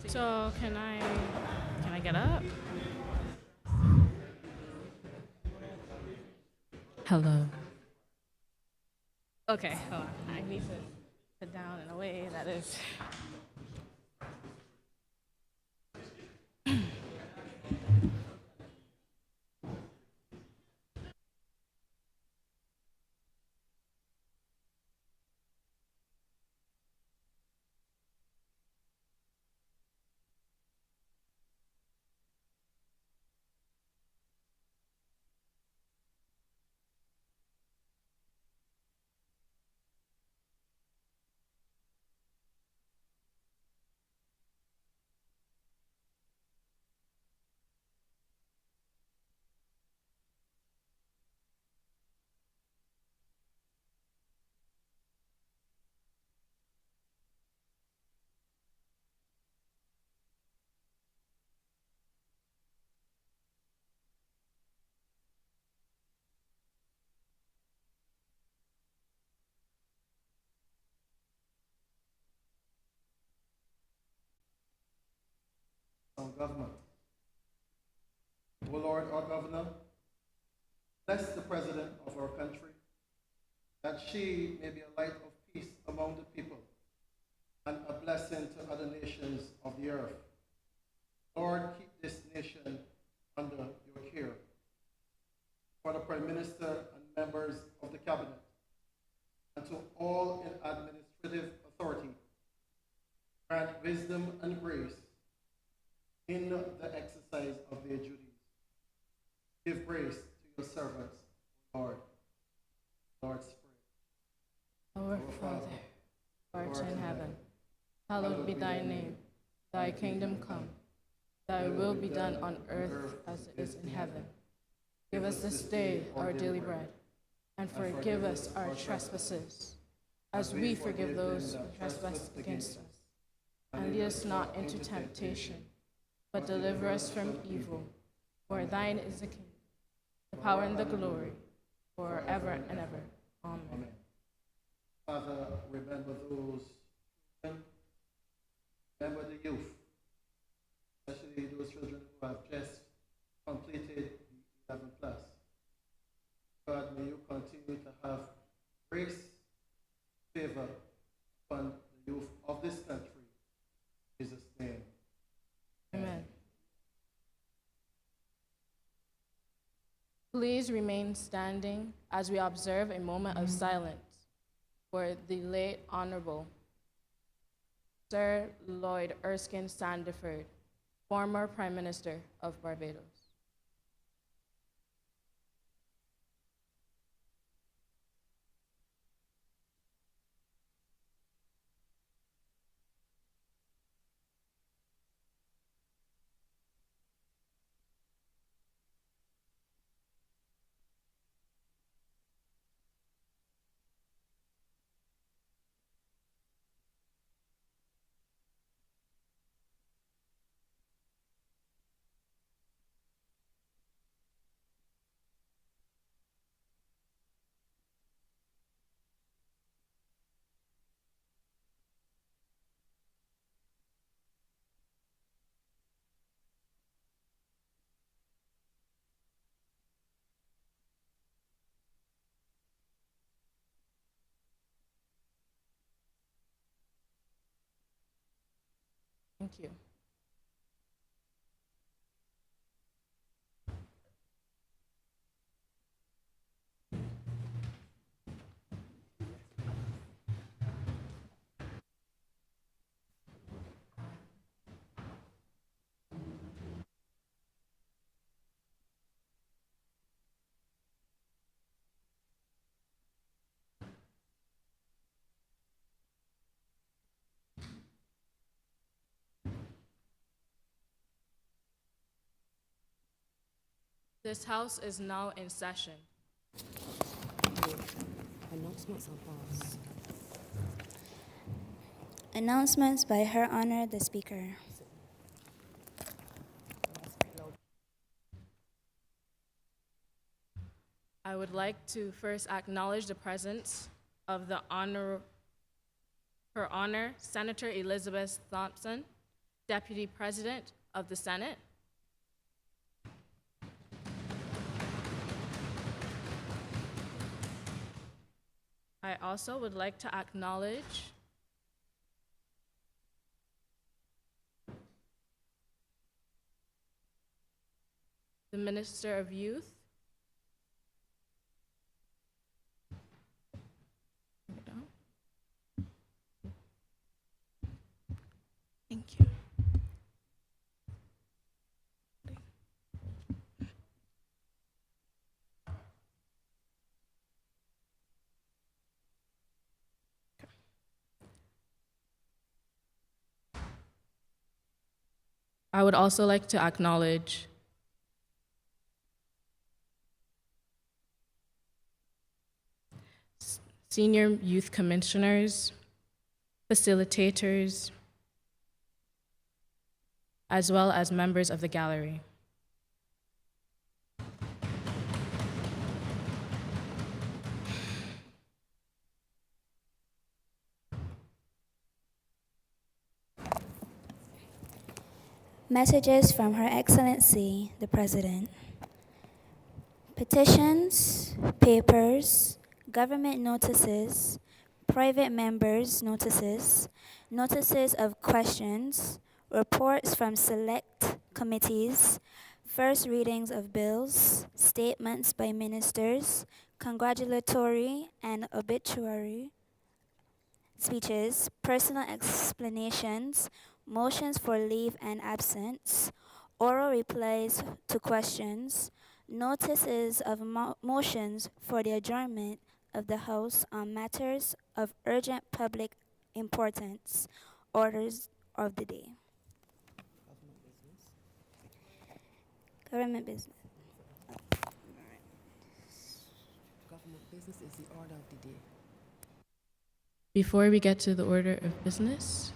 So can I get up? Hello. Okay, hold on. I need to sit down in a way that is. On government. O Lord, our governor, bless the president of our country, that she may be a light of peace among the people and a blessing to other nations of the earth. Lord, keep this nation under your care. For the Prime Minister and members of the Cabinet, and to all in administrative authority, grant wisdom and grace in the exercise of their duties. Give grace to your servants, Lord. Lord's Prayer. Our Father, who art in heaven, hallowed be thy name. Thy kingdom come. Thy will be done on earth as it is in heaven. Give us this day our daily bread, and forgive us our trespasses, as we forgive those who trespass against us. And lead us not into temptation, but deliver us from evil. For thine is the kingdom, the power, and the glory, forever and ever. Amen. Amen. Father, remember those children, remember the youth, especially those children who have just completed the 11 plus. God, may you continue to have grace, favor upon the youth of this country. In Jesus' name. Amen. Please remain standing as we observe a moment of silence for the late Honorable Sir Lloyd Erskine Sandiford, former Prime Minister of Barbados. Thank you. This House is now in session. Announcements are passed. Announcements by Her Honor the Speaker. I would like to first acknowledge the presence of Her Honor Senator Elizabeth Thompson, Deputy President of the Senate, I also would like to acknowledge the Minister of Youth, thank you. I would also like to acknowledge senior youth commissioners, facilitators, as well as members of the gallery. Messages from Her Excellency, the President. Petitions, papers, government notices, private members' notices, notices of questions, reports from select committees, first readings of bills, statements by ministers, congratulatory and obituary speeches, personal explanations, motions for leave and absence, oral replies to questions, notices of motions for the adjournment of the House on matters of urgent public importance, orders of the day. Government business. Government business is the order of the day. Before we get to the order of business,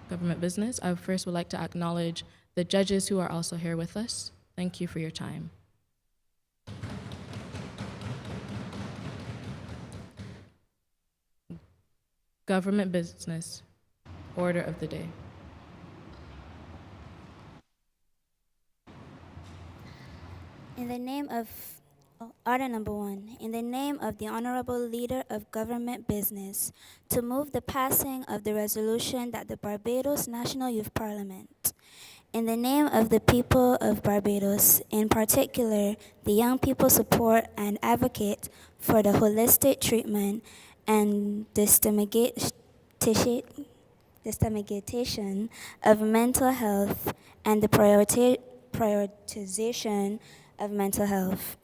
government business, I first would like to acknowledge the judges who are also here with us. Thank you for your time. Government business, order of the day. In the name of order number 1, in the name of the Honorable Leader of Government Business, to move the passing of the resolution that the Barbados National Youth Parliament, in the name of the people of Barbados, in particular, the young people support and advocate for the holistic treatment and destigmatization of mental health and the prioritization of mental health,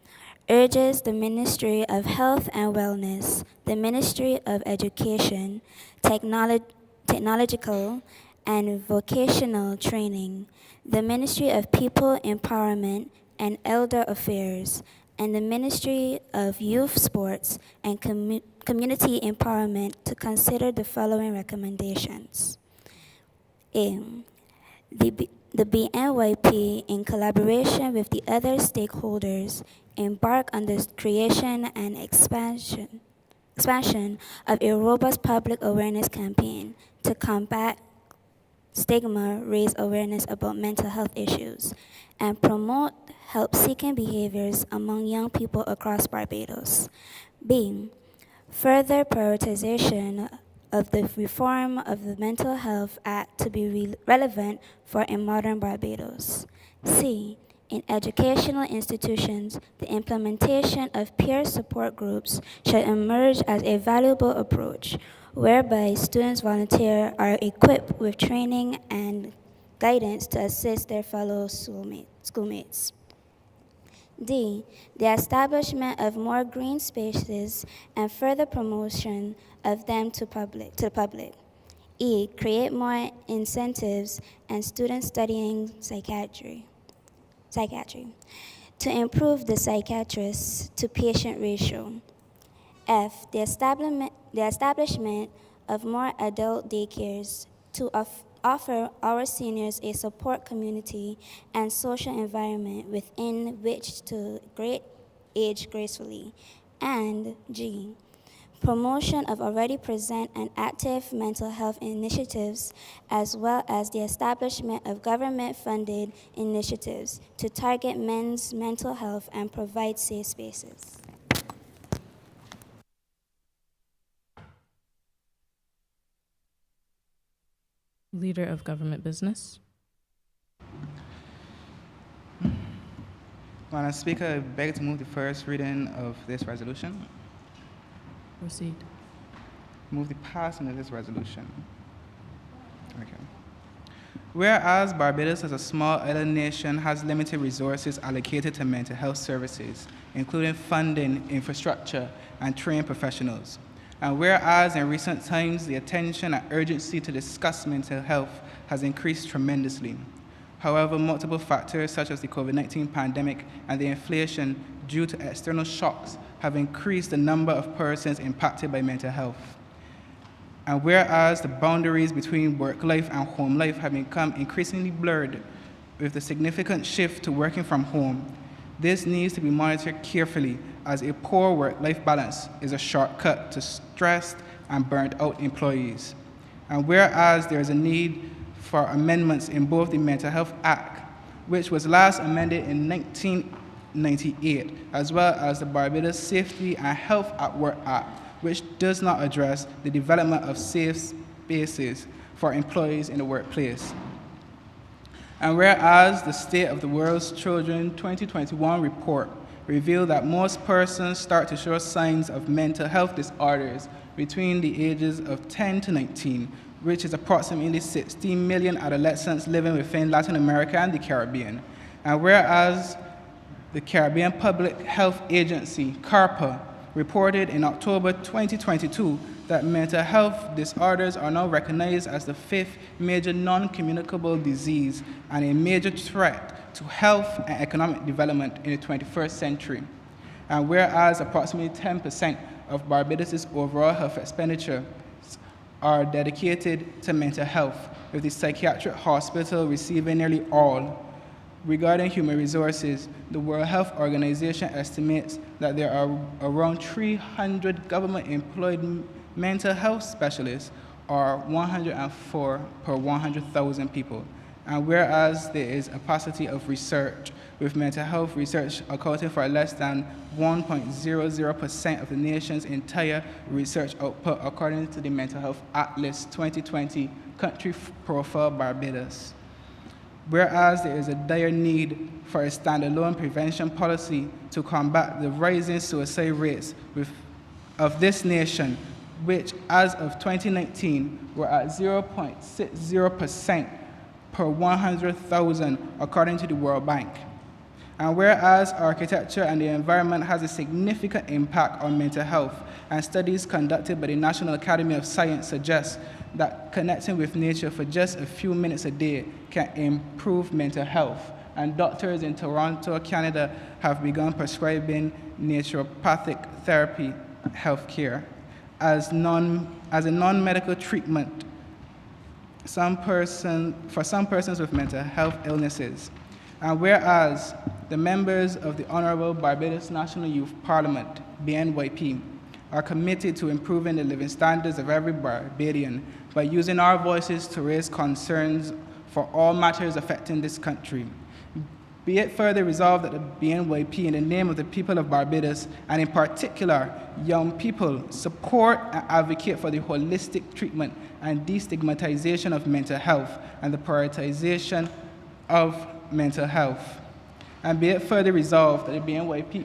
urges the Ministry of Health and Wellness, the Ministry of Education, Technological and Vocational Training, the Ministry of People Empowerment and Elder Affairs, and the Ministry of Youth Sports and Community Empowerment to consider the following recommendations. A. The BNYP, in collaboration with the other stakeholders, embark on the creation and expansion of a robust public awareness campaign to combat stigma, raise awareness about mental health issues, and promote help-seeking behaviors among young people across Barbados. B. Further prioritization of the reform of the Mental Health Act to be relevant for a modern Barbados. C. In educational institutions, the implementation of peer support groups should emerge as a valuable approach, whereby students volunteer are equipped with training and guidance to assist their fellow schoolmates. D. The establishment of more green spaces and further promotion of them to the public. E. Create more incentives and students studying psychiatry to improve the psychiatrist to patient ratio. F. The establishment of more adult daycares to offer our seniors a support community and social environment within which to age gracefully. And G. promotion of already present and active mental health initiatives, as well as the establishment of government-funded initiatives to target men's mental health and provide safe spaces. Leader of Government Business. Madam Speaker, I beg to move the first reading of this resolution. Proceed. Move the passing of this resolution. Okay. Whereas Barbados, as a small island nation, has limited resources allocated to mental health services, including funding, infrastructure, and trained professionals. And whereas in recent times, the attention and urgency to discuss mental health has increased tremendously. However, multiple factors such as the COVID-19 pandemic and the inflation due to external shocks have increased the number of persons impacted by mental health. And whereas the boundaries between work life and home life have become increasingly blurred with the significant shift to working from home, this needs to be monitored carefully, as a poor work-life balance is a shortcut to stressed and burnt-out employees. And whereas there is a need for amendments in both the Mental Health Act, which was last amended in 1998, as well as the Barbados Safety and Health at Work Act, which does not address the development of safe spaces for employees in the workplace. And whereas the State of the World's Children 2021 report revealed that most persons start to show signs of mental health disorders between the ages of 10 to 19, which is approximately 16 million adolescents living within Latin America and the Caribbean. And whereas the Caribbean Public Health Agency, CARPA, reported in October 2022 that mental health disorders are now recognized as the 5th major non-communicable disease and a major threat to health and economic development in the 21st century. And whereas approximately 10% of Barbados' overall health expenditure are dedicated to mental health, with the psychiatric hospital receiving nearly all. Regarding human resources, the World Health Organization estimates that there are around 300 government-employed mental health specialists, or 104 per 100,000 people. And whereas there is a paucity of research, with mental health research accounting for less than 1.00% of the nation's entire research output, according to the Mental Health Atlas 2020 Country Profile Barbados. Whereas there is a dire need for a standalone prevention policy to combat the rising suicide rates of this nation, which as of 2019 were at 0.60% per 100,000 according to the World Bank. And whereas architecture and the environment has a significant impact on mental health, and studies conducted by the National Academy of Science suggest that connecting with nature for just a few minutes a day can improve mental health, and doctors in Toronto, Canada have begun prescribing naturopathic therapy healthcare as a non-medical treatment for some persons with mental health illnesses. And whereas the members of the Honorable Barbados National Youth Parliament, BNYP, are committed to improving the living standards of every Barbadian by using our voices to raise concerns for all matters affecting this country. Be it further resolved that the BNYP, in the name of the people of Barbados, and in particular young people, support and advocate for the holistic treatment and destigmatization of mental health and the prioritization of mental health. And be it further resolved that the BNYP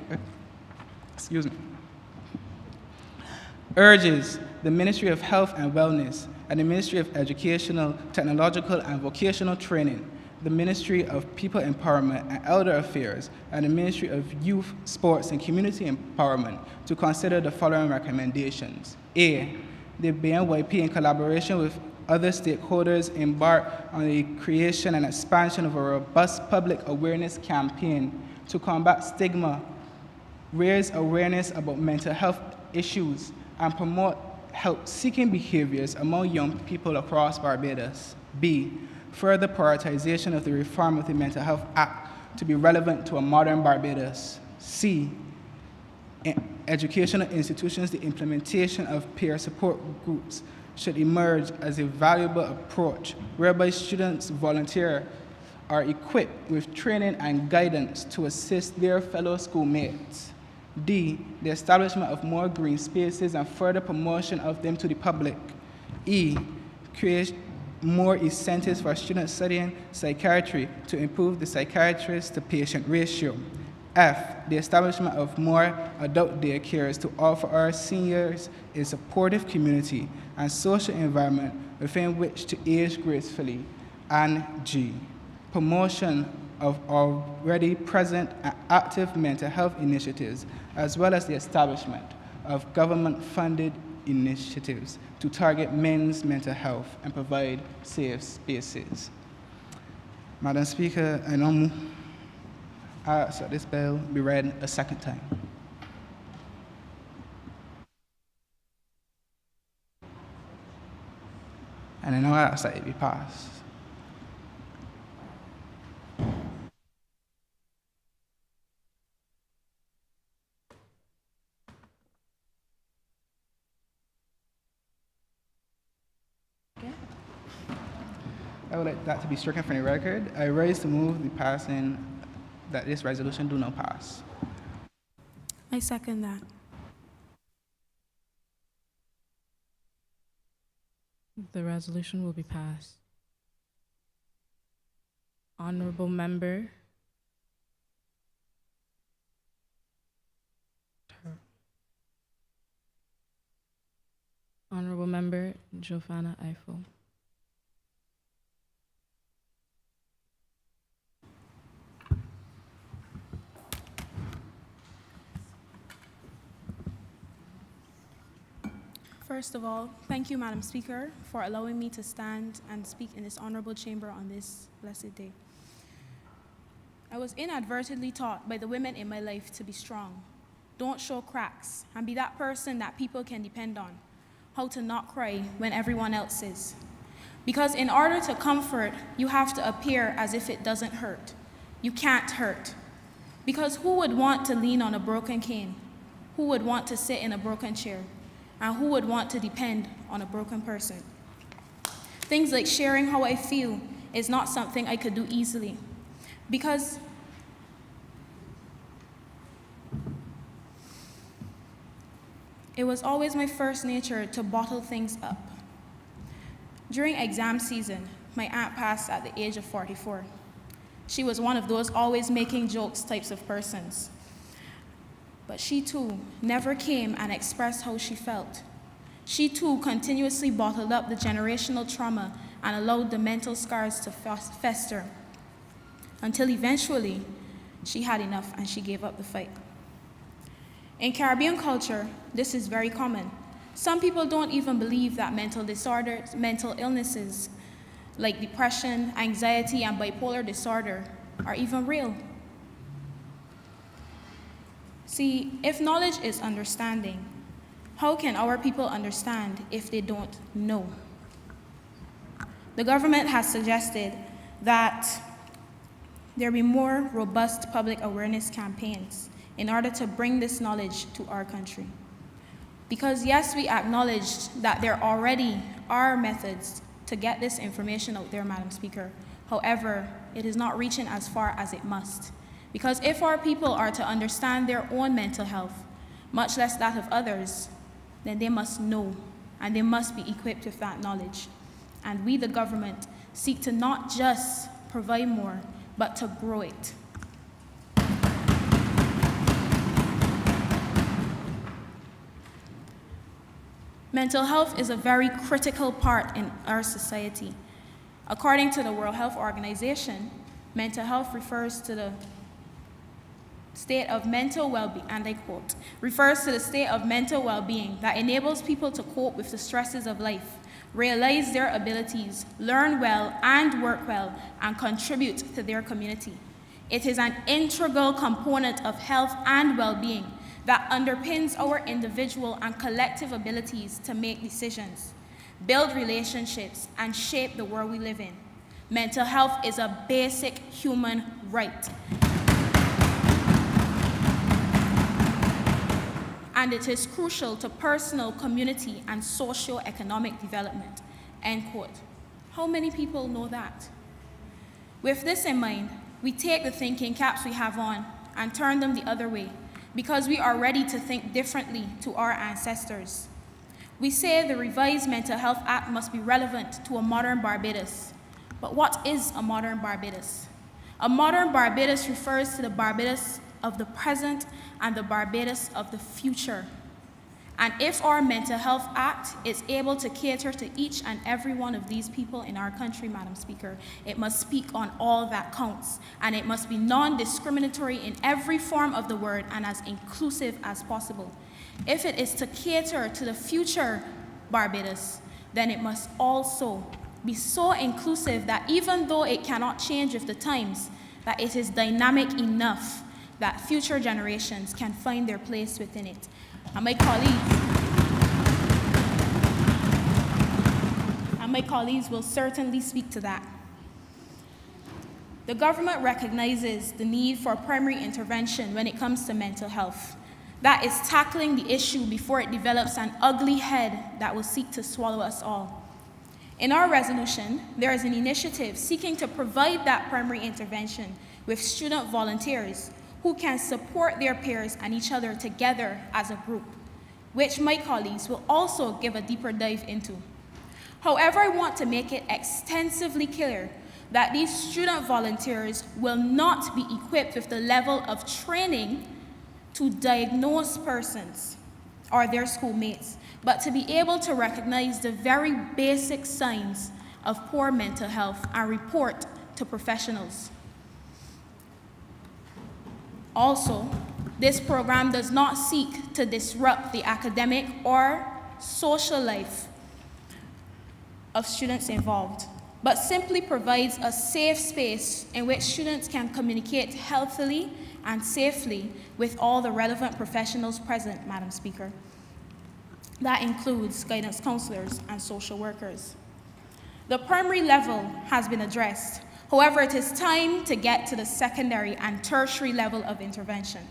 urges the Ministry of Health and Wellness and the Ministry of Educational, Technological, and Vocational Training, the Ministry of People Empowerment and Elder Affairs, and the Ministry of Youth, Sports, and Community Empowerment to consider the following recommendations. A, the BNYP, in collaboration with other stakeholders, embark on the creation and expansion of a robust public awareness campaign to combat stigma, raise awareness about mental health issues, and promote help-seeking behaviors among young people across Barbados. B, further prioritization of the reform of the Mental Health Act to be relevant to a modern Barbados. C, educational institutions, the implementation of peer support groups should emerge as a valuable approach whereby students volunteer are equipped with training and guidance to assist their fellow schoolmates. D, the establishment of more green spaces and further promotion of them to the public. E, create more incentives for students studying psychiatry to improve the psychiatrist to patient ratio. F, the establishment of more adult daycares to offer our seniors a supportive community and social environment within which to age gracefully. And G, promotion of already present and active mental health initiatives, as well as the establishment of government-funded initiatives to target men's mental health and provide safe spaces. Madam Speaker, I now ask that this bill be read a second time. And I now ask that it be passed. I would like that to be stricken from the record. I rise to move the passing that this resolution do not pass. I second that. The resolution will be passed. Honorable Member Honorable Member Jofana Eiffel. First of all, thank you, Madam Speaker, for allowing me to stand and speak in this honorable chamber on this blessed day. I was inadvertently taught by the women in my life to be strong, don't show cracks, and be that person that people can depend on, how to not cry when everyone else is. Because in order to comfort, you have to appear as if it doesn't hurt. You can't hurt. Because who would want to lean on a broken cane? Who would want to sit in a broken chair? And who would want to depend on a broken person? Things like sharing how I feel is not something I could do easily, because it was always my first nature to bottle things up. During exam season, my aunt passed at the age of 44. She was one of those always making jokes types of persons. But she too never came and expressed how she felt. She too continuously bottled up the generational trauma and allowed the mental scars to fester, until eventually she had enough and she gave up the fight. In Caribbean culture, this is very common. Some people don't even believe that mental disorders, mental illnesses like depression, anxiety, and bipolar disorder are even real. See, if knowledge is understanding, how can our people understand if they don't know? The government has suggested that there be more robust public awareness campaigns in order to bring this knowledge to our country. Because yes, we acknowledge that there already are methods to get this information out there, Madam Speaker. However, it is not reaching as far as it must. Because if our people are to understand their own mental health, much less that of others, then they must know, and they must be equipped with that knowledge. And we, the government, seek to not just provide more, but to grow it. Mental health is a very critical part in our society. According to the World Health Organization, mental health refers to the state of mental well-being, and I quote, refers to the state of mental well-being that enables people to cope with the stresses of life, realize their abilities, learn well and work well, and contribute to their community. It is an integral component of health and well-being that underpins our individual and collective abilities to make decisions, build relationships, and shape the world we live in. Mental health is a basic human right. and it is crucial to personal, community, and socio-economic development, end quote. How many people know that? With this in mind, we take the thinking caps we have on and turn them the other way, because we are ready to think differently to our ancestors. We say the revised Mental Health Act must be relevant to a modern Barbados. But what is a modern Barbados? A modern Barbados refers to the Barbados of the present and the Barbados of the future. And if our Mental Health Act is able to cater to each and every one of these people in our country, Madam Speaker, it must speak on all that counts, and it must be non-discriminatory in every form of the word and as inclusive as possible. If it is to cater to the future Barbados, then it must also be so inclusive that even though it cannot change with the times, that it is dynamic enough that future generations can find their place within it. And my colleagues will certainly speak to that. The government recognizes the need for primary intervention when it comes to mental health. That is tackling the issue before it develops an ugly head that will seek to swallow us all. In our resolution, there is an initiative seeking to provide that primary intervention with student volunteers who can support their peers and each other together as a group, which my colleagues will also give a deeper dive into. However, I want to make it extensively clear that these student volunteers will not be equipped with the level of training to diagnose persons or their schoolmates, but to be able to recognize the very basic signs of poor mental health and report to professionals. Also, this program does not seek to disrupt the academic or social life of students involved, but simply provides a safe space in which students can communicate healthily and safely with all the relevant professionals present, Madam Speaker. That includes guidance counselors and social workers. The primary level has been addressed. However, it is time to get to the secondary and tertiary level of intervention.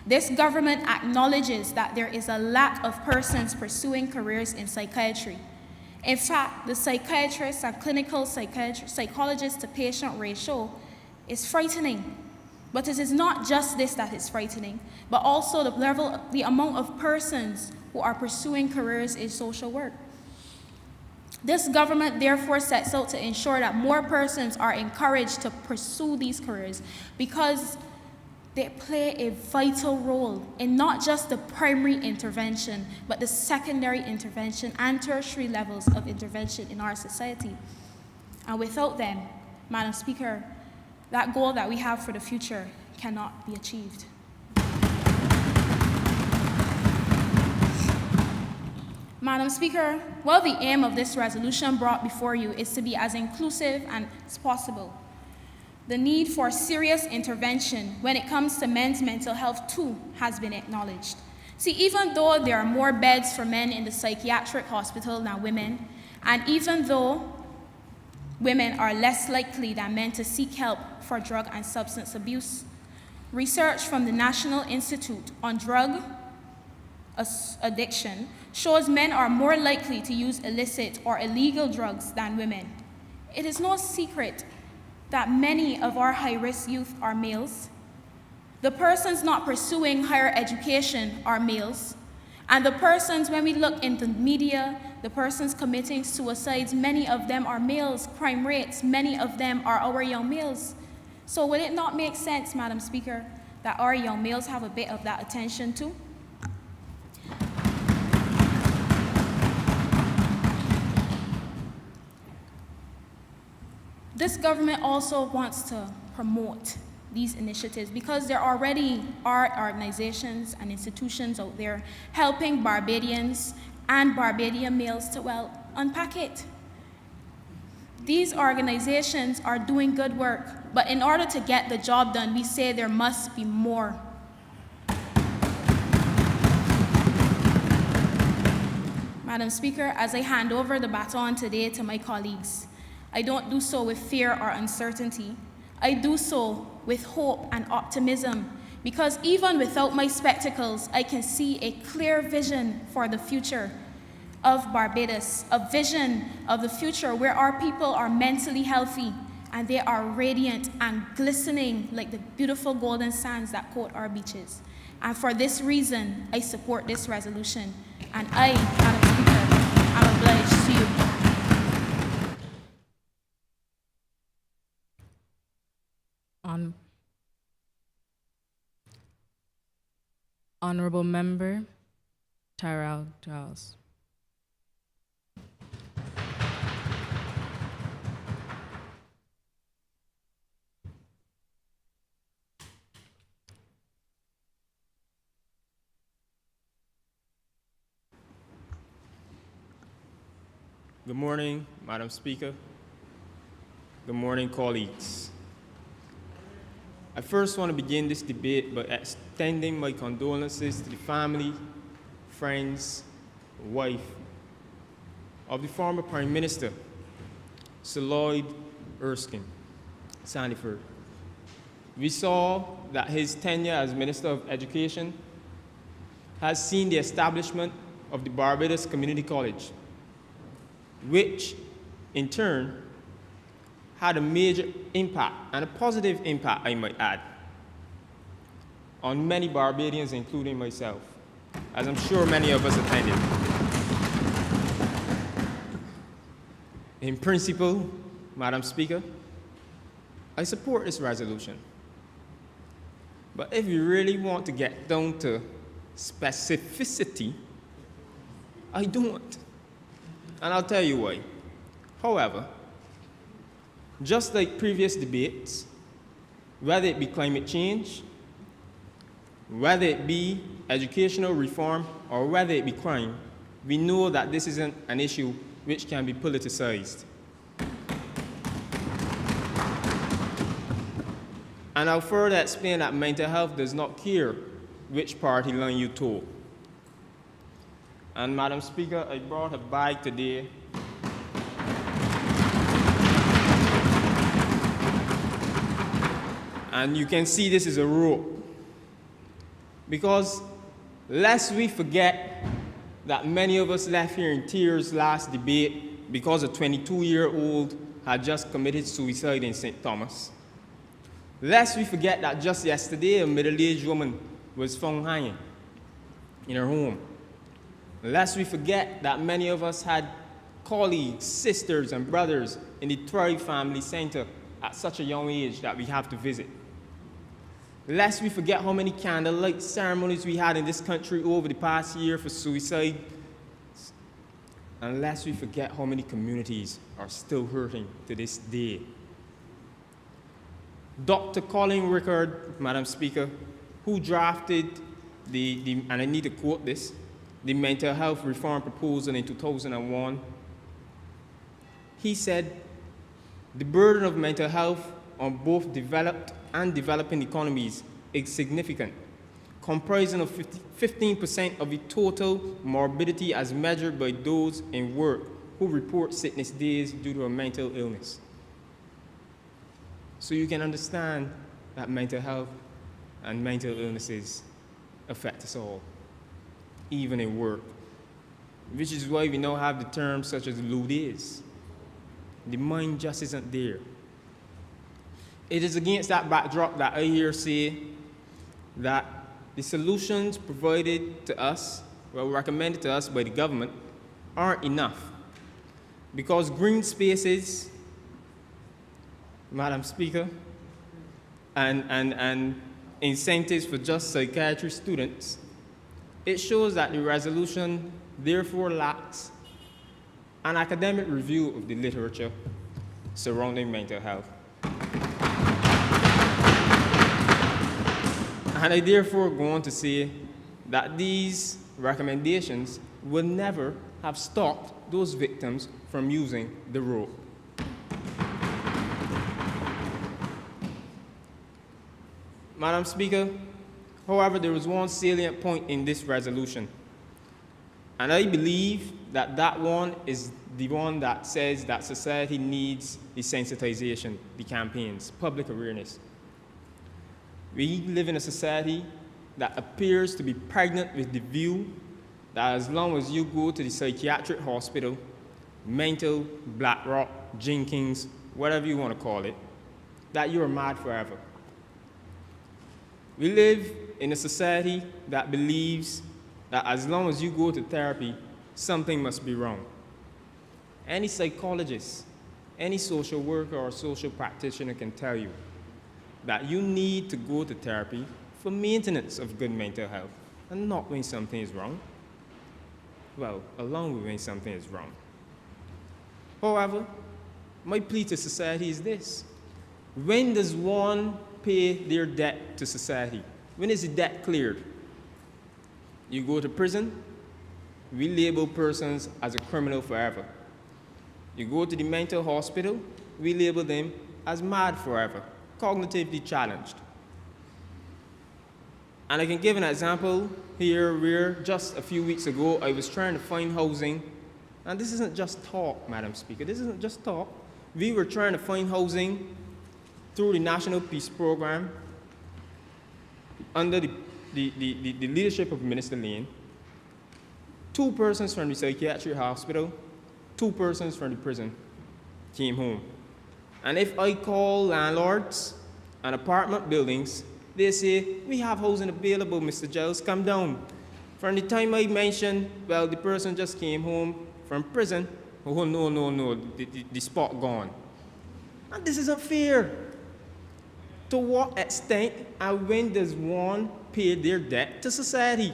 This government acknowledges that there is a lack of persons pursuing careers in psychiatry. In fact, the psychiatrist and clinical psychologist to patient ratio is frightening. But it is not just this that is frightening, but also the amount of persons who are pursuing careers in social work. This government therefore sets out to ensure that more persons are encouraged to pursue these careers because they play a vital role in not just the primary intervention, but the secondary intervention and tertiary levels of intervention in our society. And without them, Madam Speaker, that goal that we have for the future cannot be achieved. Madam Speaker, while the aim of this resolution brought before you is to be as inclusive as possible, the need for serious intervention when it comes to men's mental health too has been acknowledged. See, even though there are more beds for men in the psychiatric hospital than women, and even though women are less likely than men to seek help for drug and substance abuse, research from the National Institute on Drug Addiction shows men are more likely to use illicit or illegal drugs than women. It is no secret that many of our high-risk youth are males. The persons not pursuing higher education are males. And the persons, when we look in the media, the persons committing suicides, many of them are males. Crime rates, many of them are our young males. So would it not make sense, Madam Speaker, that our young males have a bit of that attention too? This government also wants to promote these initiatives because there already are organizations and institutions out there helping Barbadians and Barbadian males to, well, unpack it. These organizations are doing good work, but in order to get the job done, we say there must be more. Madam Speaker, as I hand over the baton today to my colleagues, I don't do so with fear or uncertainty. I do so with hope and optimism because even without my spectacles, I can see a clear vision for the future of Barbados, a vision of the future where our people are mentally healthy and they are radiant and glistening like the beautiful golden sands that coat our beaches. And for this reason, I support this resolution. And I, Madam Speaker, am obliged to you. Honorable Member Tyrell Giles. Good morning, Madam Speaker. Good morning, colleagues. I first want to begin this debate by extending my condolences to the family, friends, wife of the former Prime Minister, Sir Lloyd Erskine Sandiford. We saw that his tenure as Minister of Education has seen the establishment of the Barbados Community College, which in turn had a major impact, and a positive impact, I might add, on many Barbadians, including myself, as I'm sure many of us attended. In principle, Madam Speaker, I support this resolution. But if you really want to get down to specificity, I don't. And I'll tell you why. However, just like previous debates, whether it be climate change, whether it be educational reform, or whether it be crime, we know that this isn't an issue which can be politicized. And I'll further explain that mental health does not care which party line you toe. And Madam Speaker, I brought a bag today and you can see this is a rope. Because lest we forget that many of us left here in tears last debate because a 22-year-old had just committed suicide in St. Thomas. Lest we forget that just yesterday a middle-aged woman was found hanging in her home. Lest we forget that many of us had colleagues, sisters, and brothers in the Thrive Family Center at such a young age that we have to visit. Lest we forget how many candlelight ceremonies we had in this country over the past year for suicide. And lest we forget how many communities are still hurting to this day. Dr. Colin Rickard, Madam Speaker, who drafted and I need to quote this, the mental health reform proposal in 2001, he said, "The burden of mental health on both developed and developing economies is significant, comprising of 15% of the total morbidity as measured by those in work who report sickness days due to a mental illness." So you can understand that mental health and mental illnesses affect us all, even in work, which is why we now have the terms such as low days. The mind just isn't there. It is against that backdrop that I hear say that the solutions provided to us, well, recommended to us by the government, aren't enough. Because green spaces, Madam Speaker, and incentives for just psychiatry students, it shows that the resolution therefore lacks an academic review of the literature surrounding mental health. And I therefore go on to say that these recommendations will never have stopped those victims from using the rope. Madam Speaker, however, there is one salient point in this resolution, and I believe that that one is the one that says that society needs the sensitization, the campaigns, public awareness. We live in a society that appears to be pregnant with the view that as long as you go to the psychiatric hospital, Mental, Blackrock, Jenkins, whatever you want to call it, that you're mad forever. We live in a society that believes that as long as you go to therapy, something must be wrong. Any psychologist, any social worker or social practitioner can tell you that you need to go to therapy for maintenance of good mental health and not when something is wrong. Well, along with when something is wrong. However, my plea to society is this: when does one pay their debt to society? When is the debt cleared? You go to prison, we label persons as a criminal forever. You go to the mental hospital, we label them as mad forever, cognitively challenged. And I can give an example here where just a few weeks ago I was trying to find housing, and this isn't just talk, Madam Speaker, this isn't just talk. We were trying to find housing through the National Peace Program under the leadership of Minister Lane. 2 persons from the psychiatric hospital, 2 persons from the prison came home. And if I call landlords and apartment buildings, they say, we have housing available, Mr. Giles, come down. From the time I mentioned, well, the person just came home from prison, oh, no, the spot gone. And this isn't fair. To what extent and when does one pay their debt to society?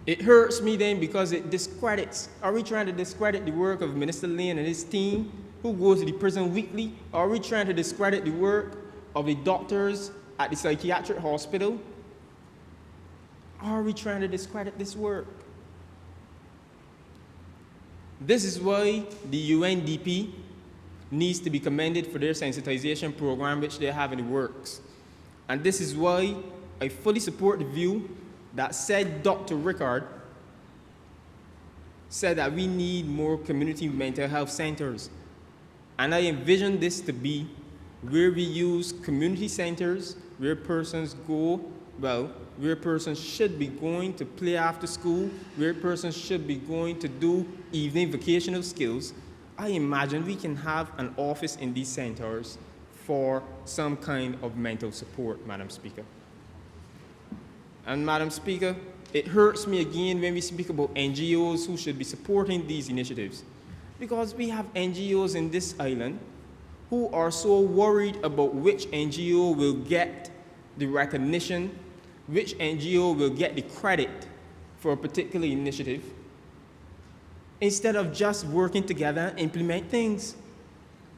It hurts me then because it discredits. Are we trying to discredit the work of Minister Lane and his team who goes to the prison weekly? Or are we trying to discredit the work of the doctors at the psychiatric hospital? Are we trying to discredit this work? This is why the UNDP needs to be commended for their sensitization program which they have in the works. And this is why I fully support the view that said Dr. Rickard said that we need more community mental health centers. And I envision this to be where we use community centers where persons go, well, where persons should be going to play after school, where persons should be going to do evening vocational skills. I imagine we can have an office in these centers for some kind of mental support, Madam Speaker. And Madam Speaker, it hurts me again when we speak about NGOs who should be supporting these initiatives, because we have NGOs in this island who are so worried about which NGO will get the recognition, which NGO will get the credit for a particular initiative, instead of just working together and implement things.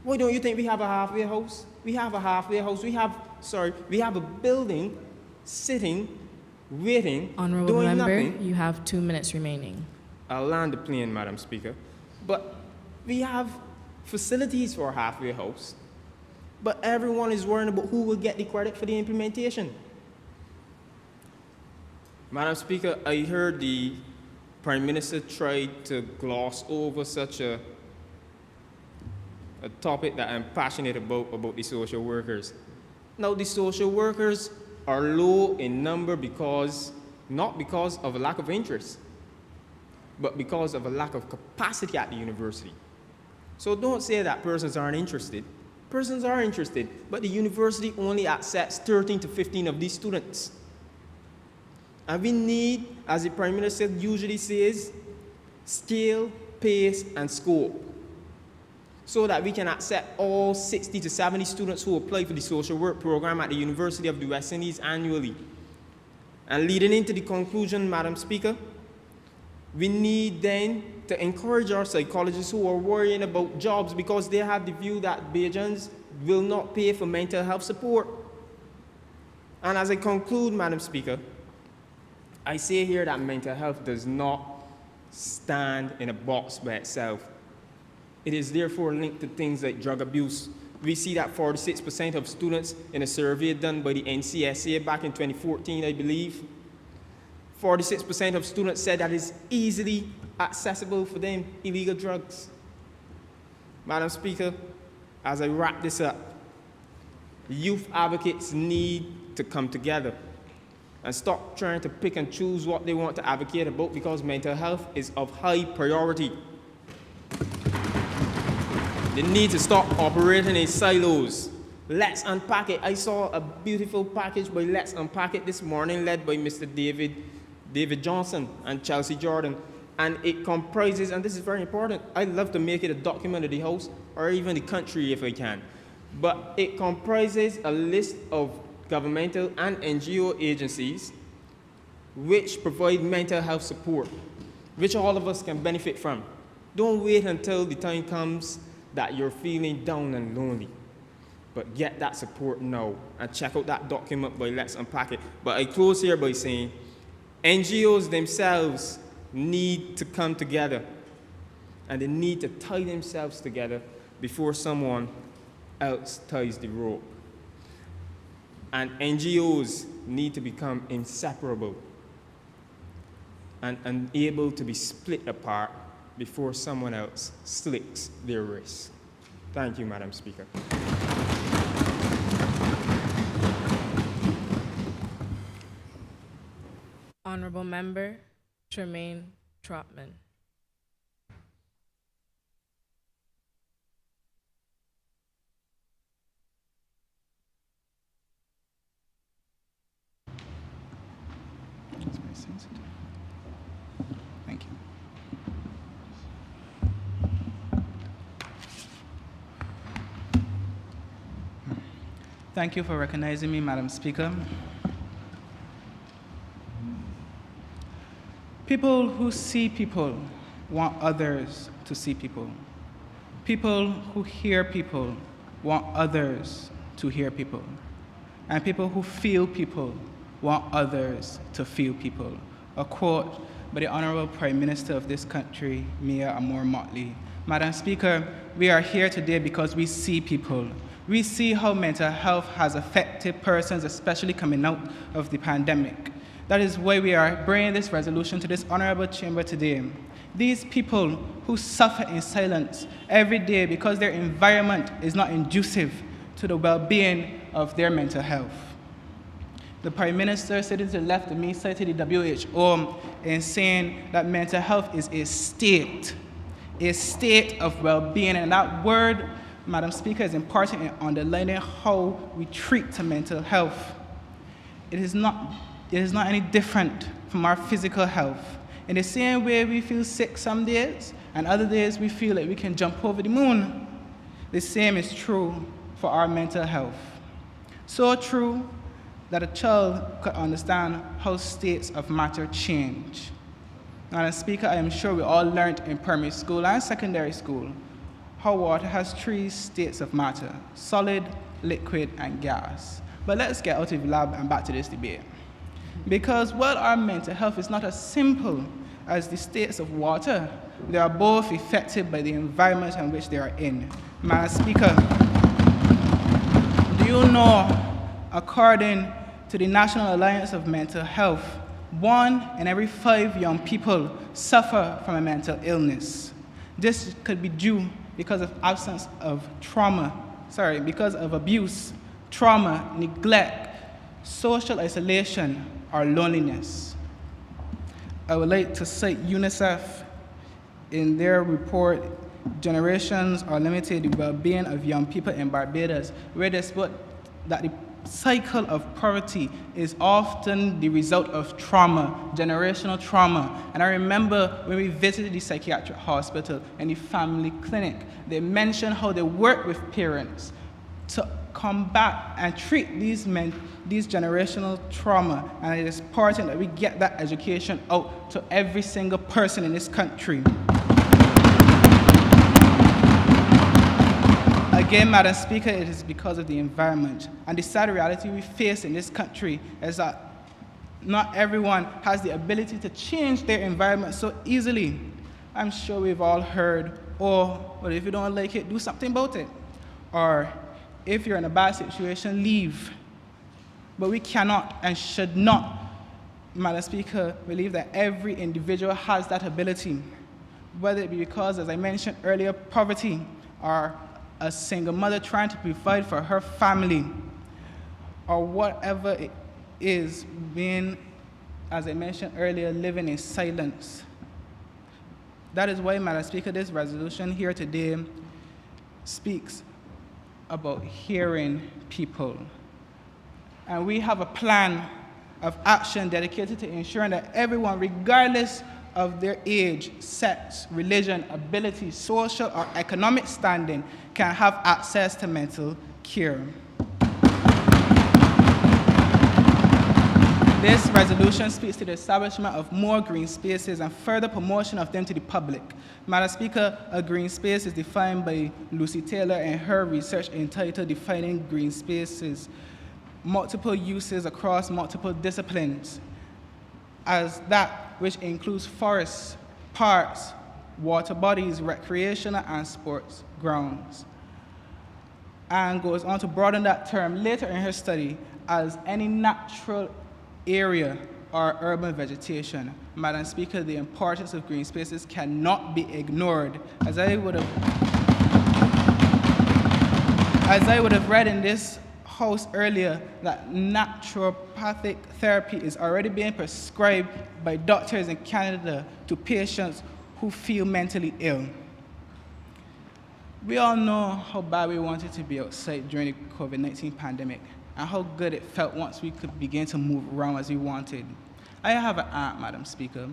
Why don't you think we have a halfway house? We have a halfway house. We have a building sitting, waiting, Honorable doing Member, nothing. you have 2 minutes remaining. I'll land the plane, Madam Speaker. But we have facilities for a halfway house, but everyone is worrying about who will get the credit for the implementation. Madam Speaker, I heard the Prime Minister tried to gloss over such a topic that I'm passionate about the social workers. Now, the social workers are low in number not because of a lack of interest, but because of a lack of capacity at the university. So don't say that persons aren't interested. Persons are interested, but the university only accepts 13 to 15 of these students. And we need, as the Prime Minister usually says, scale, pace, and scope, so that we can accept all 60 to 70 students who apply for the social work program at the University of the West Indies annually. And leading into the conclusion, Madam Speaker, we need then to encourage our psychologists who are worrying about jobs because they have the view that Bajans will not pay for mental health support. And as I conclude, Madam Speaker, I say here that mental health does not stand in a box by itself. It is therefore linked to things like drug abuse. We see that 46% of students in a survey done by the NCSA back in 2014, I believe, 46% of students said that it's easily accessible for them, illegal drugs. Madam Speaker, as I wrap this up, youth advocates need to come together and stop trying to pick and choose what they want to advocate about, because mental health is of high priority. They need to stop operating in silos. Let's Unpack It. I saw a beautiful package by Let's Unpack It this morning, led by Mr. David Johnson and Chelsea Jordan. And it comprises, and this is very important, I'd love to make it a document of the House or even the country if I can. But it comprises a list of governmental and NGO agencies which provide mental health support, which all of us can benefit from. Don't wait until the time comes that you're feeling down and lonely, but get that support now and check out that document by Let's Unpack It. But I close here by saying NGOs themselves need to come together, and they need to tie themselves together before someone else ties the rope. And NGOs need to become inseparable and unable to be split apart before someone else slits their wrists. Thank you, Madam Speaker. Honorable Member Tremaine Trotman. That's very sensitive. Thank you. Thank you for recognizing me, Madam Speaker. People who see people want others to see people. People who hear people want others to hear people. And people who feel people want others to feel people. A quote by the Honorable Prime Minister of this country, Mia Amor Motley. Madam Speaker, we are here today because we see people. We see how mental health has affected persons, especially coming out of the pandemic. That is why we are bringing this resolution to this honorable chamber today. These people who suffer in silence every day because their environment is not conducive to the well-being of their mental health. The Prime Minister sitting to the left of me cited the WHO in saying that mental health is a state of well-being, and that word, Madam Speaker, is important in underlining how we treat to mental health. It is not any different from our physical health. In the same way we feel sick some days, and other days we feel like we can jump over the moon, the same is true for our mental health. So true that a child could understand how states of matter change. Madam Speaker, I am sure we all learned in primary school and secondary school how water has 3 states of matter: solid, liquid, and gas. But let's get out of the lab and back to this debate. Because while our mental health is not as simple as the states of water, they are both affected by the environment in which they are in. Madam Speaker, do you know, according to the National Alliance of Mental Health, 1 in every 5 young people suffer from a mental illness. This could be due because of because of abuse, trauma, neglect, social isolation, or loneliness. I would like to cite UNICEF in their report, Generations Are Limited, the Well-Being of Young People in Barbados, where they put that the cycle of poverty is often the result of trauma, generational trauma. And I remember when we visited the psychiatric hospital and the family clinic, they mentioned how they work with parents to combat and treat these generational trauma, and it is important that we get that education out to every single person in this country. Again, Madam Speaker, it is because of the environment. And the sad reality we face in this country is that not everyone has the ability to change their environment so easily. I'm sure we've all heard, well, if you don't like it, do something about it. Or, if you're in a bad situation, leave. But we cannot and should not, Madam Speaker, believe that every individual has that ability, whether it be because, as I mentioned earlier, poverty, or a single mother trying to provide for her family. or whatever it is, being, as I mentioned earlier, living in silence. That is why, Madam Speaker, this resolution here today speaks about hearing people. And we have a plan of action dedicated to ensuring that everyone, regardless of their age, sex, religion, ability, social or economic standing, can have access to mental care. This resolution speaks to the establishment of more green spaces and further promotion of them to the public. Madam Speaker, a green space is defined by Lucy Taylor in her research entitled Defining Green Spaces, multiple uses across multiple disciplines, as that which includes forests, parks, water bodies, recreational and sports grounds, and goes on to broaden that term later in her study as any natural area or urban vegetation. Madam Speaker, the importance of green spaces cannot be ignored. As I would have read in this House earlier, that naturopathic therapy is already being prescribed by doctors in Canada to patients who feel mentally ill. We all know how bad we wanted to be outside during the COVID-19 pandemic and how good it felt once we could begin to move around as we wanted. I have an aunt, Madam Speaker,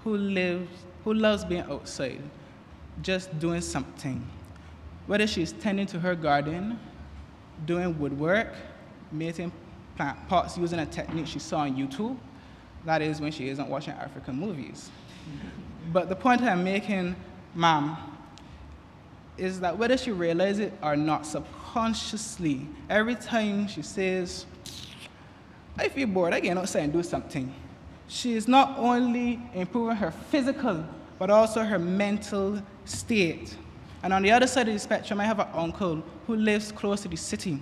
who loves being outside, just doing something. Whether she's tending to her garden, doing woodwork, making plant pots using a technique she saw on YouTube, that is when she isn't watching African movies. But the point I'm making, ma'am, is that whether she realizes it or not, subconsciously, every time she says, I feel bored, I get outside and do something, she is not only improving her physical, but also her mental state. And on the other side of the spectrum, I have an uncle who lives close to the city,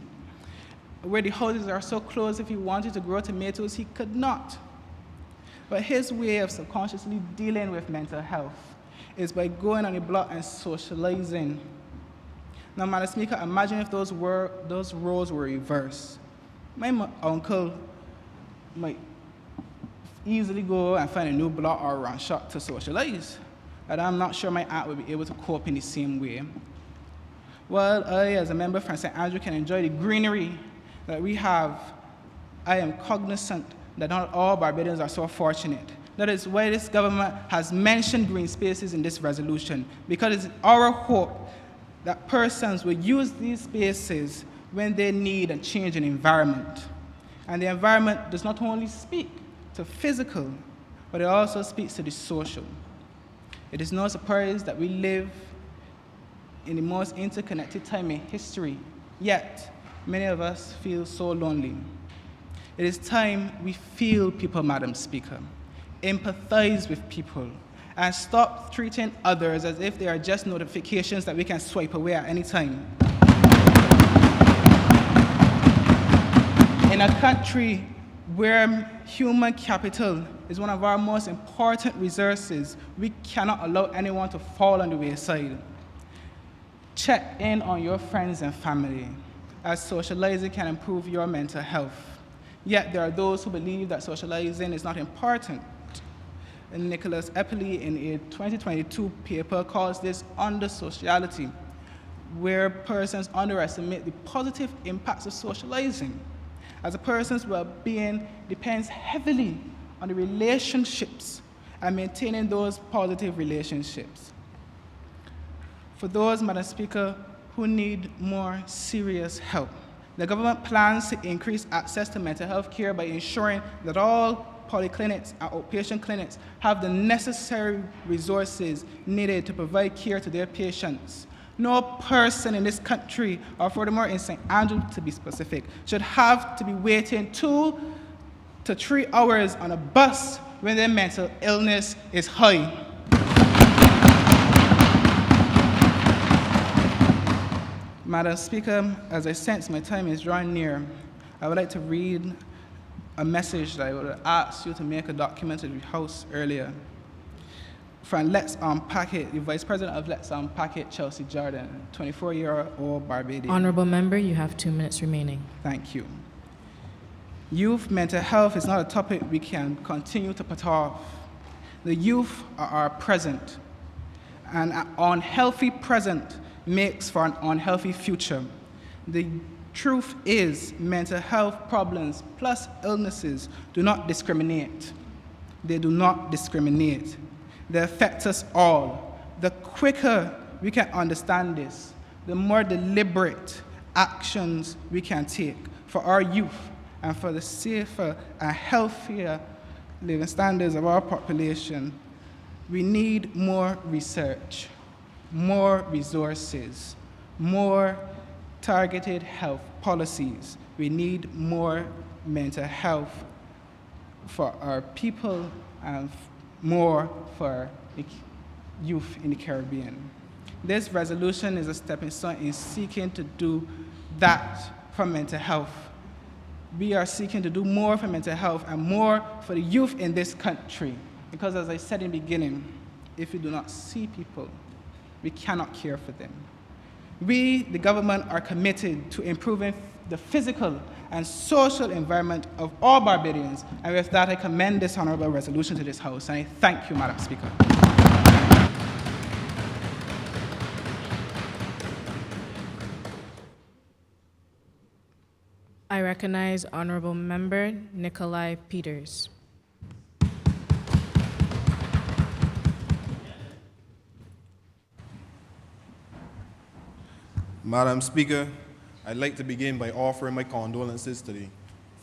where the houses are so close, if he wanted to grow tomatoes, he could not. But his way of subconsciously dealing with mental health is by going on the block and socializing. Now, Madam Speaker, imagine if those roles were reversed. My uncle might easily go and find a new block or run shop to socialize. And I'm not sure my aunt would be able to cope in the same way. While I, as a member from St. Andrew, can enjoy the greenery that we have, I am cognizant that not all Barbadians are so fortunate. That is why this government has mentioned green spaces in this resolution, because it's our hope that persons will use these spaces when they need a change in environment. And the environment does not only speak to physical, but it also speaks to the social. It is no surprise that we live in the most interconnected time in history, yet many of us feel so lonely. It is time we feel people, Madam Speaker, empathize with people, and stop treating others as if they are just notifications that we can swipe away at any time. In a country where human capital is one of our most important resources, we cannot allow anyone to fall on the wayside. Check in on your friends and family, as socializing can improve your mental health. Yet there are those who believe that socializing is not important. And Nicholas Eppley, in a 2022 paper, calls this under-sociality, where persons underestimate the positive impacts of socializing, as a person's well-being depends heavily on the relationships and maintaining those positive relationships. For those, Madam Speaker, who need more serious help, the government plans to increase access to mental health care by ensuring that all polyclinics and outpatient clinics have the necessary resources needed to provide care to their patients. No person in this country, or furthermore in St. Andrew to be specific, should have to be waiting 2 to 3 hours on a bus when their mental illness is high. Madam Speaker, as I sense my time is drawing near, I would like to read a message that I would ask you to make a document to the House earlier. From Let's Unpack It, the Vice President of Let's Unpack It, Chelsea Jordan, 24-year-old Barbadian. Honorable member, you have 2 minutes remaining. Thank you. Youth mental health is not a topic we can continue to put off. The youth are our present, and an unhealthy present makes for an unhealthy future. The truth is, mental health problems plus illnesses do not discriminate. They do not discriminate. They affect us all. The quicker we can understand this, the more deliberate actions we can take for our youth and for the safer and healthier living standards of our population. We need more research, more resources, more targeted health policies. We need more mental health for our people and more for the youth in the Caribbean. This resolution is a stepping stone in seeking to do that for mental health. We are seeking to do more for mental health and more for the youth in this country. Because as I said in the beginning, if we do not see people, we cannot care for them. We, the government, are committed to improving the physical and social environment of all Barbadians. And with that, I commend this honorable resolution to this House. And I thank you, Madam Speaker. I recognize Honorable Member Nikolai Peters. Madam Speaker, I'd like to begin by offering my condolences to the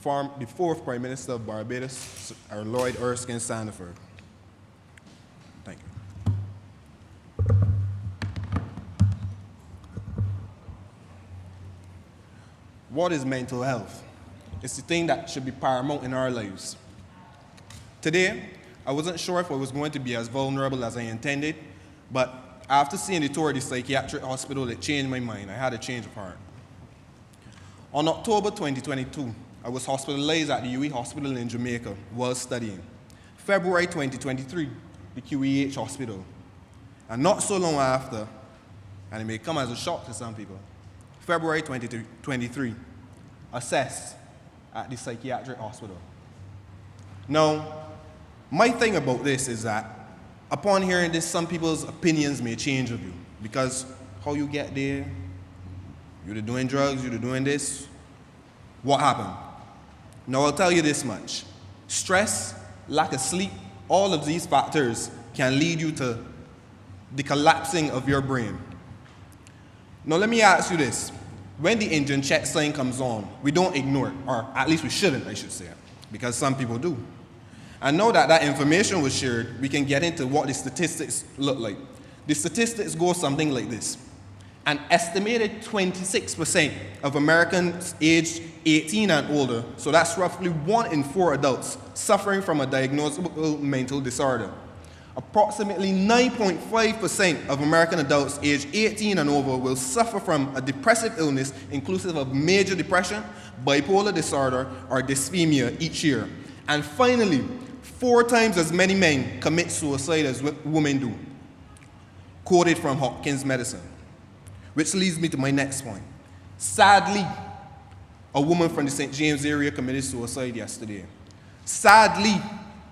fourth Prime Minister of Barbados, our Lloyd Erskine Sandiford. Thank you. What is mental health? It's the thing that should be paramount in our lives. Today, I wasn't sure if I was going to be as vulnerable as I intended, but after seeing the tour of the psychiatric hospital, it changed my mind. I had a change of heart. On October 2022, I was hospitalized at the UE Hospital in Jamaica while studying. February 2023, the QEH Hospital. And not so long after, and it may come as a shock to some people, February 2023, assessed at the psychiatric hospital. Now, my thing about this is that upon hearing this, some people's opinions may change of you, because how you get there, you're doing drugs, you're doing this, what happened? Now I'll tell you this much. Stress, lack of sleep, all of these factors can lead you to the collapsing of your brain. Now let me ask you this. When the engine check sign comes on, we don't ignore it, or at least we shouldn't, I should say, because some people do. And now that that information was shared, we can get into what the statistics look like. The statistics go something like this. An estimated 26% of Americans aged 18 and older, so that's roughly 1 in 4 adults, suffering from a diagnosable mental disorder. Approximately 9.5% of American adults aged 18 and over will suffer from a depressive illness inclusive of major depression, bipolar disorder, or dysphonia each year. And finally, 4 times as many men commit suicide as women do, quoted from Hopkins Medicine. Which leads me to my next point. Sadly, a woman from the St. James area committed suicide yesterday. Sadly,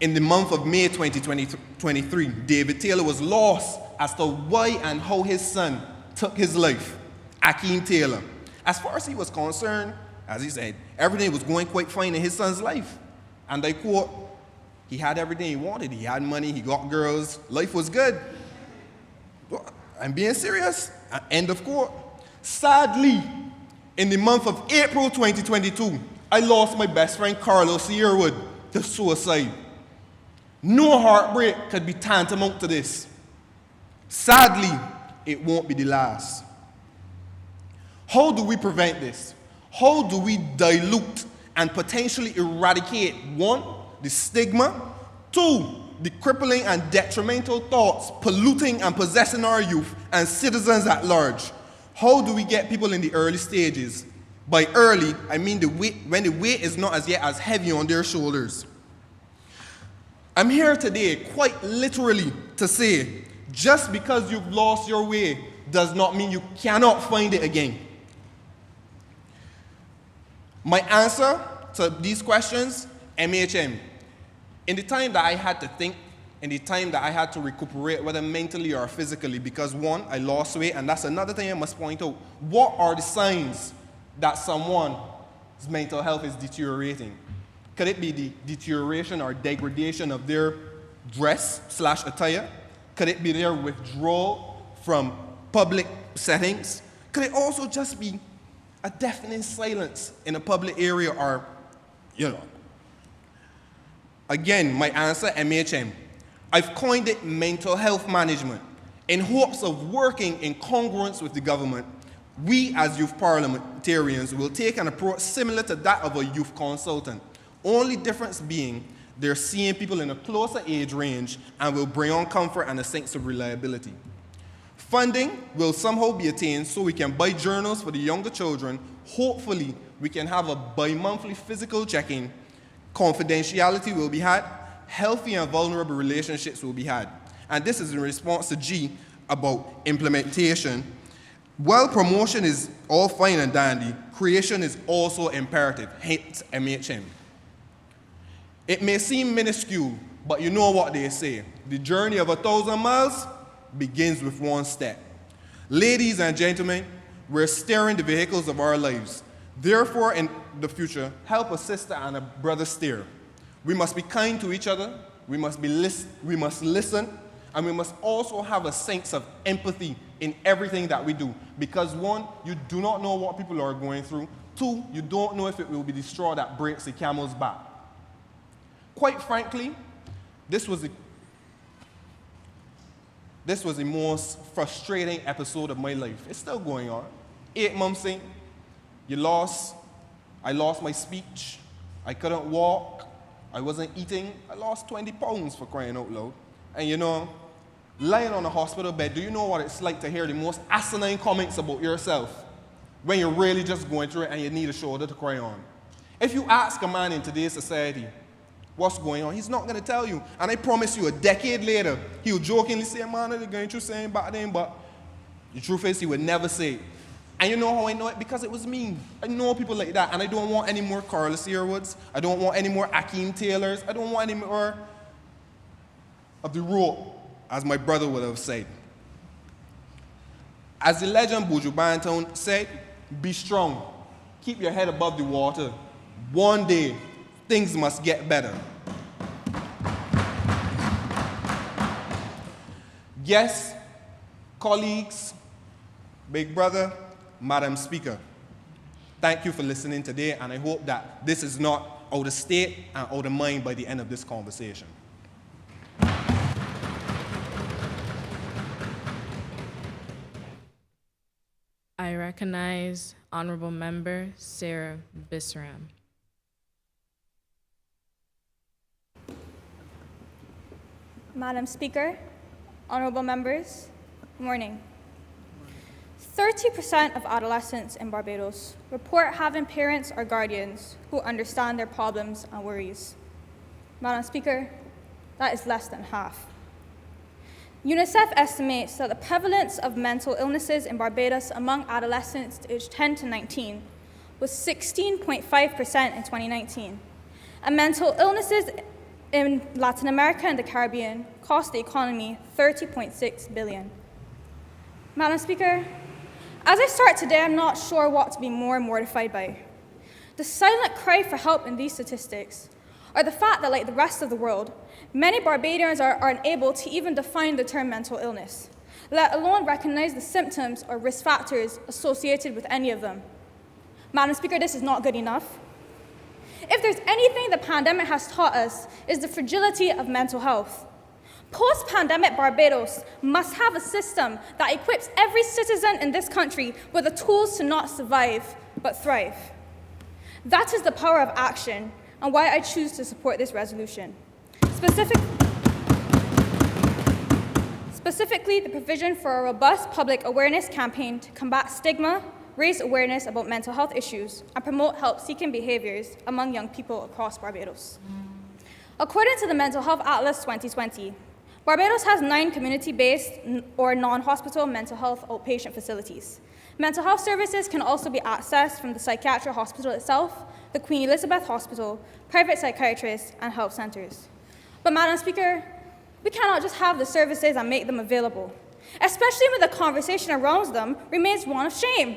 in the month of May 2023, David Taylor was lost as to why and how his son took his life, Akeem Taylor. As far as he was concerned, as he said, everything was going quite fine in his son's life. And I quote, he had everything he wanted. He had money, he got girls, life was good. I'm being serious. End of quote. Sadly, in the month of April 2022, I lost my best friend Carlos Yearwood to suicide. No heartbreak could be tantamount to this. Sadly, it won't be the last. How do we prevent this? How do we dilute and potentially eradicate, 1, the stigma, 2, the crippling and detrimental thoughts polluting and possessing our youth and citizens at large? How do we get people in the early stages? By early, I mean when the weight is not as yet as heavy on their shoulders. I'm here today quite literally to say, just because you've lost your way does not mean you cannot find it again. My answer to these questions, MHM. In the time that I had to think, in the time that I had to recuperate, whether mentally or physically, because one, I lost weight, and that's another thing I must point out. What are the signs that someone's mental health is deteriorating? Could it be the deterioration or degradation of their dress/attire? Could it be their withdrawal from public settings? Could it also just be a deafening silence in a public area or, Again, my answer, MHM. I've coined it mental health management. In hopes of working in congruence with the government, we as youth parliamentarians will take an approach similar to that of a youth consultant. Only difference being they're seeing people in a closer age range and will bring on comfort and a sense of reliability. Funding will somehow be attained so we can buy journals for the younger children. Hopefully, we can have a bi-monthly physical check-in. Confidentiality will be had. Healthy and vulnerable relationships will be had. And this is in response to G about implementation. While promotion is all fine and dandy, creation is also imperative, hence MHM. It may seem minuscule, but you know what they say. The journey of 1,000 miles begins with one step. Ladies and gentlemen, we're steering the vehicles of our lives. Therefore, in the future, help a sister and a brother steer. We must be kind to each other, we must listen, and we must also have a sense of empathy in everything that we do. Because one, you do not know what people are going through. Two, you don't know if it will be the straw that breaks the camel's back. Quite frankly, this was the most frustrating episode of my life. It's still going on. 8 months in, I lost my speech. I couldn't walk. I wasn't eating. I lost 20 pounds for crying out loud. And lying on a hospital bed, do you know what it's like to hear the most asinine comments about yourself when you're really just going through it and you need a shoulder to cry on? If you ask a man in today's society what's going on, he's not going to tell you. And I promise you, a decade later, he'll jokingly say, man, they're going through something back then, but the truth is he would never say it. And you know how I know it? Because it was me. I know people like that, and I don't want any more Carlos Earwoods. I don't want any more Akeem Taylors. I don't want any more of the rope, as my brother would have said. As the legend Buju Banton said, be strong. Keep your head above the water. One day, things must get better. Yes, colleagues, big brother, Madam Speaker, thank you for listening today, and I hope that this is not out of state and out of mind by the end of this conversation. I recognize Honorable Member Sarah Bisram. Madam Speaker, honorable members, good morning. 30% of adolescents in Barbados report having parents or guardians who understand their problems and worries. Madam Speaker, that is less than half. UNICEF estimates that the prevalence of mental illnesses in Barbados among adolescents aged 10 to 19 was 16.5% in 2019, and mental illnesses in Latin America and the Caribbean cost the economy $30.6 billion. Madam Speaker, as I start today, I'm not sure what to be more mortified by. The silent cry for help in these statistics, or the fact that, like the rest of the world, many Barbadians are unable to even define the term mental illness, let alone recognize the symptoms or risk factors associated with any of them. Madam Speaker, this is not good enough. If there's anything the pandemic has taught us, is the fragility of mental health. Post-pandemic Barbados must have a system that equips every citizen in this country with the tools to not survive, but thrive. That is the power of action, and why I choose to support this resolution. Specifically, the provision for a robust public awareness campaign to combat stigma, raise awareness about mental health issues, and promote help-seeking behaviors among young people across Barbados. According to the Mental Health Atlas 2020, Barbados has 9 community-based or non-hospital mental health outpatient facilities. Mental health services can also be accessed from the psychiatric hospital itself, the Queen Elizabeth Hospital, private psychiatrists, and health centers. But Madam Speaker, we cannot just have the services and make them available, especially when the conversation around them remains one of shame.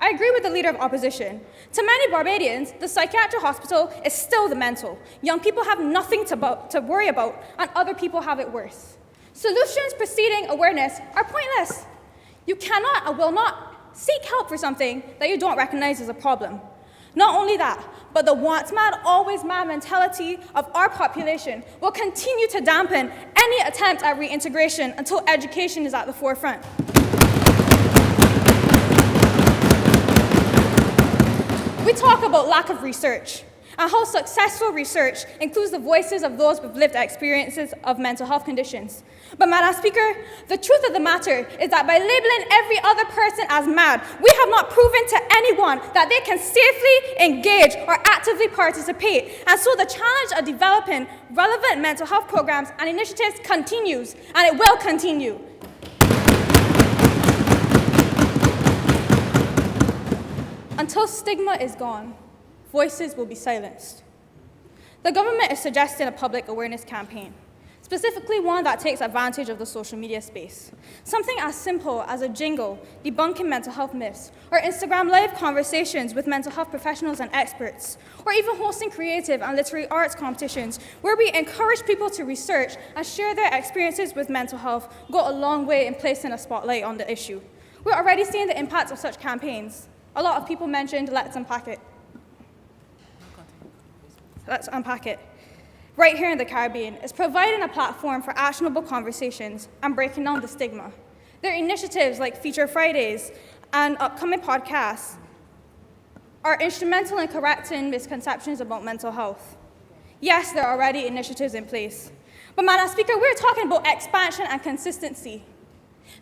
I agree with the Leader of Opposition. To many Barbadians, the psychiatric hospital is still the mental. Young people have nothing to worry about, and other people have it worse. Solutions preceding awareness are pointless. You cannot and will not seek help for something that you don't recognize as a problem. Not only that, but the once mad, always mad mentality of our population will continue to dampen any attempt at reintegration until education is at the forefront. We talk about lack of research and how successful research includes the voices of those with lived experiences of mental health conditions. But Madam Speaker, the truth of the matter is that by labeling every other person as mad, we have not proven to anyone that they can safely engage or actively participate. And so the challenge of developing relevant mental health programs and initiatives continues, and it will continue. Until stigma is gone, voices will be silenced. The government is suggesting a public awareness campaign, specifically one that takes advantage of the social media space. Something as simple as a jingle debunking mental health myths, or Instagram live conversations with mental health professionals and experts, or even hosting creative and literary arts competitions where we encourage people to research and share their experiences with mental health go a long way in placing a spotlight on the issue. We're already seeing the impact of such campaigns. A lot of people mentioned Let's Unpack It. Let's Unpack It. Right here in the Caribbean, is providing a platform for actionable conversations and breaking down the stigma. Their initiatives like Feature Fridays and upcoming podcasts are instrumental in correcting misconceptions about mental health. Yes, there are already initiatives in place. But Madam Speaker, we're talking about expansion and consistency.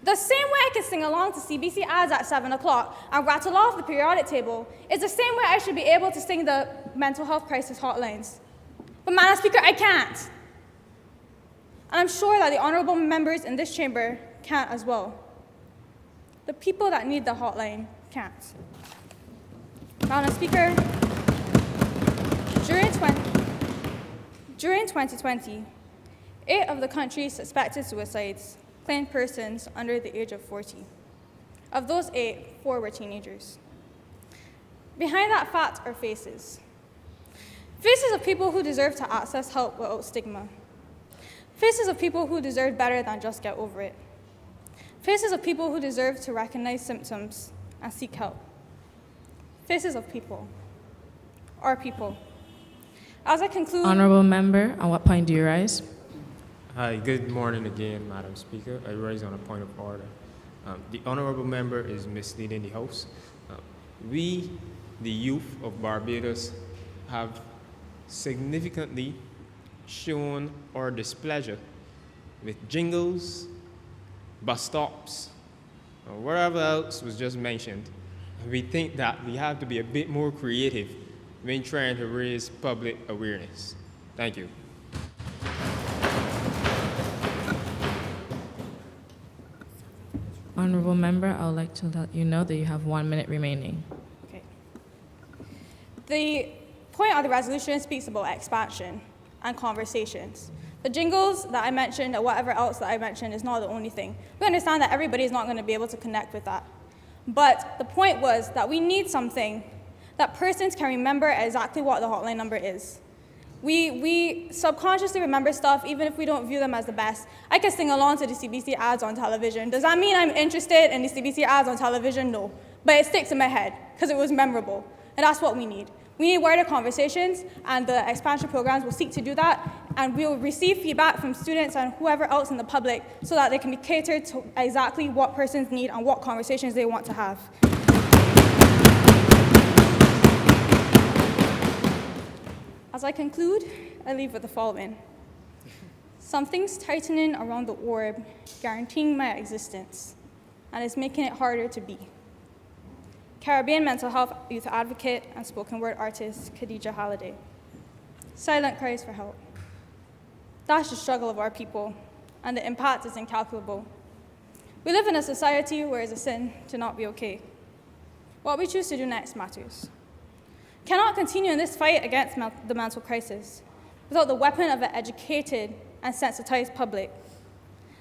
The same way I can sing along to CBC ads at 7 o'clock and rattle off the periodic table is the same way I should be able to sing the mental health crisis hotlines. But Madam Speaker, I can't. And I'm sure that the honorable members in this chamber can't as well. The people that need the hotline can't. Madam Speaker, during 2020, 8 of the country's suspected suicides claimed persons under the age of 40. Of those 8, 4 were teenagers. Behind that fact are faces. Faces of people who deserve to access help without stigma. Faces of people who deserve better than just get over it. Faces of people who deserve to recognize symptoms and seek help. Faces of people. Our people. As I conclude... Honorable member, on what point do you rise? Hi, good morning again, Madam Speaker. I rise on a point of order. The honorable member is misleading the House. We, the youth of Barbados, have significantly shown our displeasure with jingles, bus stops, or wherever else was just mentioned. We think that we have to be a bit more creative when trying to raise public awareness. Thank you. Honorable member, I would like to let you know that you have 1 minute remaining. Okay. The point of the resolution speaks about expansion and conversations. The jingles that I mentioned or whatever else that I mentioned is not the only thing. We understand that everybody is not going to be able to connect with that. But the point was that we need something that persons can remember exactly what the hotline number is. We subconsciously remember stuff even if we don't view them as the best. I can sing along to the CBC ads on television. Does that mean I'm interested in the CBC ads on television? No. But it sticks in my head because it was memorable. And that's what we need. We need wider conversations, and the expansion programs will seek to do that. And we will receive feedback from students and whoever else in the public so that they can be catered to exactly what persons need and what conversations they want to have. As I conclude, I leave with the following. Something's tightening around the orb, guaranteeing my existence, and it's making it harder to be. Caribbean mental health youth advocate and spoken word artist, Khadija Halliday. Silent cries for help. That's the struggle of our people, and the impact is incalculable. We live in a society where it's a sin to not be okay. What we choose to do next matters. We cannot continue in this fight against the mental crisis without the weapon of an educated and sensitized public.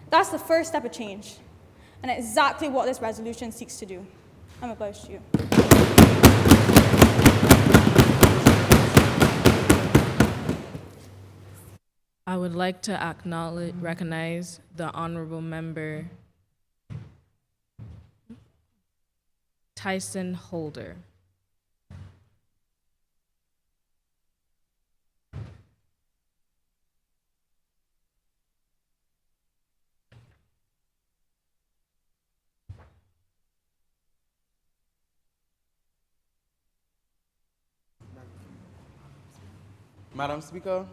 That's the first step of change, and exactly what this resolution seeks to do. I'm obliged to you. I would like to recognize the honorable member Tyson Holder. Madam Speaker,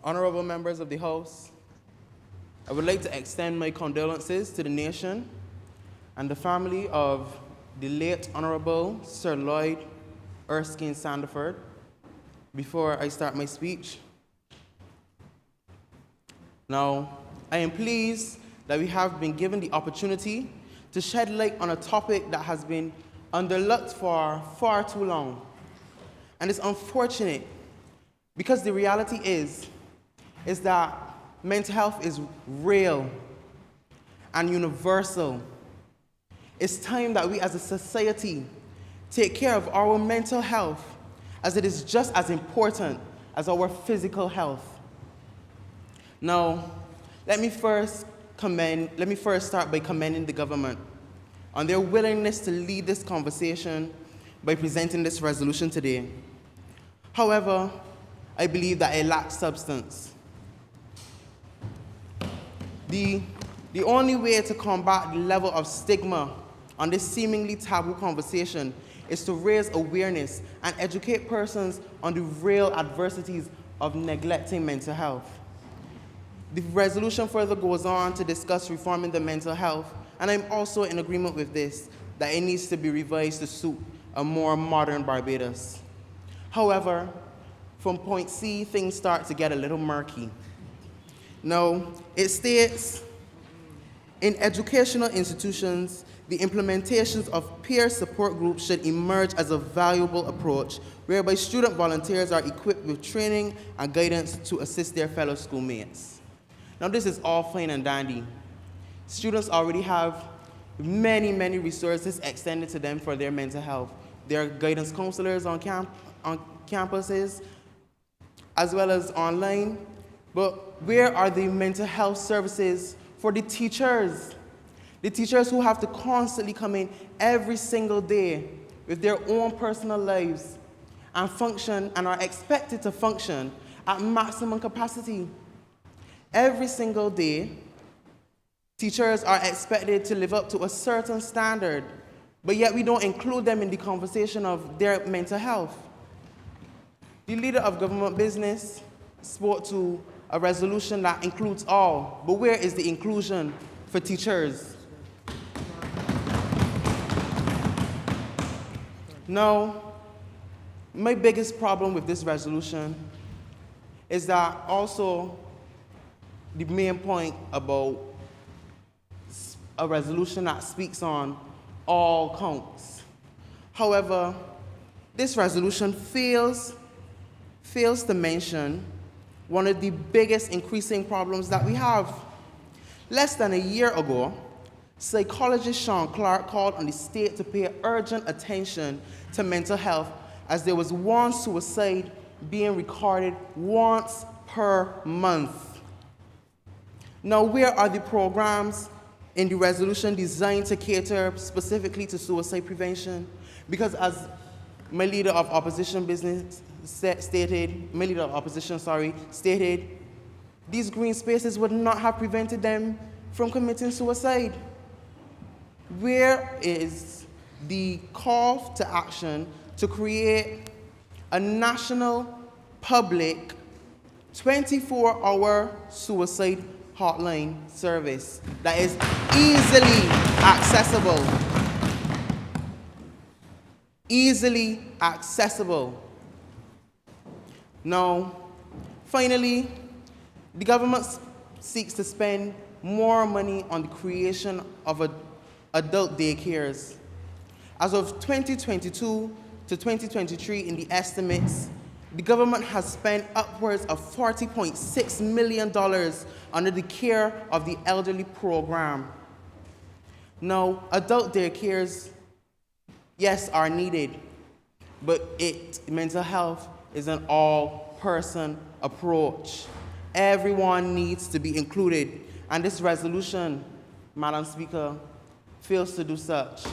honorable members of the House, I would like to extend my condolences to the nation and the family of the late Honorable Sir Lloyd Erskine Sandiford. Before I start my speech, now, I am pleased that we have been given the opportunity to shed light on a topic that has been underlooked for far too long. And it's unfortunate because the reality is that mental health is real and universal. It's time that we as a society take care of our mental health, as it is just as important as our physical health. Now, let me first start by commending the government on their willingness to lead this conversation by presenting this resolution today. However, I believe that it lacks substance. The only way to combat the level of stigma on this seemingly taboo conversation is to raise awareness and educate persons on the real adversities of neglecting mental health. The resolution further goes on to discuss reforming the mental health, and I'm also in agreement with this, that it needs to be revised to suit a more modern Barbados. However, from point C, things start to get a little murky. Now, it states, in educational institutions, the implementations of peer support groups should emerge as a valuable approach whereby student volunteers are equipped with training and guidance to assist their fellow schoolmates. Now, this is all fine and dandy. Students already have many, many resources extended to them for their mental health. There are guidance counselors on campuses, as well as online. But where are the mental health services for the teachers? The teachers who have to constantly come in every single day with their own personal lives and function and are expected to function at maximum capacity. Every single day, teachers are expected to live up to a certain standard, but yet we don't include them in the conversation of their mental health. The leader of government business spoke to a resolution that includes all, but where is the inclusion for teachers? Now, my biggest problem with this resolution is that also the main point about a resolution that speaks on all counts. However, this resolution fails to mention one of the biggest increasing problems that we have. Less than a year ago, psychologist Sean Clark called on the state to pay urgent attention to mental health, as there was one suicide being recorded once per month. Now, where are the programs in the resolution designed to cater specifically to suicide prevention? Because as my leader of opposition stated, these green spaces would not have prevented them from committing suicide. Where is the call to action to create a national public 24-hour suicide hotline service that is easily accessible? Easily accessible. Now, finally, the government seeks to spend more money on the creation of adult daycares. As of 2022 to 2023, in the estimates, the government has spent upwards of $40.6 million under the care of the elderly program. Now, adult daycares, yes, are needed, but mental health is an all-person approach. Everyone needs to be included, and this resolution, Madam Speaker, fails to do such.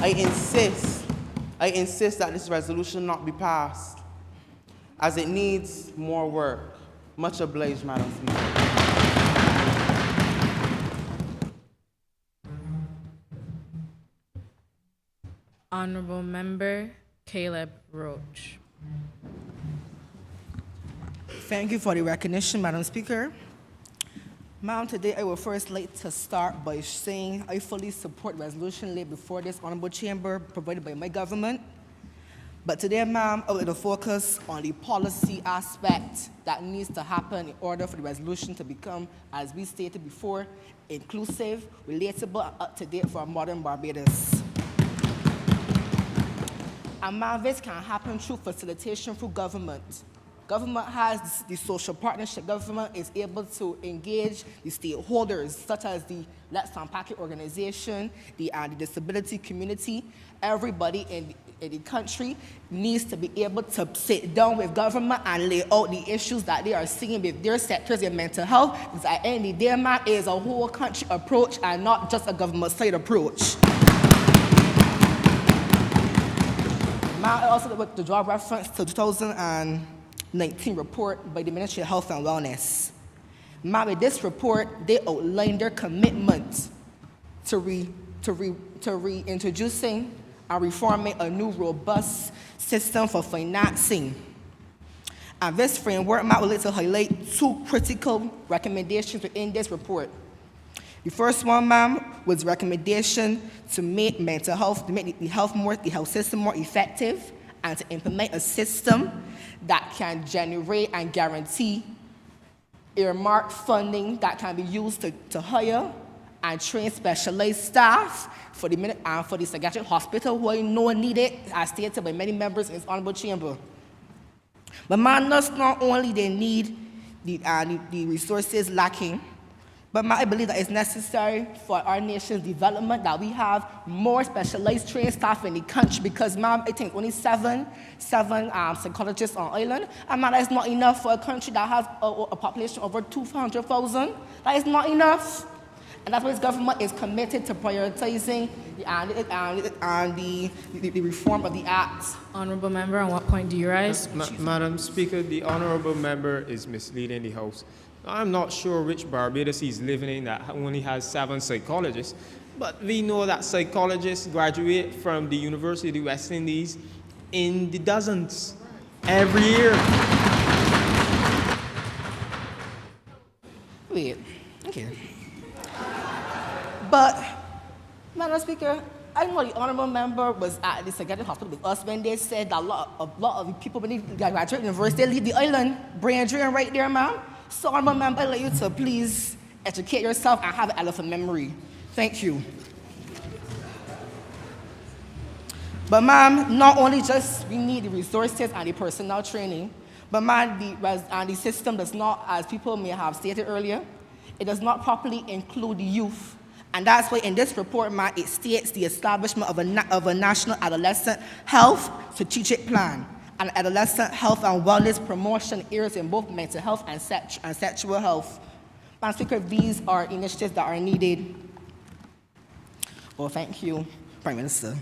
I insist that this resolution not be passed, as it needs more work. Much obliged, Madam Speaker. Honorable Member Caleb Roach. Thank you for the recognition, Madam Speaker. Ma'am, today I would first like to start by saying I fully support the resolution laid before this honorable chamber provided by my government. But today, ma'am, I would like to focus on the policy aspect that needs to happen in order for the resolution to become, as we stated before, inclusive, relatable, and up-to-date for modern Barbados. And ma'am, this can happen through facilitation through government. Government has the social partnership. Government is able to engage the stakeholders, such as the Let's Unpack It organization, the disability community. Everybody in the country needs to be able to sit down with government and lay out the issues that they are seeing with their sectors in mental health. Because at the end of the day, man, it is a whole country approach and not just a government side approach. I also would to draw reference to 2019 report by the Ministry of Health and Wellness. With this report, they outlined their commitment to reintroducing and reforming a new robust system for financing. And this framework, I would like to highlight two critical recommendations within this report. The first one, ma'am, was recommendation to make mental health, to make the health system more effective, and to implement a system that can generate and guarantee earmarked funding that can be used to hire and train specialized staff for the psychiatric hospital who I know need it, as stated by many members in this honorable chamber. But man, not only they need the resources lacking, but I believe that it's necessary for our nation's development that we have more specialized trained staff in the country, because, ma'am, I think only seven psychologists on island, and man, that's not enough for a country that has a population over 200,000. That is not enough. And that's why this government is committed to prioritizing the reform of the Act. Honorable Member, on what point do you rise? Madam Speaker, the honorable member is misleading the House. I'm not sure which Barbados he's living in that only has 7 psychologists, but we know that psychologists graduate from the University of the West Indies in the dozens every year. Wait, okay. But, Madam Speaker, I know the honorable member was at the psychiatric hospital with us when they said that a lot of the people when they graduate university, they leave the island, brain drain right there, ma'am. So, honorable member, I'd like you to please educate yourself and have an elephant memory. Thank you. But, ma'am, not only just we need the resources and the personnel training, but, ma'am, the system does not, as people may have stated earlier, it does not properly include the youth. And that's why in this report, ma'am, it states the establishment of a national adolescent health strategic plan and adolescent health and wellness promotion areas in both mental health and sexual health. Madam Speaker, these are initiatives that are needed. Well, thank you, Prime Minister.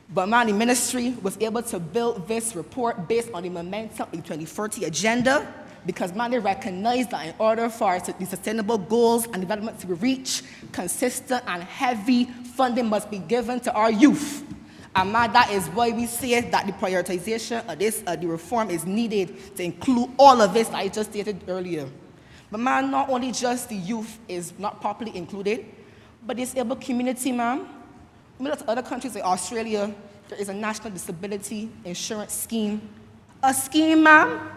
But man, the ministry was able to build this report based on the momentum of the 2030 agenda, because man, they recognize that in order for the sustainable goals and development to be reached, consistent and heavy funding must be given to our youth. And man, that is why we say that the prioritization of the reform is needed to include all of this that I just stated earlier. But man, not only just the youth is not properly included, but the disabled community, ma'am. When we look at other countries like Australia, there is a national disability insurance scheme. A scheme, ma'am,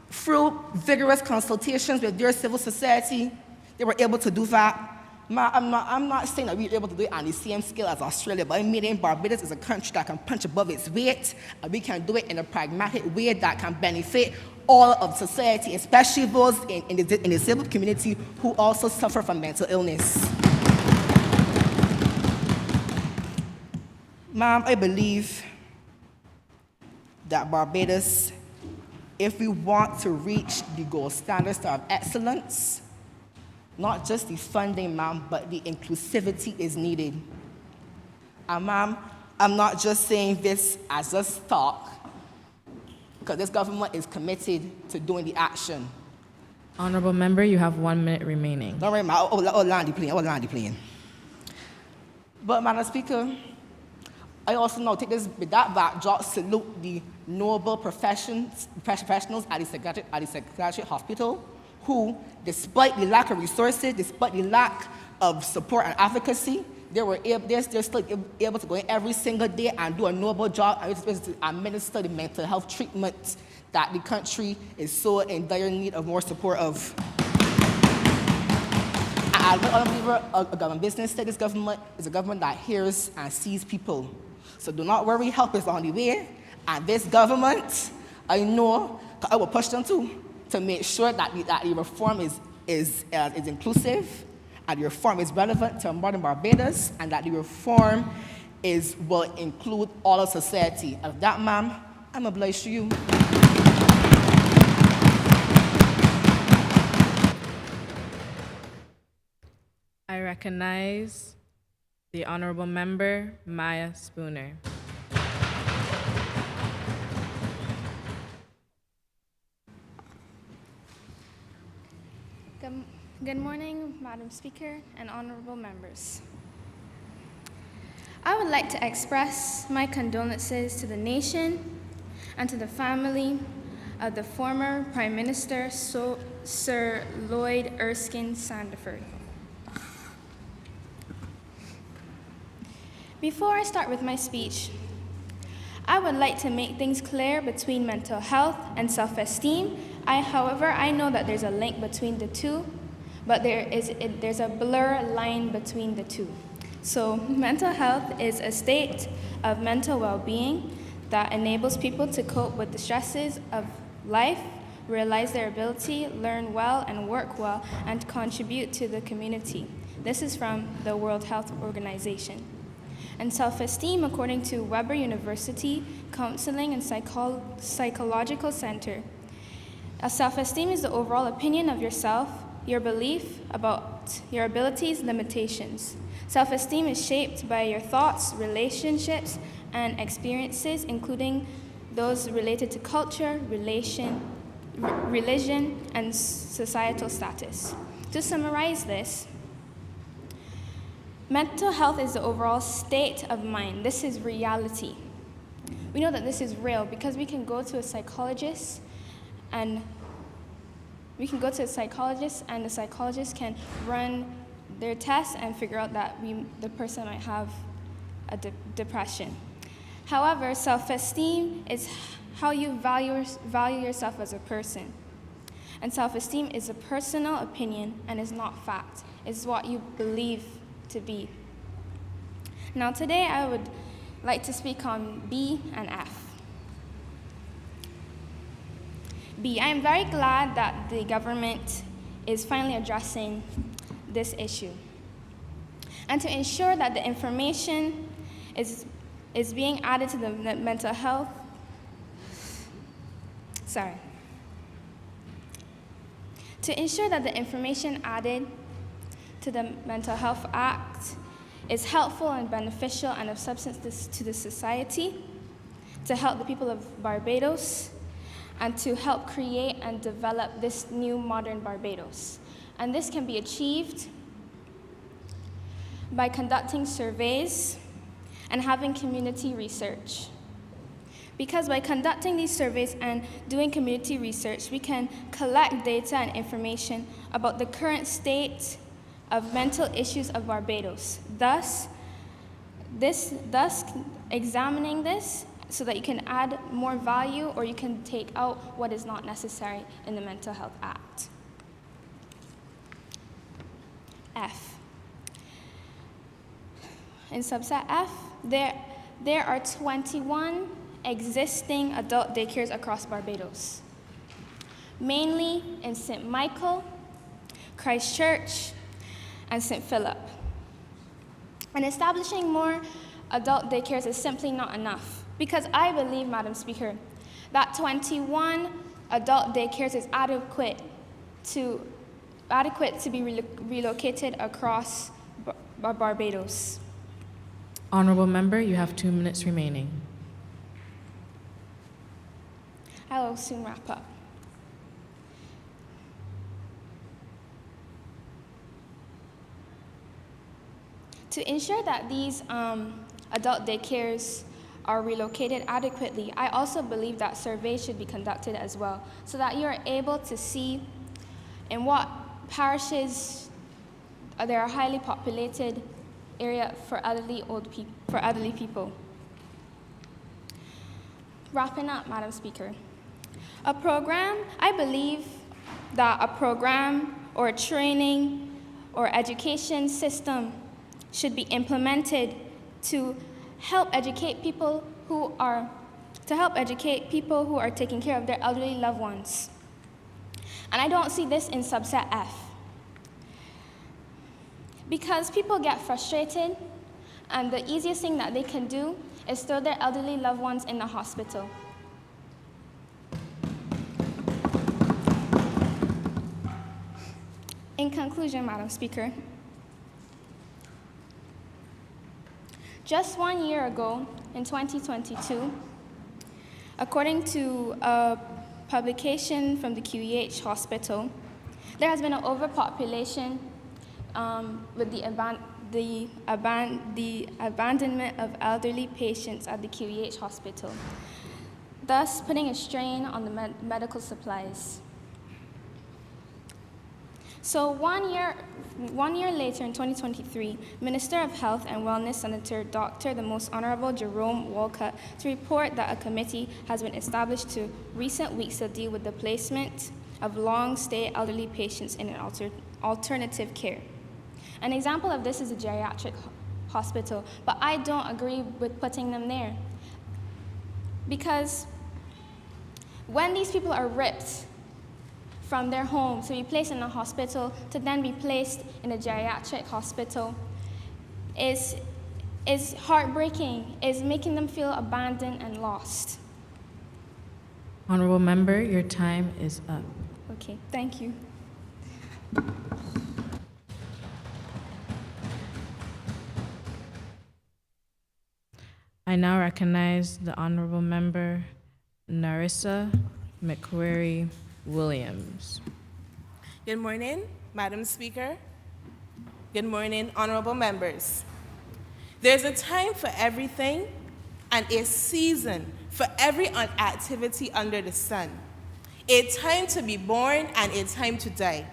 through vigorous consultations with their civil society, they were able to do that. I'm not saying that we were able to do it on the same scale as Australia, but I mean, Barbados is a country that can punch above its weight, and we can do it in a pragmatic way that can benefit all of society, especially those in the disabled community who also suffer from mental illness. Ma'am, I believe that Barbados, if we want to reach the gold standards of excellence, not just the funding, ma'am, but the inclusivity is needed. And ma'am, I'm not just saying this as just talk, because this government is committed to doing the action. Honorable member, you have 1 minute remaining. Don't worry, ma'am. Land the plane. But, Madam Speaker, I also now take this with that backdrop, salute the noble professionals at the psychiatric hospital who, despite the lack of resources, despite the lack of support and advocacy, they're still able to go in every single day and do a noble job and administer the mental health treatment that the country is so in dire need of more support of. And a government business said this government is a government that hears and sees people. So do not worry, help is on the way. And this government, I know, I will push them too, to make sure that the reform is inclusive, and the reform is relevant to modern Barbados, and that the reform will include all of society. Of that, ma'am, I'm obliged to you. I recognize the Honorable Member Maya Spooner. Good morning, Madam Speaker and honorable members. I would like to express my condolences to the nation and to the family of the former Prime Minister Sir Lloyd Erskine Sandiford. Before I start with my speech, I would like to make things clear between mental health and self-esteem. However, I know that there's a link between the two, but there's a blur line between the two. So mental health is a state of mental well-being that enables people to cope with the stresses of life, realize their ability, learn well and work well, and contribute to the community. This is from the World Health Organization. And self-esteem, according to Weber University Counseling and Psychological Center, self-esteem is the overall opinion of yourself, your belief about your abilities, limitations. Self-esteem is shaped by your thoughts, relationships, and experiences, including those related to culture, religion, and societal status. To summarize this, mental health is the overall state of mind. This is reality. We know that this is real because we can go to a psychologist and the psychologist can run their tests and figure out that the person might have a depression. However, self-esteem is how you value yourself as a person. And self-esteem is a personal opinion and is not fact. It's what you believe to be. Now today I would like to speak on B and F. B, I am very glad that the government is finally addressing this issue. And to ensure that the information is being added to the mental health, To ensure that the information added to the Mental Health Act is helpful and beneficial and of substance to the society, to help the people of Barbados, and to help create and develop this new modern Barbados. And this can be achieved by conducting surveys and having community research. Because by conducting these surveys and doing community research, we can collect data and information about the current state of mental issues of Barbados. Thus examining this so that you can add more value or you can take out what is not necessary in the Mental Health Act. F. In subset F, there are 21 existing adult daycares across Barbados, mainly in St. Michael, Christchurch, and St. Philip. And establishing more adult daycares is simply not enough, because I believe, Madam Speaker, that 21 adult daycares is adequate to be relocated across Barbados. Honorable Member, you have 2 minutes remaining. I will soon wrap up. To ensure that these adult daycares are relocated adequately, I also believe that surveys should be conducted as well, so that you are able to see in what parishes there are highly populated area for elderly people. Wrapping up, Madam Speaker. I believe that a program or a training or education system should be implemented to help educate people who are taking care of their elderly loved ones. And I don't see this in subset F, because people get frustrated and the easiest thing that they can do is throw their elderly loved ones in the hospital. In conclusion, Madam Speaker, just 1 year ago, in 2022, according to a publication from the QEH Hospital, there has been an overpopulation with the abandonment of elderly patients at the QEH Hospital, thus putting a strain on the medical supplies. So 1 year later, in 2023, Minister of Health and Wellness Senator Dr. the Most Honorable Jerome Walcott to report that a committee has been established to recent weeks to deal with the placement of long-stay elderly patients in an alternative care. An example of this is a geriatric hospital, but I don't agree with putting them there. Because when these people are ripped from their homes to be placed in a hospital, to then be placed in a geriatric hospital, is heartbreaking, is making them feel abandoned and lost. Honorable Member, your time is up. Okay, thank you. I now recognize the Honorable Member Narissa McQuarrie Williams. Good morning, Madam Speaker. Good morning, honorable members. There's a time for everything and a season for every activity under the sun. A time to be born and a time to die.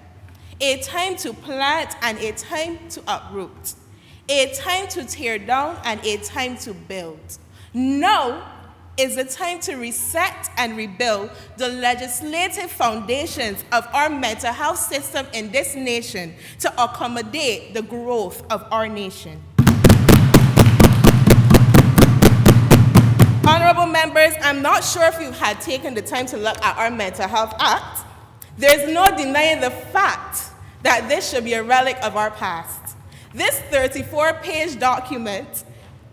A time to plant and a time to uproot. A time to tear down and a time to build. Now is the time to reset and rebuild the legislative foundations of our mental health system in this nation to accommodate the growth of our nation. Honorable members, I'm not sure if you've had taken the time to look at our Mental Health Act. There's no denying the fact that this should be a relic of our past. This 34-page document,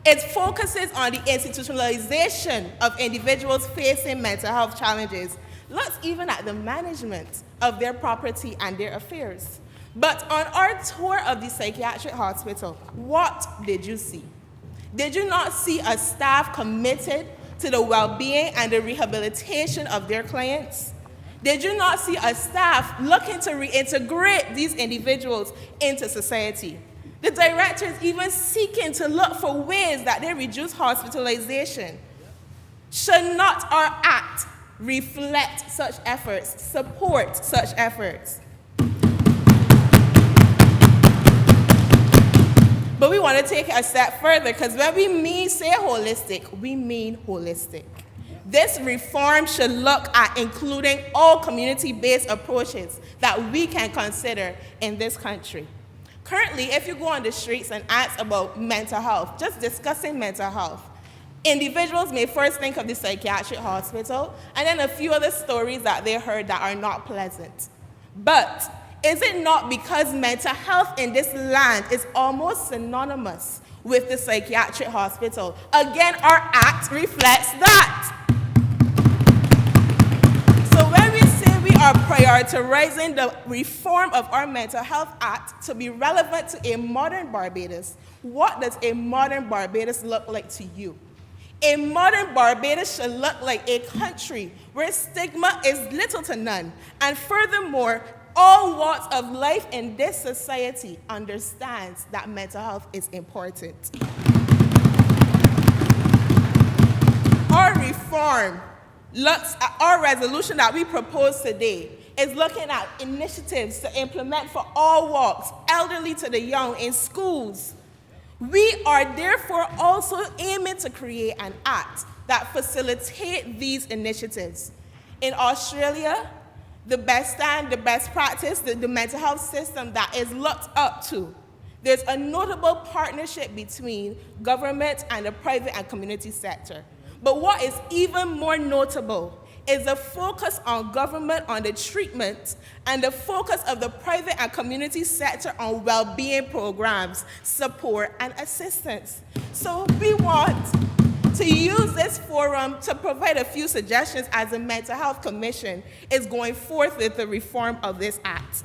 it focuses on the institutionalization of individuals facing mental health challenges, looks even at the management of their property and their affairs. But on our tour of the psychiatric hospital, what did you see? Did you not see a staff committed to the well-being and the rehabilitation of their clients? Did you not see a staff looking to reintegrate these individuals into society? The director is even seeking to look for ways that they reduce hospitalization. Should not our act reflect such efforts, support such But we want to take it a step further, because when we say holistic, we mean holistic. This reform should look at including all community-based approaches that we can consider in this country. Currently, if you go on the streets and ask about mental health, just discussing mental health, individuals may first think of the psychiatric hospital and then a few other stories that they heard that are not pleasant. But is it not because mental health in this land is almost synonymous with the psychiatric hospital? Again, our act reflects that. So when we say we are prioritizing the reform of our Mental Health Act to be relevant to a modern Barbados, what does a modern Barbados look like to you? A modern Barbados should look like a country where stigma is little to none, and furthermore, all walks of life in this society understands that mental health is important. Our reform looks at our resolution that we propose today is looking at initiatives to implement for all walks, elderly to the young, in schools. We are therefore also aiming to create an act that facilitates these initiatives. In Australia, the best practice, the mental health system that is looked up to, there's a notable partnership between government and the private and community sector. But what is even more notable is the focus on government on the treatment and the focus of the private and community sector on well-being programs, support, and assistance. So we want to use this forum to provide a few suggestions as the Mental Health Commission is going forth with the reform of this act.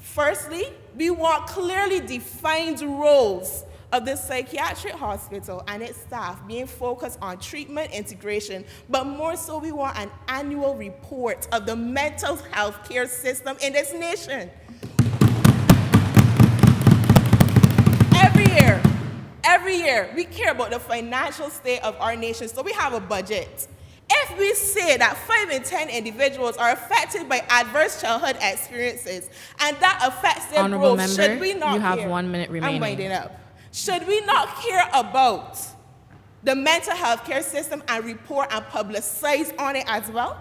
Firstly, we want clearly defined roles of the psychiatric hospital and its staff being focused on treatment integration, but more so we want an annual report of the mental health care system in this nation. Every year, we care about the financial state of our nation, so we have a budget. If we say that 5 in 10 individuals are affected by adverse childhood experiences and that affects their Honorable growth, member, should we not you have care? 1 minute remaining. I'm winding up. Should we not care about the mental health care system and report and publicize on it as well?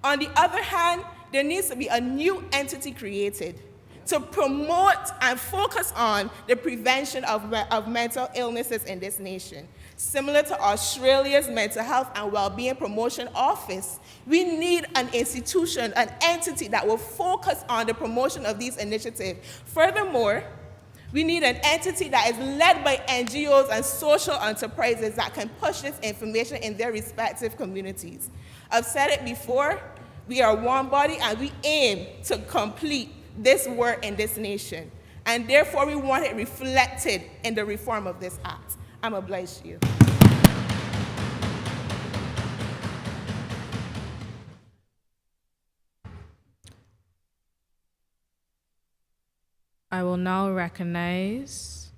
On the other hand, there needs to be a new entity created to promote and focus on the prevention of mental illnesses in this nation. Similar to Australia's Mental Health and Wellbeing Promotion Office, we need an institution, an entity that will focus on the promotion of these initiatives. Furthermore, we need an entity that is led by NGOs and social enterprises that can push this information in their respective communities. I've said it before, we are one body and we aim to complete this work in this nation. And therefore, we want it reflected in the reform of this act. I'm obliged to you. I will now recognize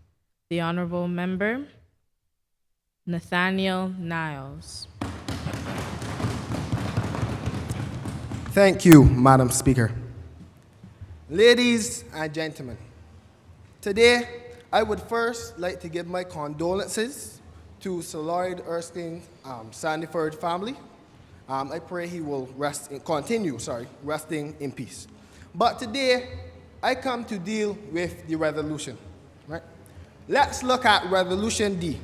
the Honorable Member, Nathaniel Niles. Thank you, Madam Speaker. Ladies and gentlemen, today I would first like to give my condolences to Sir Lloyd Erskine Sandiford family. I pray he will continue resting in peace. But today, I come to deal with the resolution. Right? Let's look at Resolution D.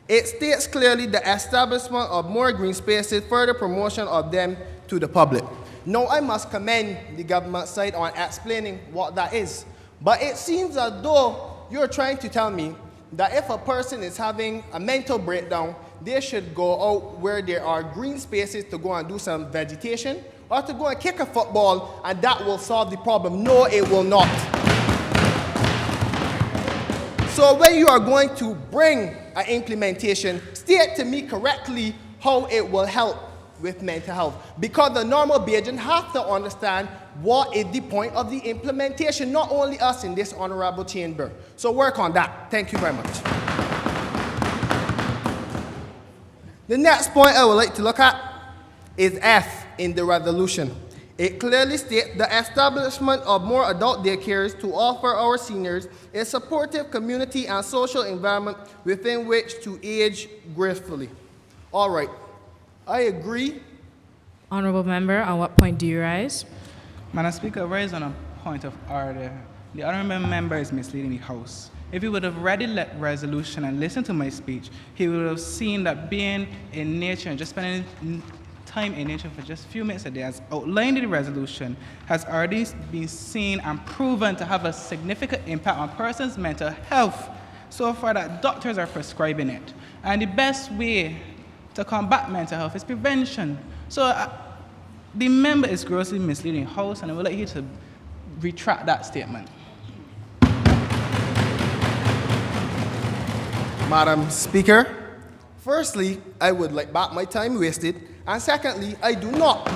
It states clearly the establishment of more green spaces, further promotion of them to the public. Now, I must commend the government side on explaining what that is. But it seems as though you're trying to tell me that if a person is having a mental breakdown, they should go out where there are green spaces to go and do some vegetation, or to go and kick a football, and that will solve the problem. No, it will not. So when you are going to bring an implementation, state to me correctly how it will help with mental health. Because the normal Bajan have to understand what is the point of the implementation, not only us in this honorable chamber. So work on that. Thank you very much. The next point I would like to look at is F in the resolution. It clearly states the establishment of more adult daycares to offer our seniors a supportive community and social environment within which to age gracefully. All right, I agree. Honorable member, on what point do you rise? Madam Speaker, raised on a point of order. The honorable member is misleading the House. If he would have read the resolution and listened to my speech, he would have seen that being in nature and just spending time in nature for just a few minutes a day, as outlined in the resolution, has already been seen and proven to have a significant impact on persons' mental health, so far that doctors are prescribing it. And the best way to combat mental health is prevention. So the member is grossly misleading the House, and I would like you to retract that statement. Madam Speaker, firstly, I would like back my time wasted, and secondly, I do not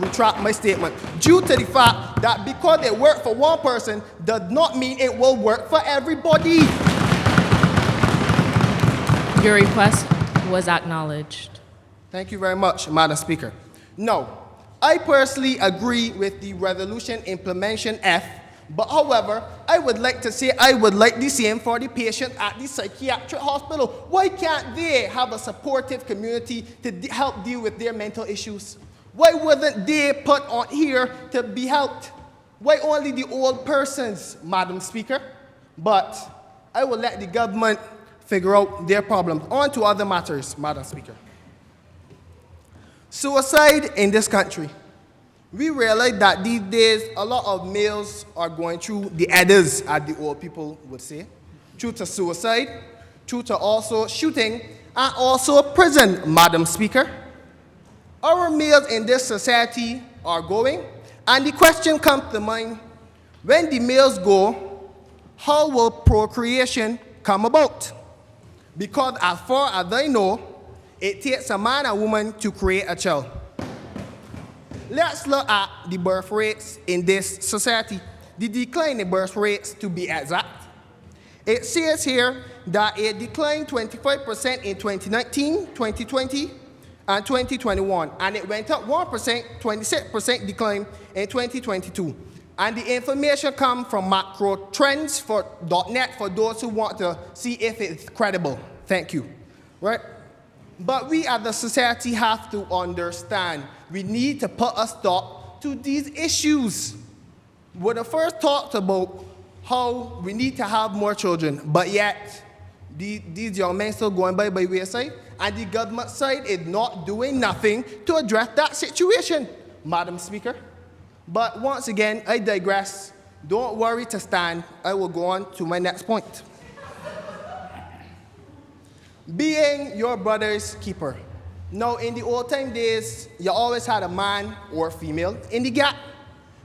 retract my statement due to the fact that because it worked for one person does not mean it will work for everybody. Your request was acknowledged. Thank you very much, Madam Speaker. No, I personally agree with the resolution implementation F, but however, I would like to say I would like the same for the patient at the psychiatric hospital. Why can't they have a supportive community to help deal with their mental issues? Why wasn't they put on here to be helped? Why only the old persons, Madam Speaker? But I will let the government figure out their problems. On to other matters, Madam Speaker. Suicide in this country. We realize that these days a lot of males are going through the adders, as the old people would say, due to suicide, due to also shooting, and also prison, Madam Speaker. Our males in this society are going, and the question comes to mind, when the males go, how will procreation come about? Because as far as I know, it takes a man and woman to create a child. Let's look at the birth rates in this society. The decline in birth rates, to be exact. It says here that it declined 25% in 2019, 2020, and 2021, and it went up 1%, 26% decline in 2022. And the information comes from macrotrends.net for those who want to see if it's credible. Thank you. Right? But we as a society have to understand we need to put a stop to these issues. We first talked about how we need to have more children, but yet these young men still going by wayside, and the government side is not doing nothing to address that situation, Madam Speaker. But once again, I digress. Don't worry to stand. I will go on to my next point. Being your brother's keeper. Now, in the old time days, you always had a man or female in the gap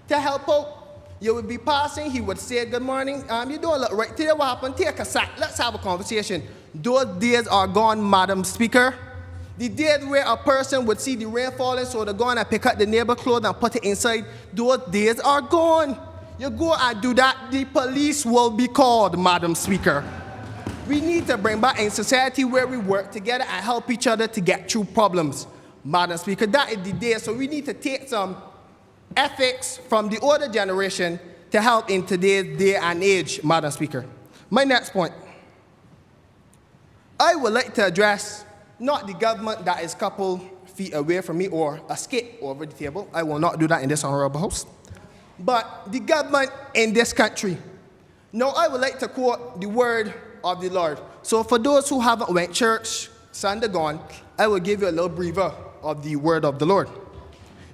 to help out. You would be passing, he would say, good morning, you don't look right. Tell you what happened, take a sack, let's have a conversation. Those days are gone, Madam Speaker. The days where a person would see the rain falling, so they're going to pick up the neighbor clothes and put it inside, those days are gone. You go and do that, the police will be called, Madam Speaker. We need to bring back a society where we work together and help each other to get through problems, Madam Speaker. That is the day, so we need to take some ethics from the older generation to help in today's day and age, Madam Speaker. My next point. I would like to address not the government that is a couple feet away from me or escape over the table. I will not do that in this honorable house. But the government in this country. Now, I would like to quote the word of the Lord. So for those who haven't went church, Sunday gone, I will give you a little breather of the word of the Lord.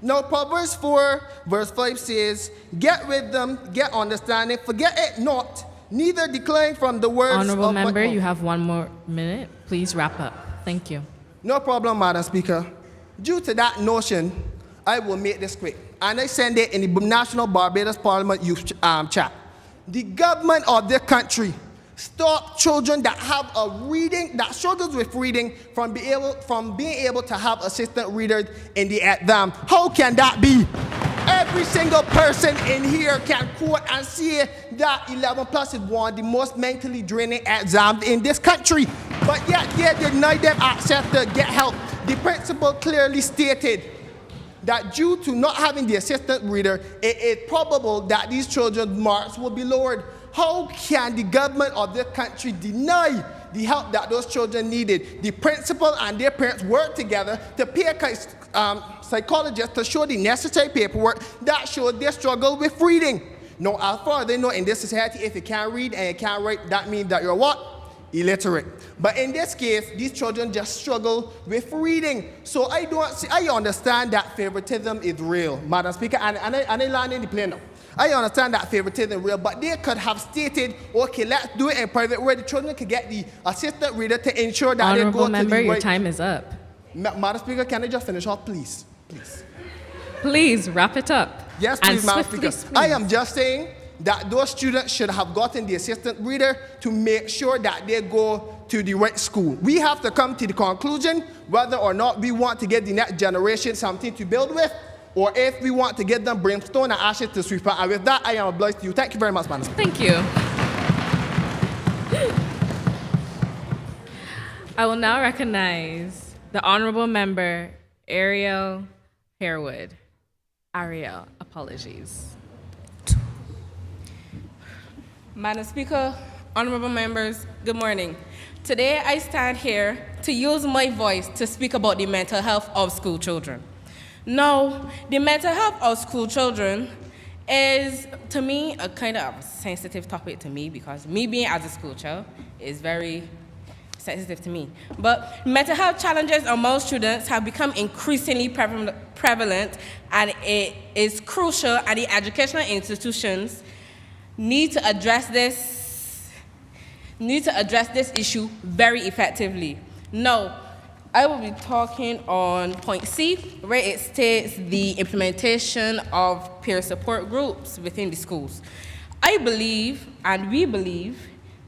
Now, Proverbs 4, verse 5 says, get wisdom, get understanding, forget it not, neither decline from the words Honorable of member, my... you have 1 more minute. Please wrap up. Thank you. No problem, Madam Speaker. Due to that notion, I will make this quick. And I send it in the National Barbados Parliament Youth chat. The government of this country stop children that have a reading, that struggles with reading, from being able to have assistant readers in the exam. How can that be? Every single person in here can quote and say that 11 plus is one of the most mentally draining exams in this country. But yet they deny them access to get help. The principal clearly stated that due to not having the assistant reader, it is probable that these children's marks will be lowered. How can the government of this country deny the help that those children needed? The principal and their parents worked together to pay a psychologist to show the necessary paperwork that showed their struggle with reading. Now, as far as they know, in this society, if you can't read and you can't write, that means that you're what? Illiterate. But in this case, these children just struggle with reading. So I understand that favoritism is real, Madam Speaker, and I land in the plane now. I understand that favoritism is real, but they could have stated, okay, let's do it in private where the children could get the assistant reader to ensure that Honorable they go member, to the your right. time is up. Madam Speaker, can I just finish off, please? Please wrap it up. Yes, And please, Madam swiftly, Speaker. I am just saying that those students should have gotten the assistant reader to make sure that they go to the right school. We have to come to the conclusion whether or not we want to give the next generation something to build with, or if we want to give them brimstone and ashes to sweep out. And with that, I am obliged to you. Thank you very much, Madam Speaker. Thank you. I will now recognize the Honorable Member Ariel Harewood. Ariel, apologies. Madam Speaker, honorable members, good morning. Today I stand here to use my voice to speak about the mental health of school children. Now, the mental health of school children is, to me, a kind of sensitive topic to me because me being as a school child is very sensitive to me. But mental health challenges among students have become increasingly prevalent, and it is crucial, and the educational institutions need to address this issue very effectively. Now, I will be talking on point C, where it states the implementation of peer support groups within the schools. I believe, and we believe,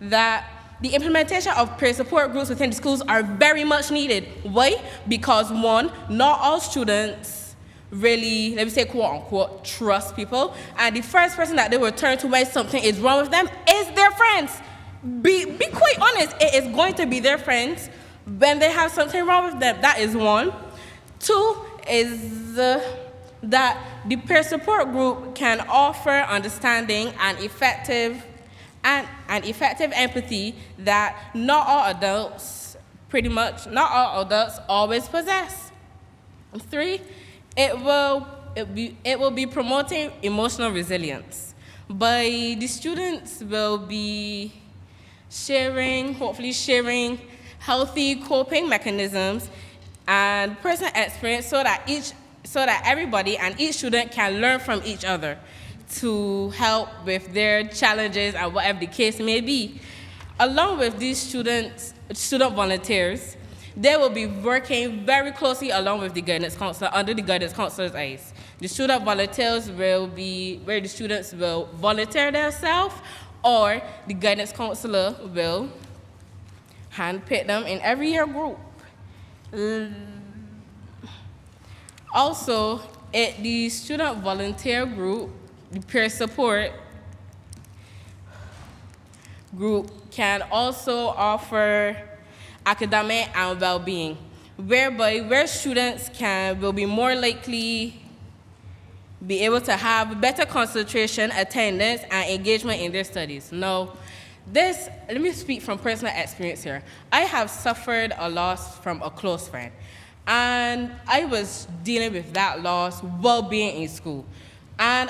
that the implementation of peer support groups within the schools are very much needed. Why? Because one, not all students really, let me say, quote unquote, trust people. And the first person that they will turn to when something is wrong with them is their friends. Be quite honest, it is going to be their friends when they have something wrong with them. That is one. Two is that the peer support group can offer understanding and effective empathy that not all adults always possess. Three, it will be promoting emotional resilience. The students will be hopefully sharing healthy coping mechanisms and personal experience so that everybody and each student can learn from each other to help with their challenges and whatever the case may be. Along with these student volunteers, they will be working very closely along with the guidance counselor, under the guidance counselor's eyes. The student volunteers will be where the students will volunteer themselves, or the guidance counselor will handpick them in every year group. Also, the student volunteer group, the peer support group can also offer academic and well-being, where students will be more likely be able to have better concentration, attendance, and engagement in their studies. Now, let me speak from personal experience here. I have suffered a loss from a close friend, and I was dealing with that loss while being in school. And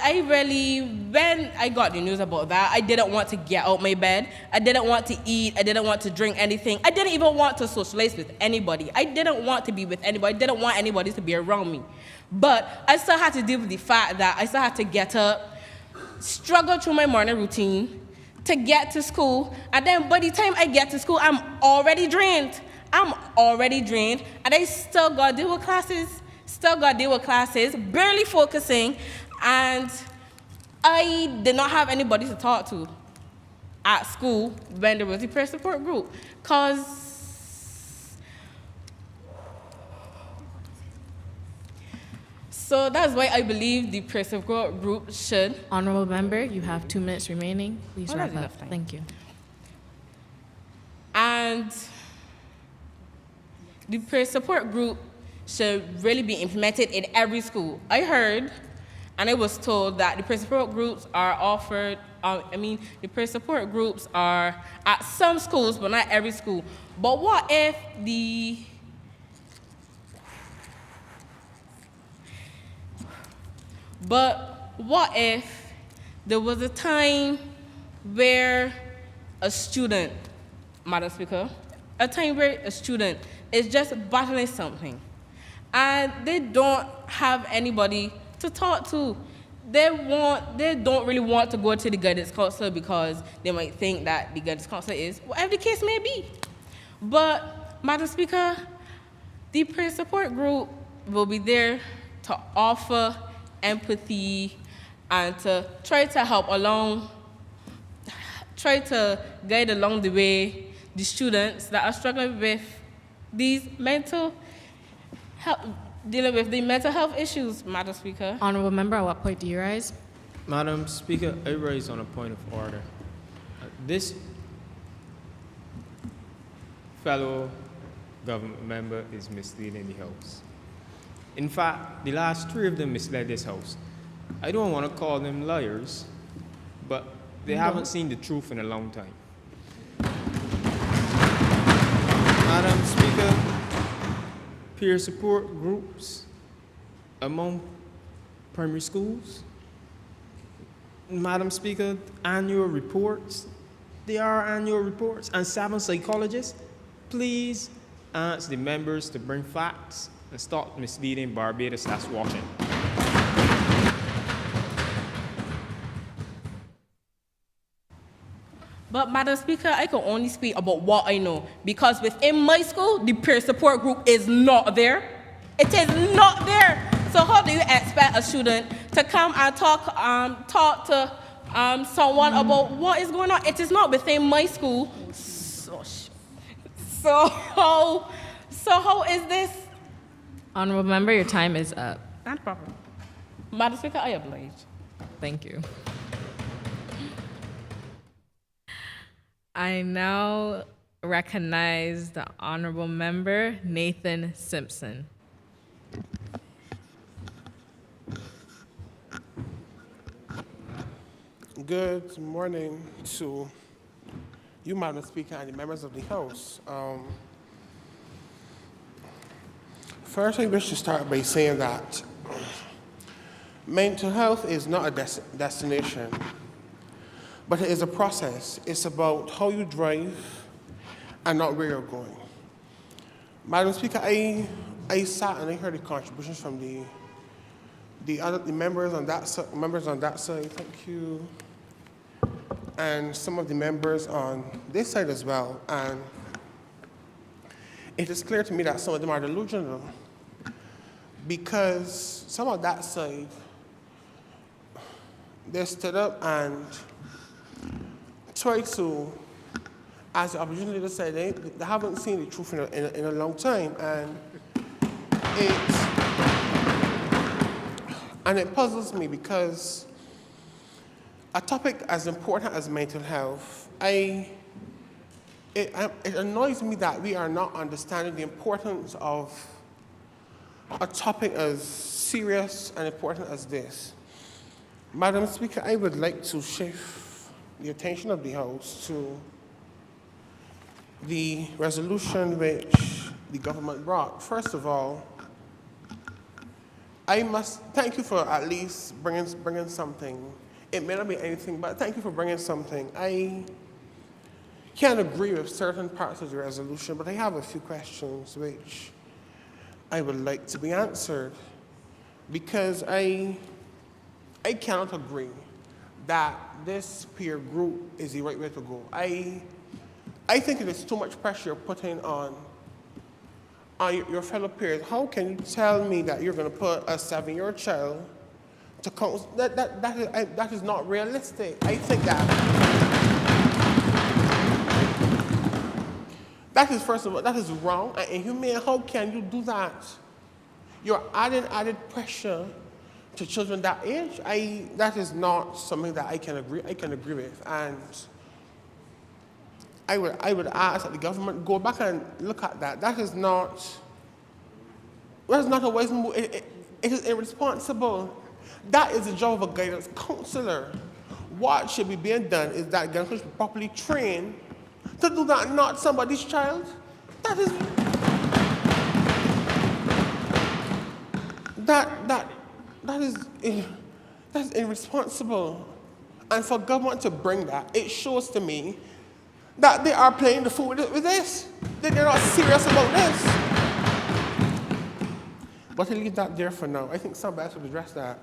when I got the news about that, I didn't want to get out my bed. I didn't want to eat. I didn't want to drink anything. I didn't even want to socialize with anybody. I didn't want to be with anybody. I didn't want anybody to be around me. But I still had to deal with the fact that I still had to get up, struggle through my morning routine to get to school. And then by the time I get to school, I'm already drained. And I still got to deal with classes, barely focusing. And I did not have anybody to talk to at school when there was a peer support group. So that's why I believe the peer support group should. Honorable member, you have 2 minutes remaining. Please wrap up. Thank you. And the peer support group should really be implemented in every school. I heard, and I was told that the peer support groups are offered, the peer support groups are at some schools, but not every school. But what if there was a time where a student, Madam Speaker, is just battling something, and they don't have anybody to talk to. They don't really want to go to the guidance counselor because they might think that the guidance counselor is whatever the case may be. But, Madam Speaker, the peer support group will be there to offer empathy and to try to guide along the way the students that are struggling with these dealing with the mental health issues, Madam Speaker. Honorable member, at what point do you rise? Madam Speaker, I rise on a point of order. This fellow government member is misleading the House. In fact, the last 3 of them misled this House. I don't want to call them liars, but they haven't seen the truth in a long time. Madam Speaker, peer support groups among primary schools. Madam Speaker, annual reports. They are annual reports. And 7 psychologists, please ask the members to bring facts and stop misleading Barbados that's watching. But, Madam Speaker, I can only speak about what I know, because within my school, the peer support group is not there. It is not there. So how do you expect a student to come and talk to someone about what is going on? It is not within my school. So how is this? Honorable member, your time is up. Not proper. Madam Speaker, I oblige. Thank you. I now recognize the honorable member, Nathan Simpson. Good morning to you, Madam Speaker, and the members of the House. First, I wish to start by saying that mental health is not a destination, but it is a process. It's about how you drive and not where you're going. Madam Speaker, I sat and I heard the contributions from the members on that side. Thank you. And some of the members on this side as well. And it is clear to me that some of them are delusional, because some of that side, they stood up and tried to, as the opposition leader said, they haven't seen the truth in a long time. And it puzzles me, because a topic as important as mental health, it annoys me that we are not understanding the importance of a topic as serious and important as this. Madam Speaker, I would like to shift the attention of the House to the resolution which the government brought. First of all, I must thank you for at least bringing something. It may not be anything, but thank you for bringing something. I can't agree with certain parts of the resolution, but I have a few questions which I would like to be answered, because I cannot agree that this peer group is the right way to go. I think it is too much pressure putting on your fellow peers. How can you tell me that you're going to put a 7-year-old child to counsel? That is not realistic. I think that is, first of all, that is wrong and inhumane. How can you do that? You're adding added pressure to children that age. That is not something that I can agree with. And I would ask that the government go back and look at that. That is not was not a wise move. It is irresponsible. That is the job of a guidance counselor. What should be being done is that guidance counselor should be properly trained to do that, not somebody's child. That is that's irresponsible. And for government to bring that, it shows to me that they are playing the fool with this. That they're not serious about this. But I'll leave that there for now. I think somebody else would address that.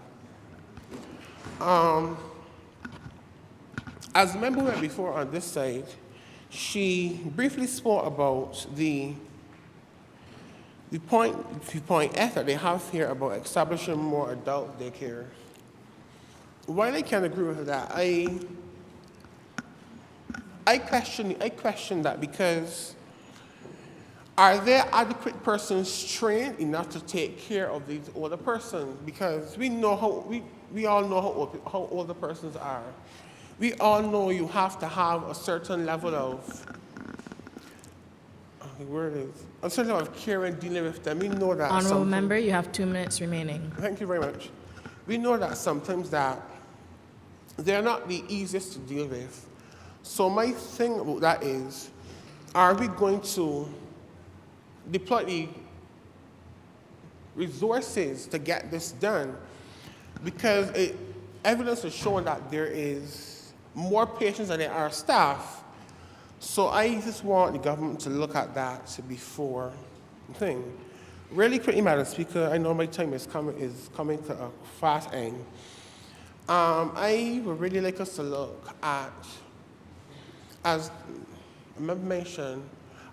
As the member who went before on this side, she briefly spoke about the point F that they have here about establishing more adult daycare. While I can agree with that, I question that, because are there adequate persons trained enough to take care of these older persons? Because we know we all know how older persons are. We all know you have to have a certain level of a certain level of care and dealing with them. We know that. Honourable member, you have 2 minutes remaining. Thank you very much. We know that sometimes that they're not the easiest to deal with. So my thing about that is, are we going to deploy the resources to get this done? Because evidence is showing that there is more patients than there are staff. So I just want the government to look at that before thing. Really quickly, Madam Speaker, I know my time is coming to a fast end. I would really like us to look at, as the member mentioned,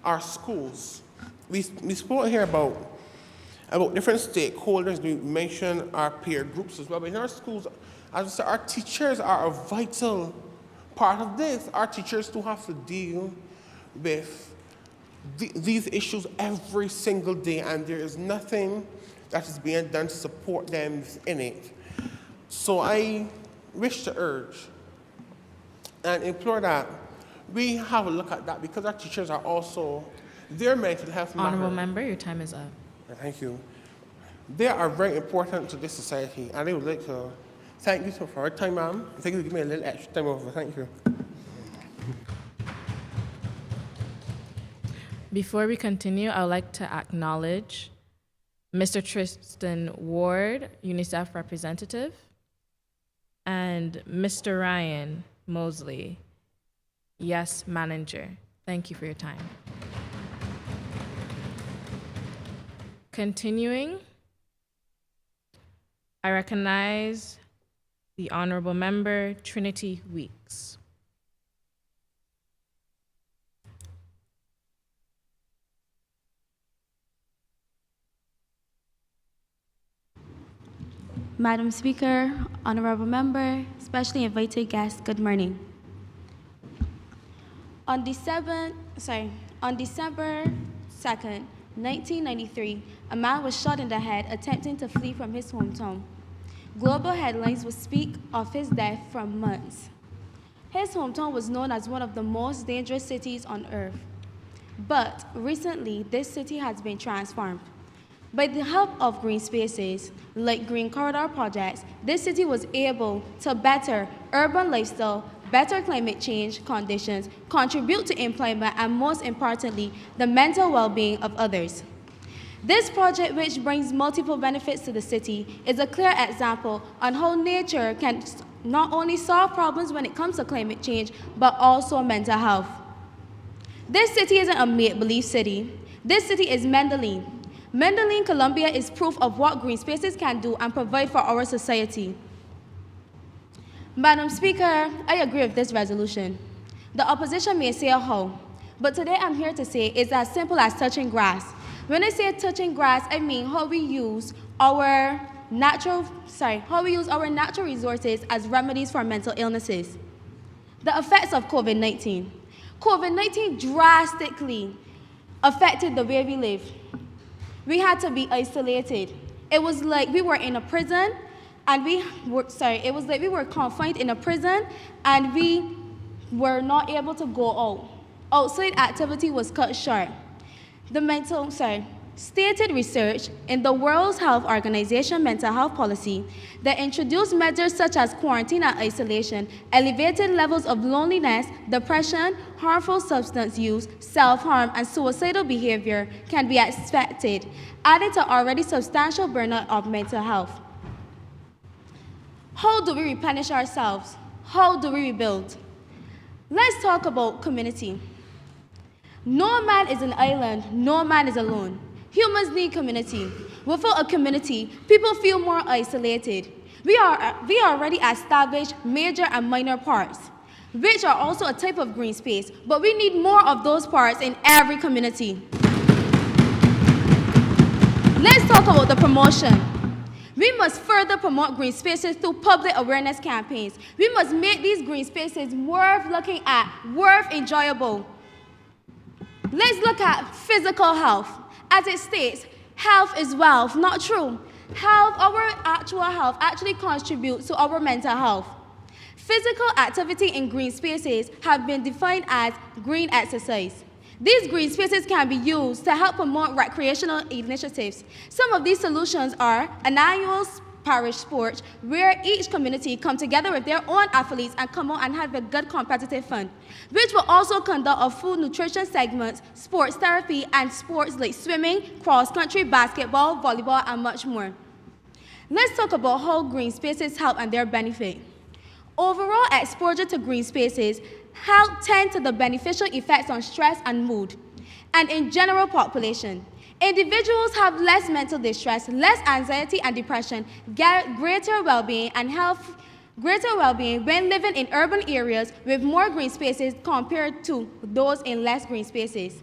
our schools. We spoke here about different stakeholders. We mentioned our peer groups as well. But in our schools, as I said, our teachers are a vital part of this. Our teachers do have to deal with these issues every single day, and there is nothing that is being done to support them in it. So I wish to urge and implore that we have a look at that, because our teachers are also, their mental health matters. Honourable member, your time is up. Thank you. They are very important to this society, and I would like to thank you for your time, ma'am. Thank you for giving me a little extra time over. Thank you. Before we continue, I would like to acknowledge Mr. Tristan Ward, UNICEF representative, and Mr. Ryan Mosley, YES manager. Thank you for your time. Continuing, I recognize the Honourable Member Trinity Weeks. Madam Speaker, Honourable Member, specially invited guests, good morning. On December 2nd, 1993, a man was shot in the head attempting to flee from his hometown. Global headlines would speak of his death for months. His hometown was known as one of the most dangerous cities on earth. But recently, this city has been transformed. By the help of green spaces, like Green Corridor projects, this city was able to better urban lifestyle, better climate change conditions, contribute to employment, and most importantly, the mental well-being of others. This project, which brings multiple benefits to the city, is a clear example on how nature can not only solve problems when it comes to climate change, but also mental health. This city isn't a make-believe city. This city is Medellin. Medellin, Colombia is proof of what green spaces can do and provide for our society. Madam Speaker, I agree with this resolution. The opposition may say how, but today I'm here to say it's as simple as touching grass. When I say touching grass, I mean how we use our natural resources as remedies for mental illnesses. The effects of COVID-19. COVID-19 drastically affected the way we live. We had to be isolated. It was like we were in a prison, and it was like we were confined in a prison, and we were not able to go out. Outside activity was cut short. stated research in the World Health Organization mental health policy that introduced measures such as quarantine and isolation, elevated levels of loneliness, depression, harmful substance use, self-harm, and suicidal behavior can be expected, adding to already substantial burden of mental health. How do we replenish ourselves? How do we rebuild? Let's talk about community. No man is an island, no man is alone. Humans need community. Without a community, people feel more isolated. We already established major and minor parks, which are also a type of green space, but we need more of those parks in every community. Let's talk about the promotion. We must further promote green spaces through public awareness campaigns. We must make these green spaces worth looking at, worth enjoyable. Let's look at physical health. As it states, health is wealth. Not true. Health, our actual health, actually contributes to our mental health. Physical activity in green spaces have been defined as green exercise. These green spaces can be used to help promote recreational initiatives. Some of these solutions are an annual parish sport where each community come together with their own athletes and come out and have a good competitive fun, which will also conduct a food nutrition segment, sports therapy, and sports like swimming, cross-country, basketball, volleyball, and much more. Let's talk about how green spaces help and their benefit. Overall exposure to green spaces help tend to the beneficial effects on stress and mood, and in general population. Individuals have less mental distress, less anxiety and depression, get greater well-being when living in urban areas with more green spaces compared to those in less green spaces.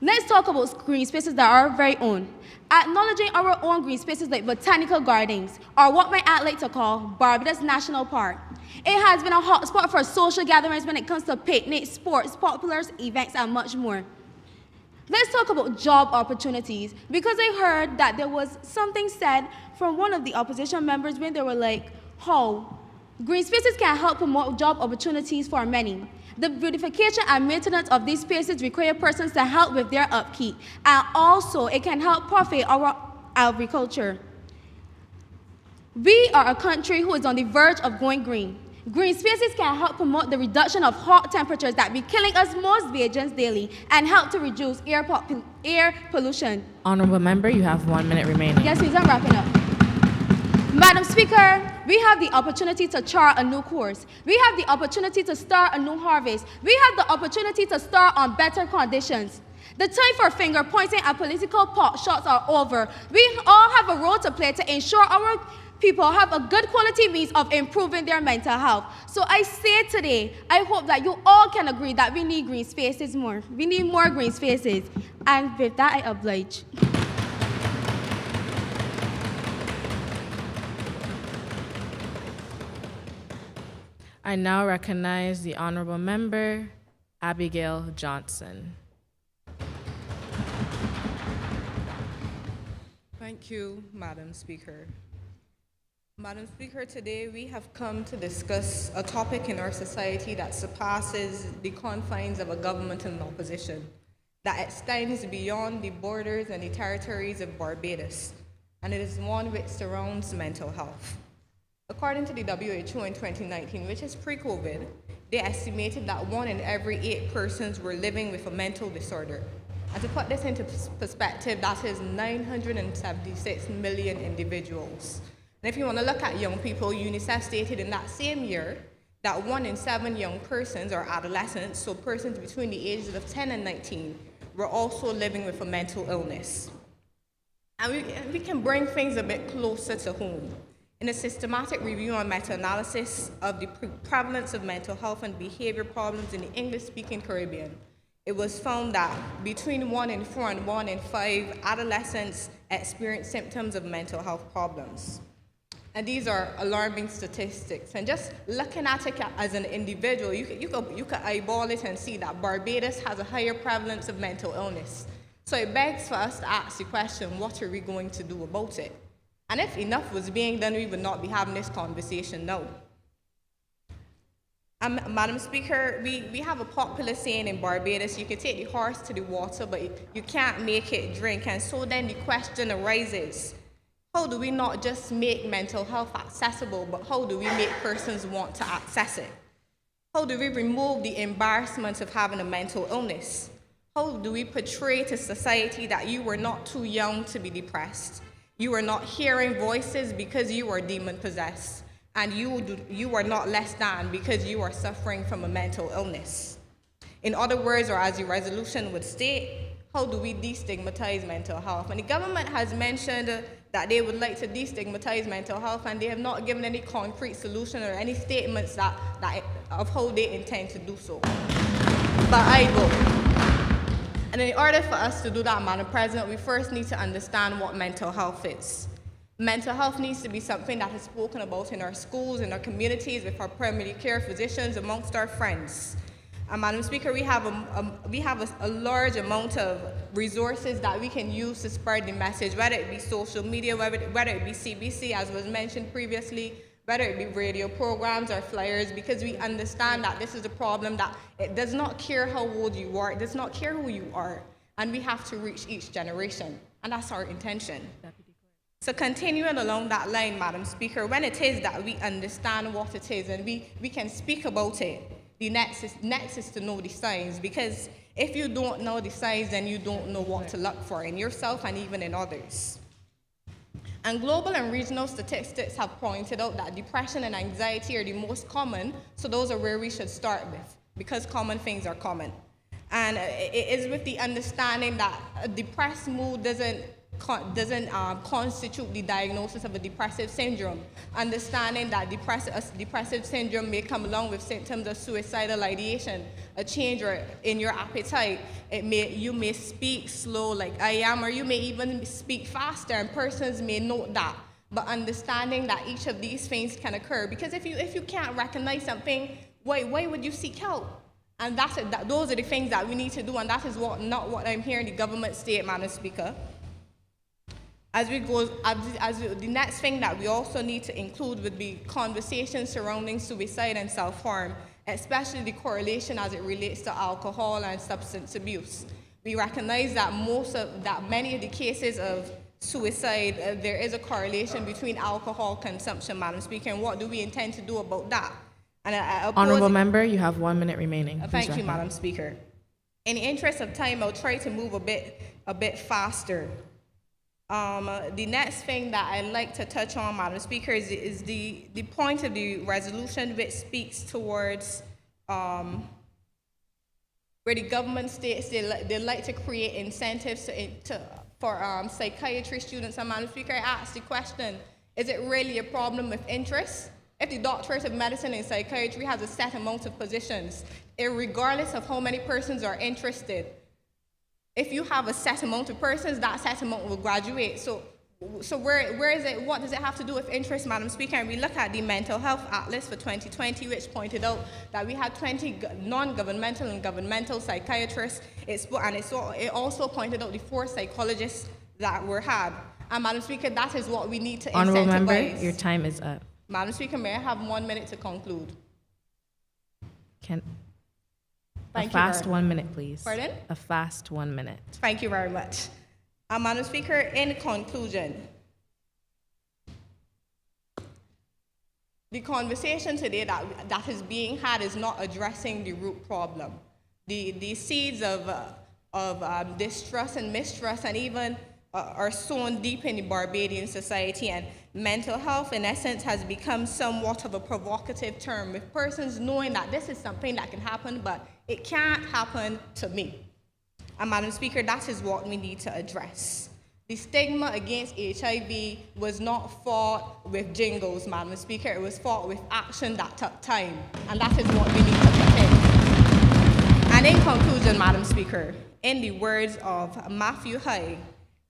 Let's talk about green spaces that are our very own. Acknowledging our own green spaces like botanical gardens, or what my aunt like to call Barbados National Park. It has been a hotspot for social gatherings when it comes to picnics, sports, popular events, and much more. Let's talk about job opportunities, because I heard that there was something said from one of the opposition members when they were like, how green spaces can help promote job opportunities for many. The beautification and maintenance of these spaces require persons to help with their upkeep, and also it can help profit our agriculture. We are a country who is on the verge of going green. Green spaces can help promote the reduction of hot temperatures that be killing us most Bajans daily and help to reduce air pollution. Honorable member, you have 1 minute remaining. Yes, please, I'm wrapping up. Madam Speaker, we have the opportunity to chart a new course. We have the opportunity to start a new harvest. We have the opportunity to start on better conditions. The time for finger pointing and political pot shots are over. We all have a role to play to ensure our people have a good quality means of improving their mental health. So I say today, I hope that you all can agree that we need green spaces more. We need more green spaces. And with that, I oblige. I now recognize the Honorable Member, Abigail Johnson. Thank you, Madam Speaker. Madam Speaker, today we have come to discuss a topic in our society that surpasses the confines of a government and opposition, that extends beyond the borders and the territories of Barbados, and it is one which surrounds mental health. According to the WHO in 2019, which is pre-COVID, they estimated that 1 in every 8 persons were living with a mental disorder. And to put this into perspective, that is 976 million individuals. And if you want to look at young people, UNICEF stated in that same year that 1 in 7 young persons or adolescents, so persons between the ages of 10 and 19, were also living with a mental illness. And we can bring things a bit closer to home. In a systematic review and meta-analysis of the prevalence of mental health and behavior problems in the English-speaking Caribbean, it was found that between 1 in 4 and 1 in 5 adolescents experience symptoms of mental health problems. And these are alarming statistics. And just looking at it as an individual, you could eyeball it and see that Barbados has a higher prevalence of mental illness. So it begs for us to ask the question, what are we going to do about it? And if enough was being done, we would not be having this conversation now. Madam Speaker, we have a popular saying in Barbados, you can take the horse to the water, but you can't make it drink. And so then the question arises, how do we not just make mental health accessible, but how do we make persons want to access it? How do we remove the embarrassment of having a mental illness? How do we portray to society that you were not too young to be depressed? You are not hearing voices because you are demon-possessed. And you are not less than because you are suffering from a mental illness. In other words, or as the resolution would state, how do we destigmatize mental health? And the government has mentioned that they would like to destigmatize mental health, and they have not given any concrete solution or any statements of how they intend to do so. But I will. And in order for us to do that, Madam President, we first need to understand what mental health is. Mental health needs to be something that is spoken about in our schools, in our communities, with our primary care physicians, amongst our friends. Madam Speaker, we have a large amount of resources that we can use to spread the message, whether it be social media, whether it be CBC, as was mentioned previously, whether it be radio programs or flyers, because we understand that this is a problem that it does not care how old you are, it does not care who you are, and we have to reach each generation, and that's our intention. So continuing along that line, Madam Speaker, when it is that we understand what it is and we can speak about it, the next is to know the signs, because if you don't know the signs, then you don't know what to look for in yourself and even in others. And global and regional statistics have pointed out that depression and anxiety are the most common, so those are where we should start with, because common things are common. And it is with the understanding that a depressed mood doesn't constitute the diagnosis of a depressive syndrome. Understanding that depressive syndrome may come along with symptoms of suicidal ideation, a change in your appetite. You may speak slow like I am, or you may even speak faster, and persons may note that. But understanding that each of these things can occur, because if you can't recognize something, why would you seek help? And those are the things that we need to do, and that is not what I'm hearing the government state, Madam Speaker. The next thing that we also need to include would be conversations surrounding suicide and self-harm, especially the correlation as it relates to alcohol and substance abuse. We recognize that many of the cases of suicide, there is a correlation between alcohol consumption, Madam Speaker, and what do we intend to do about that? And Honourable Member, you have 1 minute remaining. Thank you, Madam Speaker. In the interest of time, I'll try to move a bit faster. The next thing that I'd like to touch on, Madam Speaker, is the point of the resolution which speaks towards where the government states they like to create incentives for psychiatry students. And Madam Speaker, I ask the question, is it really a problem with interest? If the Doctorate of Medicine and Psychiatry has a set amount of positions, regardless of how many persons are interested, if you have a set amount of persons, that set amount will graduate. So where is it? What does it have to do with interest, Madam Speaker? And we look at the Mental Health Atlas for 2020, which pointed out that we had 20 non-governmental and governmental psychiatrists. It also pointed out the 4 psychologists that were had. And Madam Speaker, that is what we need to incentivize. Honourable Member, your time is up. Madam Speaker, may I have 1 minute to conclude? A fast 1 minute, please. Pardon? A fast 1 minute. Thank you very much. Madam Speaker, in conclusion, the conversation today that is being had is not addressing the root problem. The seeds of distrust and mistrust and even are sown deep in the Barbadian society, and mental health, in essence, has become somewhat of a provocative term, with persons knowing that this is something that can happen, but it can't happen to me. And Madam Speaker, that is what we need to address. The stigma against HIV was not fought with jingles, Madam Speaker. It was fought with action that took time, and that is what we need to put in. And in conclusion, Madam Speaker, in the words of Matthew High,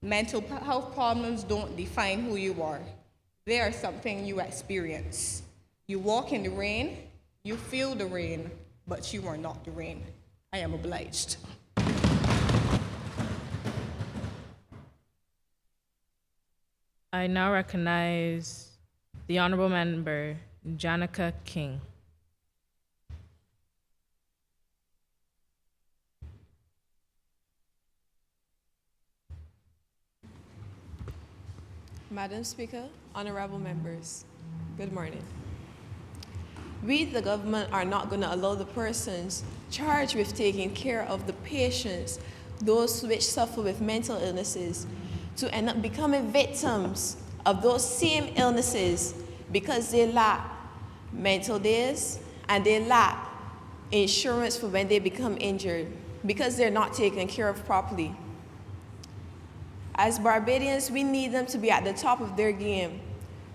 mental health problems don't define who you are. They are something you experience. You walk in the rain, you feel the rain, but you are not the rain. I am obliged. I now recognize the Honourable Member Janica King. Madam Speaker, honorable members, good morning. We, the government, are not going to allow the persons charged with taking care of the patients, those which suffer with mental illnesses, to end up becoming victims of those same illnesses because they lack mental days and they lack insurance for when they become injured because they're not taken care of properly. As Barbadians, we need them to be at the top of their game.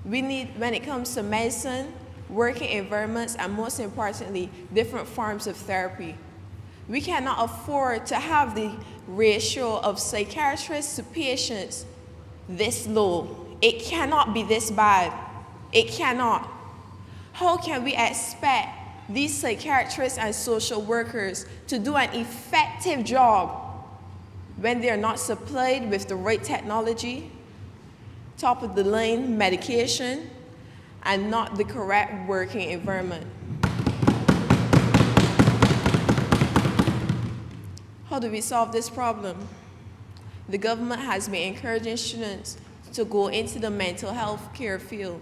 We need, when it comes to medicine, working environments, and most importantly, different forms of therapy. We cannot afford to have the ratio of psychiatrists to patients this low. It cannot be this bad. It cannot. How can we expect these psychiatrists and social workers to do an effective job when they're not supplied with the right technology, top of the line medication, and not the correct working environment? How do we solve this problem? The government has been encouraging students to go into the mental health care field.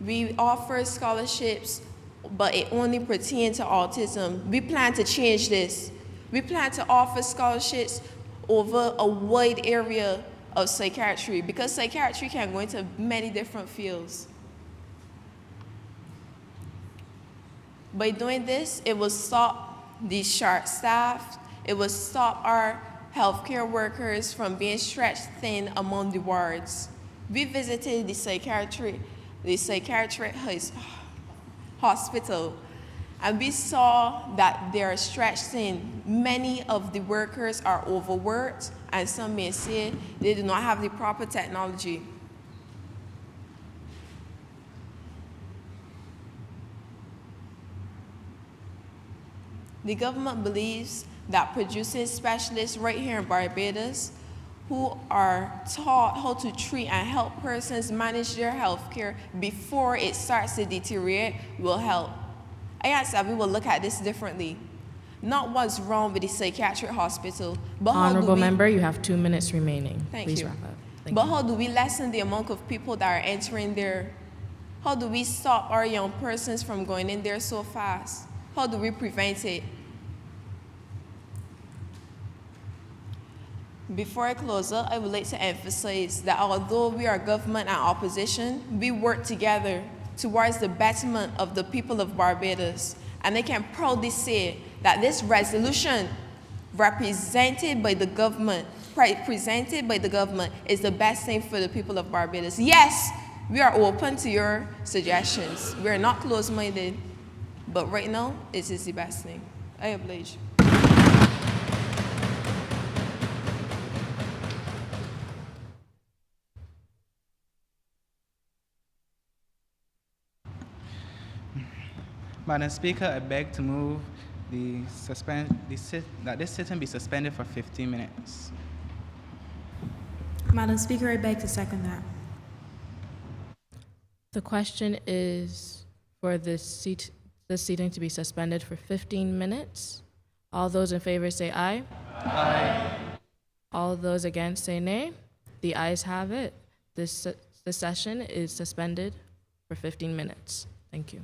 We offer scholarships, but it only pertains to autism. We plan to change this. We plan to offer scholarships over a wide area of psychiatry because psychiatry can go into many different fields. By doing this, it will stop the short staff, it will stop our healthcare workers from being stretched thin among the wards. We visited the psychiatric hospital, and we saw that they are stretched thin. Many of the workers are overworked, and some may say they do not have the proper technology. The government believes that producing specialists right here in Barbados who are taught how to treat and help persons manage their health care before it starts to deteriorate will help. I ask that we will look at this differently. Not what's wrong with the psychiatric hospital, but Honorable member, you have 2 minutes remaining. Thank Please you. wrap up. But how do we lessen the amount of people that are entering there? How do we stop our young persons from going in there so fast? How do we prevent it? Before I close up, I would like to emphasize that although we are government and opposition, we work together towards the betterment of the people of Barbados. And I can proudly say that this resolution presented by the government is the best thing for the people of Barbados. Yes, we are open to your suggestions. We are not closed-minded, but right now, it is the best thing. I oblige. Madam Speaker, I beg to move that this sitting be suspended for 15 minutes. Madam Speaker, I beg to second that. The question is for this seating to be suspended for 15 minutes. All those in favor say aye. Aye. All those against say nay. The ayes have it. The session is suspended for 15 minutes. Thank you.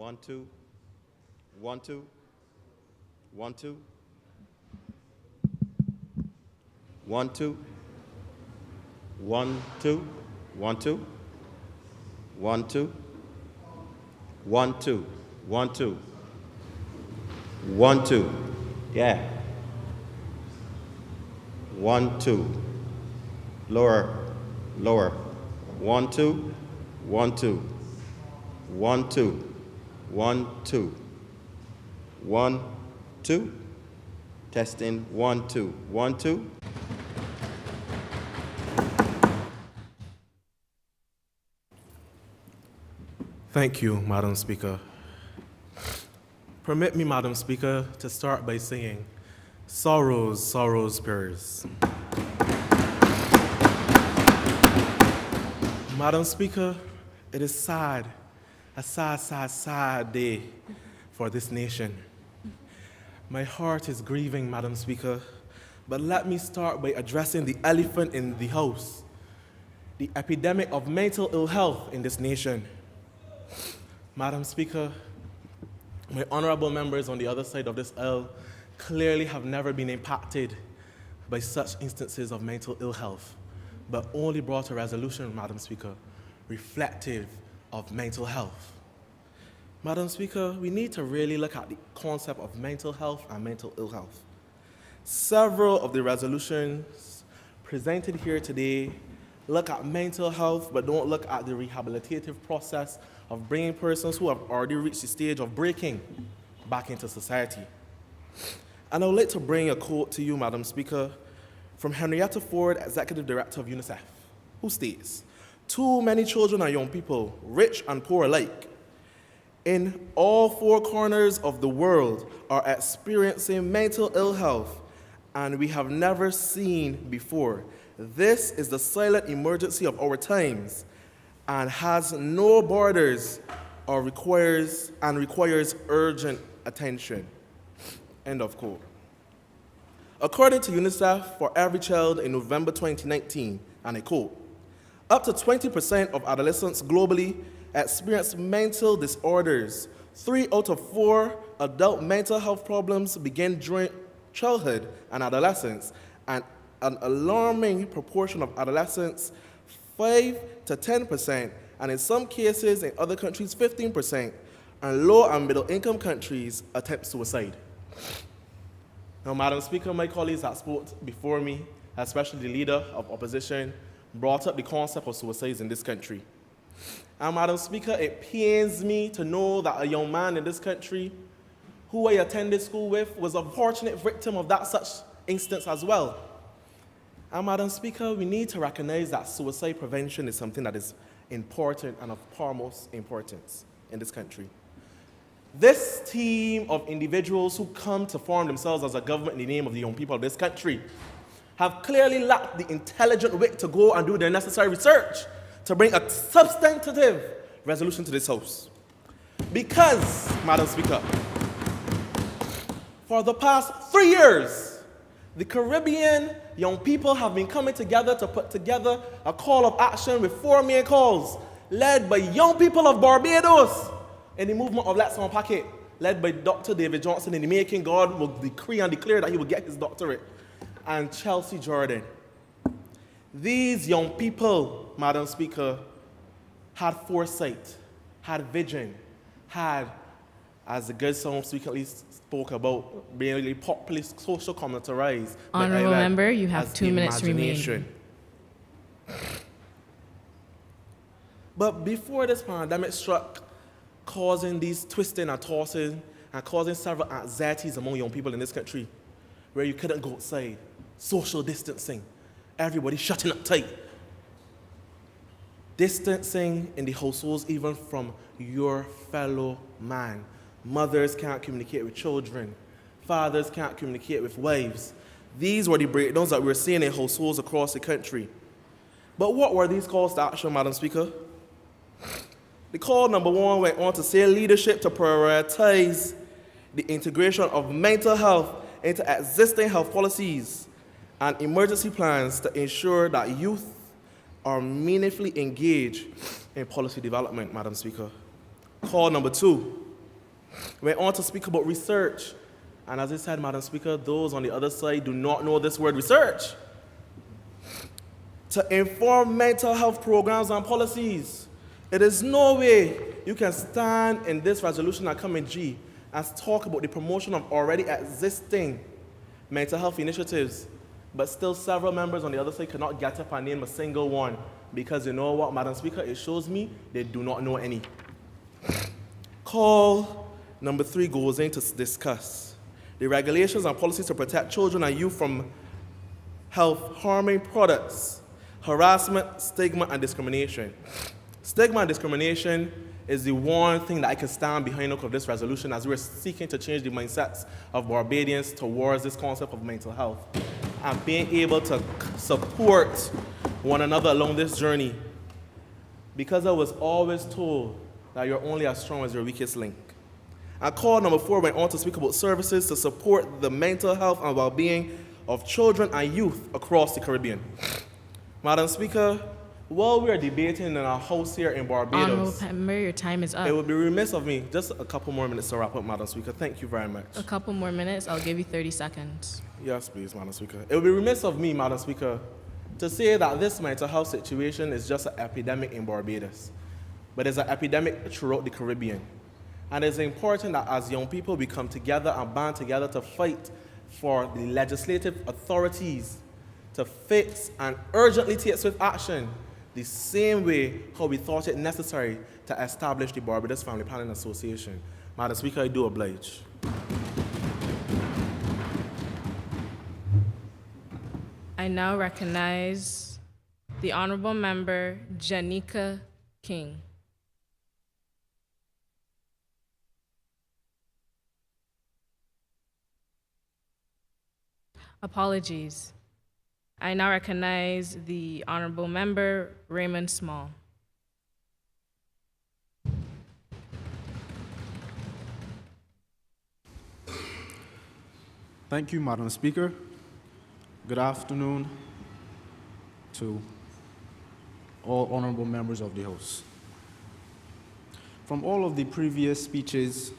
1, 2. 1, 2. 1, 2. 1, 2. 1, 2. 1, 2. 1, 2. 1, 2. 1, 2. 1, 2. Yeah. 1, 2. Lower. Lower. 1, 2. 1, 2. 1, 2. 1, 2. 1, 2. Testing. 1, 2. 1, 2. Thank you, Madam Speaker. Permit me, Madam Speaker, to start by saying, sorrows, sorrows, peers. Madam Speaker, it is sad, a sad, sad, sad day for this nation. My heart is grieving, Madam Speaker, but let me start by addressing the elephant in the house, the epidemic of mental ill health in this nation. Madam Speaker, my honorable members on the other side of this aisle clearly have never been impacted by such instances of mental ill health, but only brought a resolution, Madam Speaker, reflective of mental health. Madam Speaker, we need to really look at the concept of mental health and mental ill health. Several of the resolutions presented here today look at mental health, but don't look at the rehabilitative process of bringing persons who have already reached the stage of breaking back into society. And I would like to bring a quote to you, Madam Speaker, from Henrietta Ford, Executive Director of UNICEF, who states, "Too many children and young people, rich and poor alike, in all four corners of the world are experiencing mental ill health, and we have never seen before. This is the silent emergency of our times, and has no borders or requires urgent attention." End of quote. According to UNICEF, for every child in November 2019, and I quote, up to 20% of adolescents globally experience mental disorders. 3 out of 4 adult mental health problems begin during childhood and adolescence, and an alarming proportion of adolescents, 5 to 10%, and in some cases in other countries, 15%, and low and middle income countries attempt suicide. Now, Madam Speaker, my colleagues that spoke before me, especially the leader of opposition, brought up the concept of suicides in this country. And Madam Speaker, it pains me to know that a young man in this country who I attended school with was a fortunate victim of that such instance as well. And Madam Speaker, we need to recognize that suicide prevention is something that is important and of paramount importance in this country. This team of individuals who come to form themselves as a government in the name of the young people of this country have clearly lacked the intelligent wit to go and do their necessary research to bring a substantive resolution to this House. Because, Madam Speaker, for the past 3 years, the Caribbean young people have been coming together to put together a call of action with 4 main calls, led by young people of Barbados in the movement of Let's Unpack It, led by Dr. David Johnson in the making. God will decree and declare that he will get his doctorate, and Chelsea Jordan. These young people, Madam Speaker, had foresight, had vision, had, as the good song frequently spoke about, really populist social commentarize. Honorable member, you have 2 minutes remaining. But before this pandemic struck, causing these twisting and tossing and causing several anxieties among young people in this country, where you couldn't go outside, social distancing, everybody shutting up tight, distancing in the households even from your fellow man. Mothers can't communicate with children. Fathers can't communicate with wives. These were the breakdowns that we were seeing in households across the country. But what were these calls to action, Madam Speaker? The call number 1 went on to say leadership to prioritize the integration of mental health into existing health policies and emergency plans to ensure that youth are meaningfully engaged in policy development, Madam Speaker. Call number 2 went on to speak about research. And as I said, Madam Speaker, those on the other side do not know this word research. To inform mental health programs and policies. It is no way you can stand in this resolution at Comment G and talk about the promotion of already existing mental health initiatives, but still several members on the other side cannot get up and name a single one, because you know what, Madam Speaker, it shows me they do not know any. Call number 3 goes in to discuss the regulations and policies to protect children and youth from health-harming products, harassment, stigma, and discrimination. Stigma and discrimination is the one thing that I can stand behind of this resolution, as we're seeking to change the mindsets of Barbadians towards this concept of mental health and being able to support one another along this journey. Because I was always told that you're only as strong as your weakest link. And call number 4 went on to speak about services to support the mental health and well-being of children and youth across the Caribbean. Madam Speaker, while we are debating in our house here in Barbados, Honorable Member, your time is up. it would be remiss of me, just a couple more minutes to wrap up, Madam Speaker. Thank you very much. A couple more minutes, I'll give you 30 seconds. Yes, please, Madam Speaker. It would be remiss of me, Madam Speaker, to say that this mental health situation is just an epidemic in Barbados, but it's an epidemic throughout the Caribbean. And it's important that as young people we come together and band together to fight for the legislative authorities to fix and urgently take swift action the same way how we thought it necessary to establish the Barbados Family Planning Association. Madam Speaker, I do oblige. I now recognize the Honorable Member Janika King. Apologies. I now recognize the Honorable Member Raymond Small. Thank you, Madam Speaker. Good afternoon to all honorable members of the House. From all of the previous speeches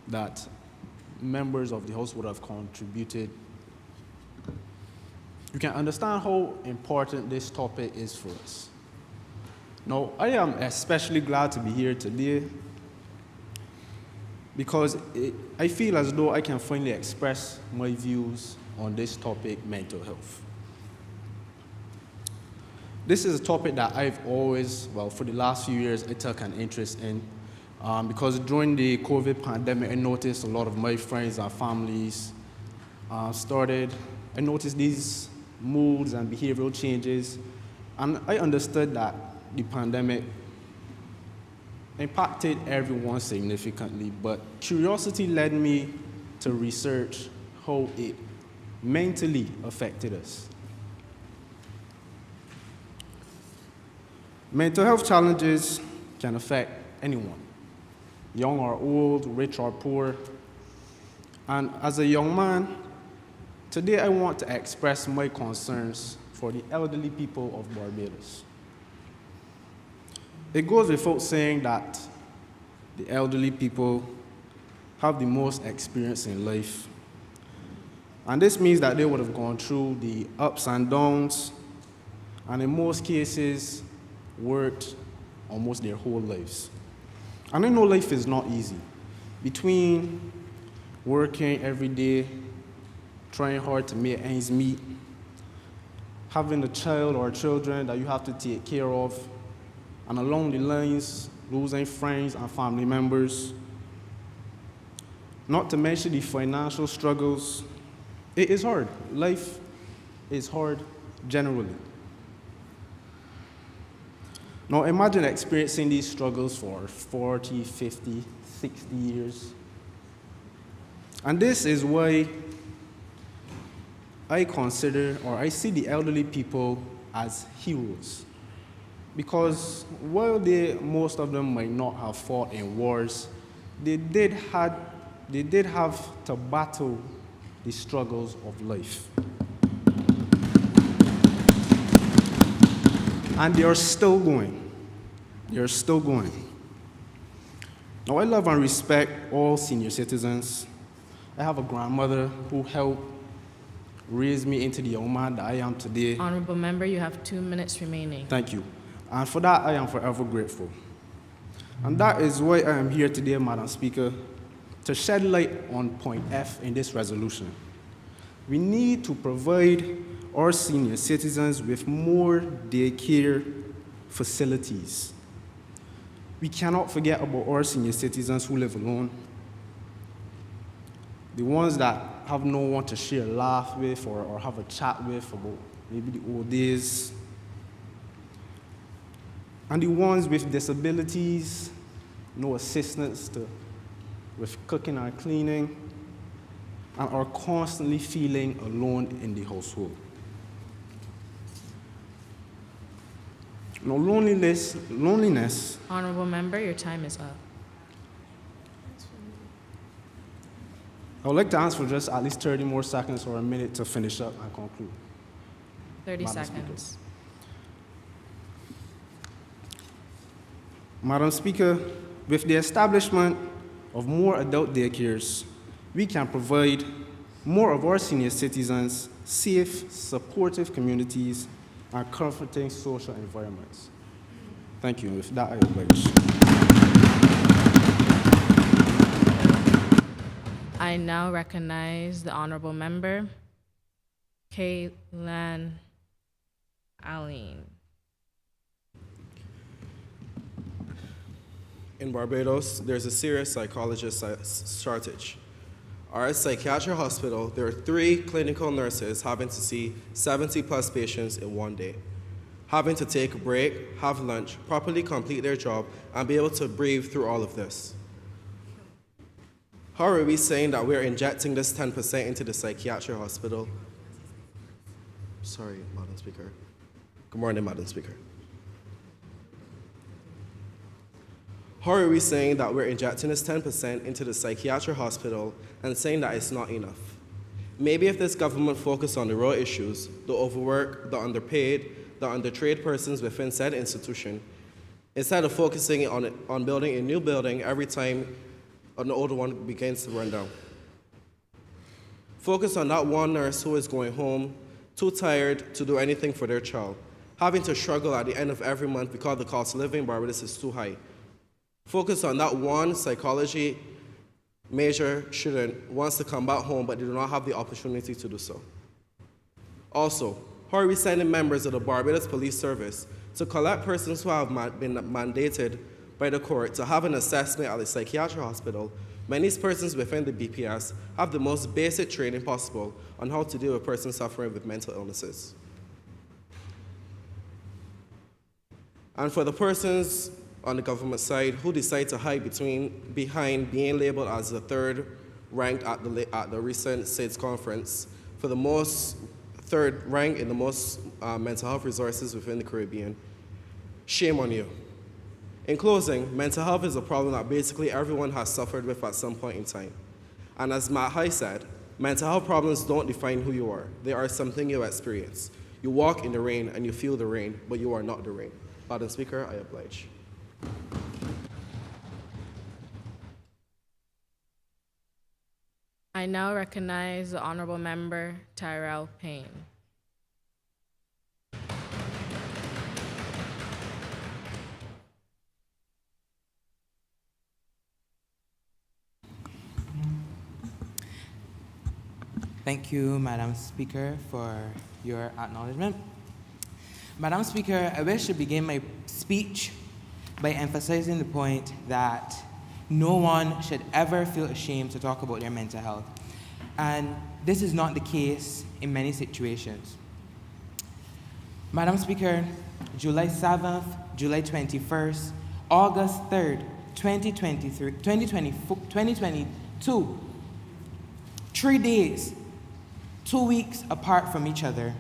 that members of the House would have contributed, you can understand how important this topic is for us. Now, I am especially glad to be here today because I feel as though I can finally express my views on this topic, mental health. This is a topic that I've always, well, for the last few years, I took an interest in because during the COVID pandemic, I noticed a lot of my friends and families I noticed these moods and behavioral changes, and I understood that the pandemic impacted everyone significantly, but curiosity led me to research how it mentally affected us. Mental health challenges can affect anyone, young or old, rich or poor. And as a young man, today I want to express my concerns for the elderly people of Barbados. It goes without saying that the elderly people have the most experience in life. And this means that they would have gone through the ups and downs, and in most cases, worked almost their whole lives. And I know life is not easy. Between working every day, trying hard to make ends meet, having a child or children that you have to take care of, and along the lines, losing friends and family members, not to mention the financial struggles. It is hard. Life is hard generally. Now imagine experiencing these struggles for 40, 50, 60 years. And this is why I consider, or I see the elderly people as heroes. Because while most of them might not have fought in wars, they did have to battle the struggles of life. And they are still going. They are still going. Now, I love and respect all senior citizens. I have a grandmother who helped raise me into the young man that I am today. Honorable member, you have 2 minutes remaining. Thank you. And for that, I am forever grateful. And that is why I am here today, Madam Speaker, to shed light on point F in this resolution. We need to provide our senior citizens with more daycare facilities. We cannot forget about our senior citizens who live alone, the ones that have no one to share a laugh with or have a chat with about maybe the old days, and the ones with disabilities, no assistance with cooking and cleaning, and are constantly feeling alone in the household. Now, loneliness. Honorable member, your time is up. I would like to ask for just at least 30 more seconds or a minute to finish up and conclude. 30 seconds. Madam Speaker, with the establishment of more adult daycares, we can provide more of our senior citizens safe, supportive communities and comforting social environments. Thank you. With that, I oblige. I now recognize the honorable member, Kaylan Aline. In Barbados, there's a serious psychologist shortage. Our psychiatric hospital, there are 3 clinical nurses having to see 70 plus patients in one day, having to take a break, have lunch, properly complete their job, and be able to breathe through all of this. How are we saying that we're injecting this 10% into the psychiatric hospital? Sorry, Madam Speaker. Good morning, Madam Speaker. How are we saying that we're injecting this 10% into the psychiatric hospital and saying that it's not enough? Maybe if this government focused on the real issues, the overwork, the underpaid, the undertrained persons within said institution, instead of focusing on building a new building every time an older one begins to run down. Focus on that one nurse who is going home, too tired to do anything for their child, having to struggle at the end of every month because the cost of living in Barbados is too high. Focus on that one psychology major student wants to come back home, but they do not have the opportunity to do so. Also, how are we sending members of the Barbados Police Service to collect persons who have been mandated by the court to have an assessment at the psychiatric hospital? Many persons within the BPS have the most basic training possible on how to deal with persons suffering with mental illnesses. And for the persons on the government side who decide to hide behind being labeled as the 3rd ranked at the recent SIDS conference for the most 3rd rank in the most mental health resources within the Caribbean, shame on you. In closing, mental health is a problem that basically everyone has suffered with at some point in time. And as Matt High said, mental health problems don't define who you are. They are something you experience. You walk in the rain and you feel the rain, but you are not the rain. Madam Speaker, I oblige. I now recognize the honorable member, Tyrell Payne. Thank you, Madam Speaker, for your acknowledgement. Madam Speaker, I wish to begin my speech by emphasizing the point that no one should ever feel ashamed to talk about their mental health. And this is not the case in many situations. Madam Speaker, July 7th, July 21st, August 3rd, 2022, 3 days, 2 weeks apart from each other,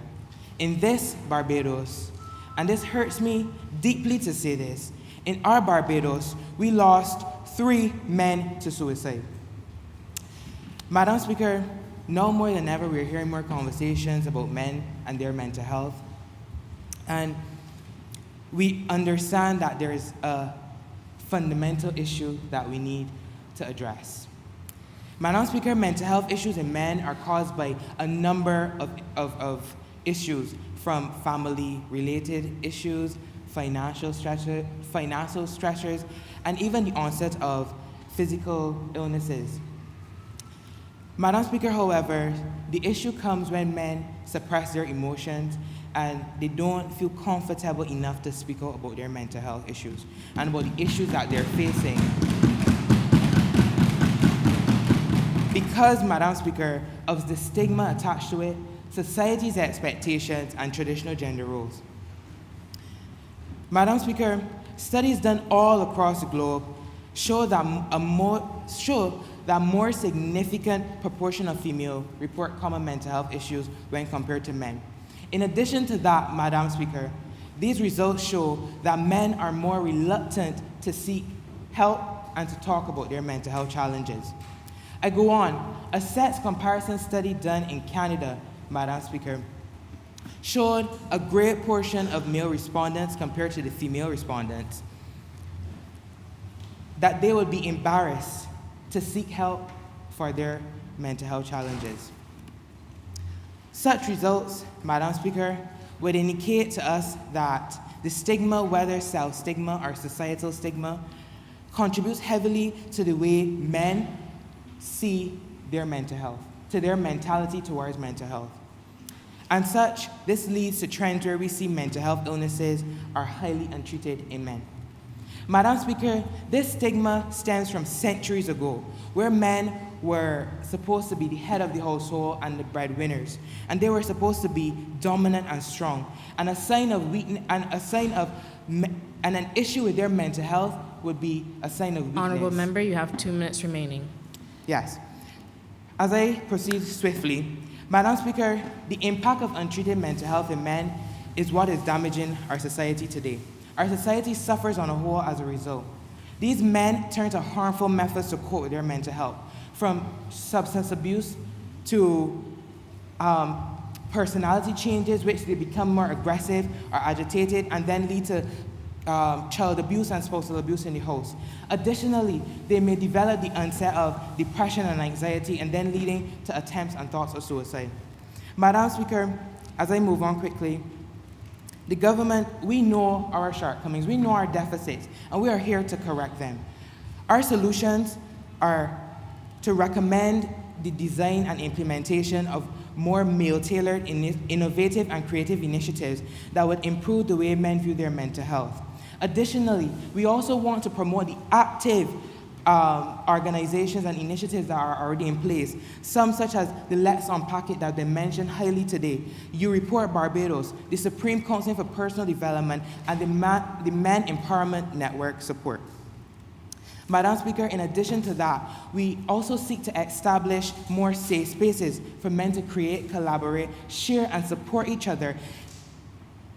in this Barbados, and this hurts me deeply to say this, in our Barbados, we lost 3 men to suicide. Madam Speaker, now more than ever, we're hearing more conversations about men and their mental health. And we understand that there is a fundamental issue that we need to address. Madam Speaker, mental health issues in men are caused by a number of issues, from family-related issues, financial stressors, and even the onset of physical illnesses. Madam Speaker, however, the issue comes when men suppress their emotions and they don't feel comfortable enough to speak out about their mental health issues and about the issues that they're facing. Because, Madam Speaker, of the stigma attached to it, society's expectations, and traditional gender roles. Madam Speaker, studies done all across the globe show that more significant proportion of females report common mental health issues when compared to men. In addition to that, Madam Speaker, these results show that men are more reluctant to seek help and to talk about their mental health challenges. I go on. A sex comparison study done in Canada, Madam Speaker, showed a great portion of male respondents compared to the female respondents that they would be embarrassed to seek help for their mental health challenges. Such results, Madam Speaker, would indicate to us that the stigma, whether self-stigma or societal stigma, contributes heavily to the way men see their mental health, to their mentality towards mental health. And such, this leads to trends where we see mental health illnesses are highly untreated in men. Madam Speaker, this stigma stems from centuries ago, where men were supposed to be the head of the household and the breadwinners, and they were supposed to be dominant and strong. And a sign of weakness, and an issue with their mental health would be a sign of weakness. Honorable member, you have 2 minutes remaining. Yes. As I proceed swiftly, Madam Speaker, the impact of untreated mental health in men is what is damaging our society today. Our society suffers on a whole as a result. These men turn to harmful methods to cope with their mental health, from substance abuse to personality changes, which they become more aggressive or agitated, and then lead to child abuse and spousal abuse in the house. Additionally, they may develop the onset of depression and anxiety, and then leading to attempts and thoughts of suicide. Madam Speaker, as I move on quickly, the government, we know our shortcomings, we know our deficits, and we are here to correct them. Our solutions are to recommend the design and implementation of more male-tailored, innovative, and creative initiatives that would improve the way men view their mental health. Additionally, we also want to promote the active organizations and initiatives that are already in place, some such as the Let's Unpack It that have been mentioned highly today, You Report Barbados, the Supreme Council for Personal Development, and the Men Empowerment Network support. Madam Speaker, in addition to that, we also seek to establish more safe spaces for men to create, collaborate, share, and support each other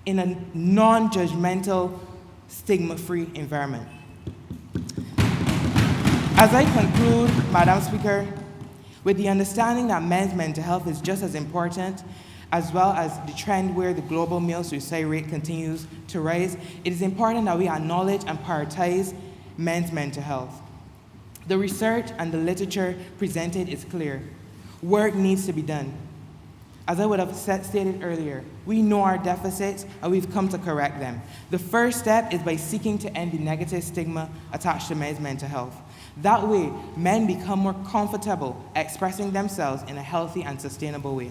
in a non-judgmental, stigma-free environment. As I conclude, Madam Speaker, with the understanding that men's mental health is just as important, as well as the trend where the global male suicide rate continues to rise, it is important that we acknowledge and prioritize men's mental health. The research and the literature presented is clear. Work needs to be done. As I would have stated earlier, we know our deficits and we've come to correct them. The first step is by seeking to end the negative stigma attached to men's mental health. That way, men become more comfortable expressing themselves in a healthy and sustainable way.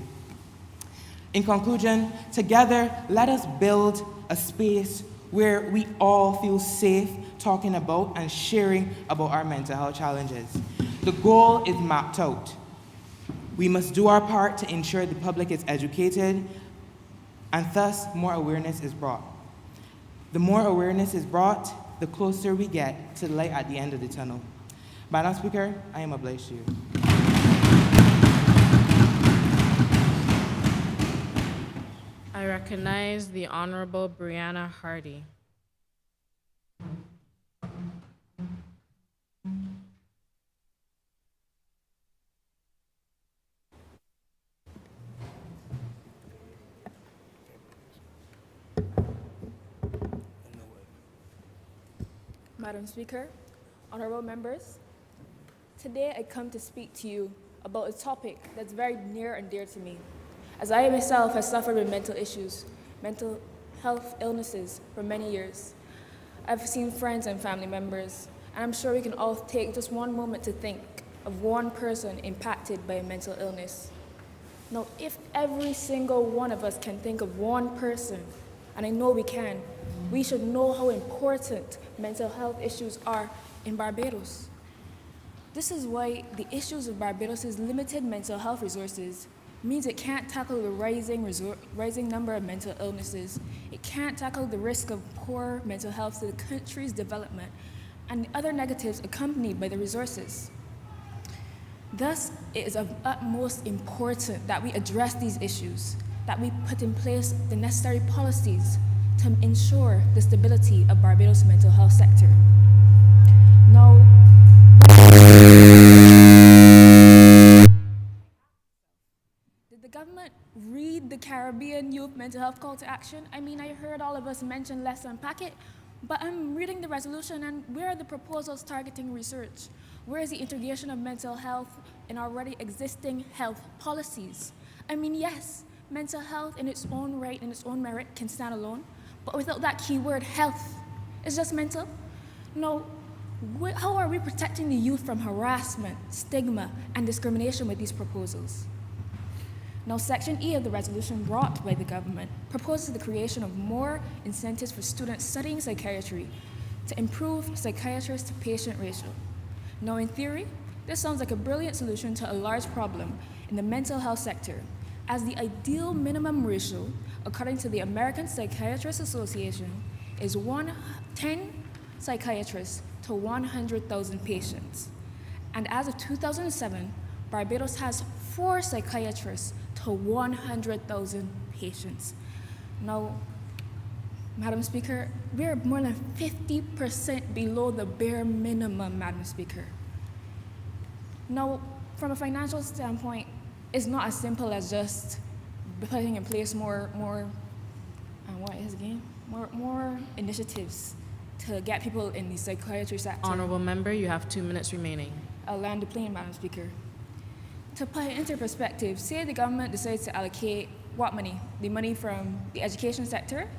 In conclusion, together, let us build a space where we all feel safe talking about and sharing about our mental health challenges. The goal is mapped out. We must do our part to ensure the public is educated, and thus more awareness is brought. The more awareness is brought, the closer we get to the light at the end of the tunnel. Madam Speaker, I am obliged to you. I recognize the Honorable Brianna Hardy. Madam Speaker, honorable members, today I come to speak to you about a topic that's very near and dear to me, as I myself have suffered with mental issues, mental health illnesses for many years. I've seen friends and family members, and I'm sure we can all take just one moment to think of one person impacted by a mental illness. Now, if every single one of us can think of one person, and I know we can, we should know how important mental health issues are in Barbados. This is why the issues of Barbados' limited mental health resources means it can't tackle the rising number of mental illnesses. It can't tackle the risk of poor mental health to the country's development and the other negatives accompanied by the resources. Thus, it is of utmost importance that we address these issues, that we put in place the necessary policies to ensure the stability of Barbados' mental health sector. Now, did the government read the Caribbean Youth Mental Health Call to Action? I mean, I heard all of us mention Let's Unpack It, but I'm reading the resolution, and where are the proposals targeting research? Where is the integration of mental health in already existing health policies? I mean, yes, mental health in its own right, in its own merit, can stand alone, but without that keyword health, it's just mental. No, how are we protecting the youth from harassment, stigma, and discrimination with these proposals? Now, Section E of the resolution brought by the government proposes the creation of more incentives for students studying psychiatry to improve psychiatrist-to-patient ratio. Now, in theory, this sounds like a brilliant solution to a large problem in the mental health sector, as the ideal minimum ratio, according to the American Psychiatrists Association, is 10 psychiatrists to 100,000 patients. And as of 2007, Barbados has 4 psychiatrists to 100,000 patients. Now, Madam Speaker, we are more than 50% below the bare minimum, Madam Speaker. Now, from a financial standpoint, it's not as simple as just putting in place more initiatives to get people in the psychiatry sector. Honorable member, you have 2 minutes remaining. I'll land the plane, Madam Speaker. To put it into perspective, say the government decides to allocate what money? The money from the education sector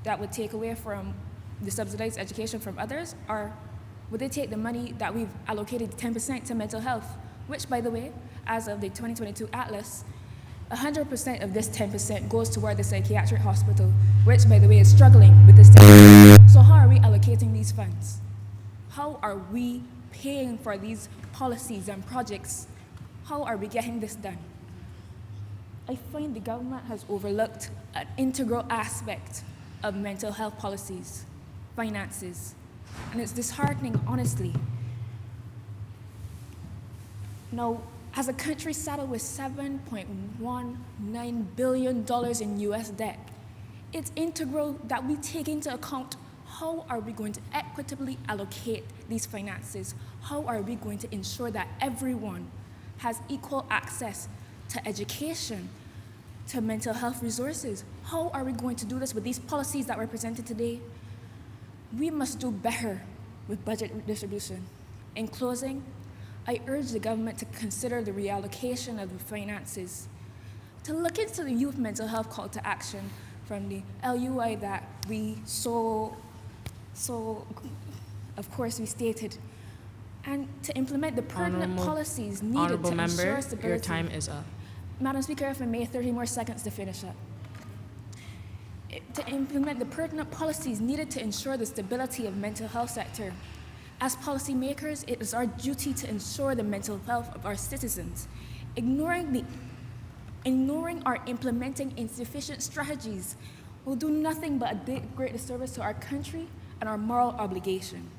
that would take away from the subsidized education from others, or would they take the money that we've allocated 10% to mental health, which, by the way, as of the 2022 Atlas, 100% of this 10% goes toward the psychiatric hospital, which, by the way, is struggling with this. So how are we allocating these funds? How are we paying for these policies and projects? How are we getting this done? I find the government has overlooked an integral aspect of mental health policies, finances, and it's disheartening, honestly. Now, as a country saddled with $7.19 billion in US debt, it's integral that we take into account how are we going to equitably allocate these finances? How are we going to ensure that everyone has equal access to education, to mental health resources? How are we going to do this with these policies that were presented today? We must do better with budget distribution. In closing, I urge the government to consider the reallocation of the finances, to look into the youth mental health call to action from the LUI that we of course, we stated, and to implement the pertinent policies needed to ensure stability. Your time is up. Madam Speaker, if I may, 30 more seconds to finish up. To implement the pertinent policies needed to ensure the stability of mental health sector. As policymakers, it is our duty to ensure the mental health of our citizens. Ignoring or implementing insufficient strategies will do nothing but a great disservice to our country and our moral obligation.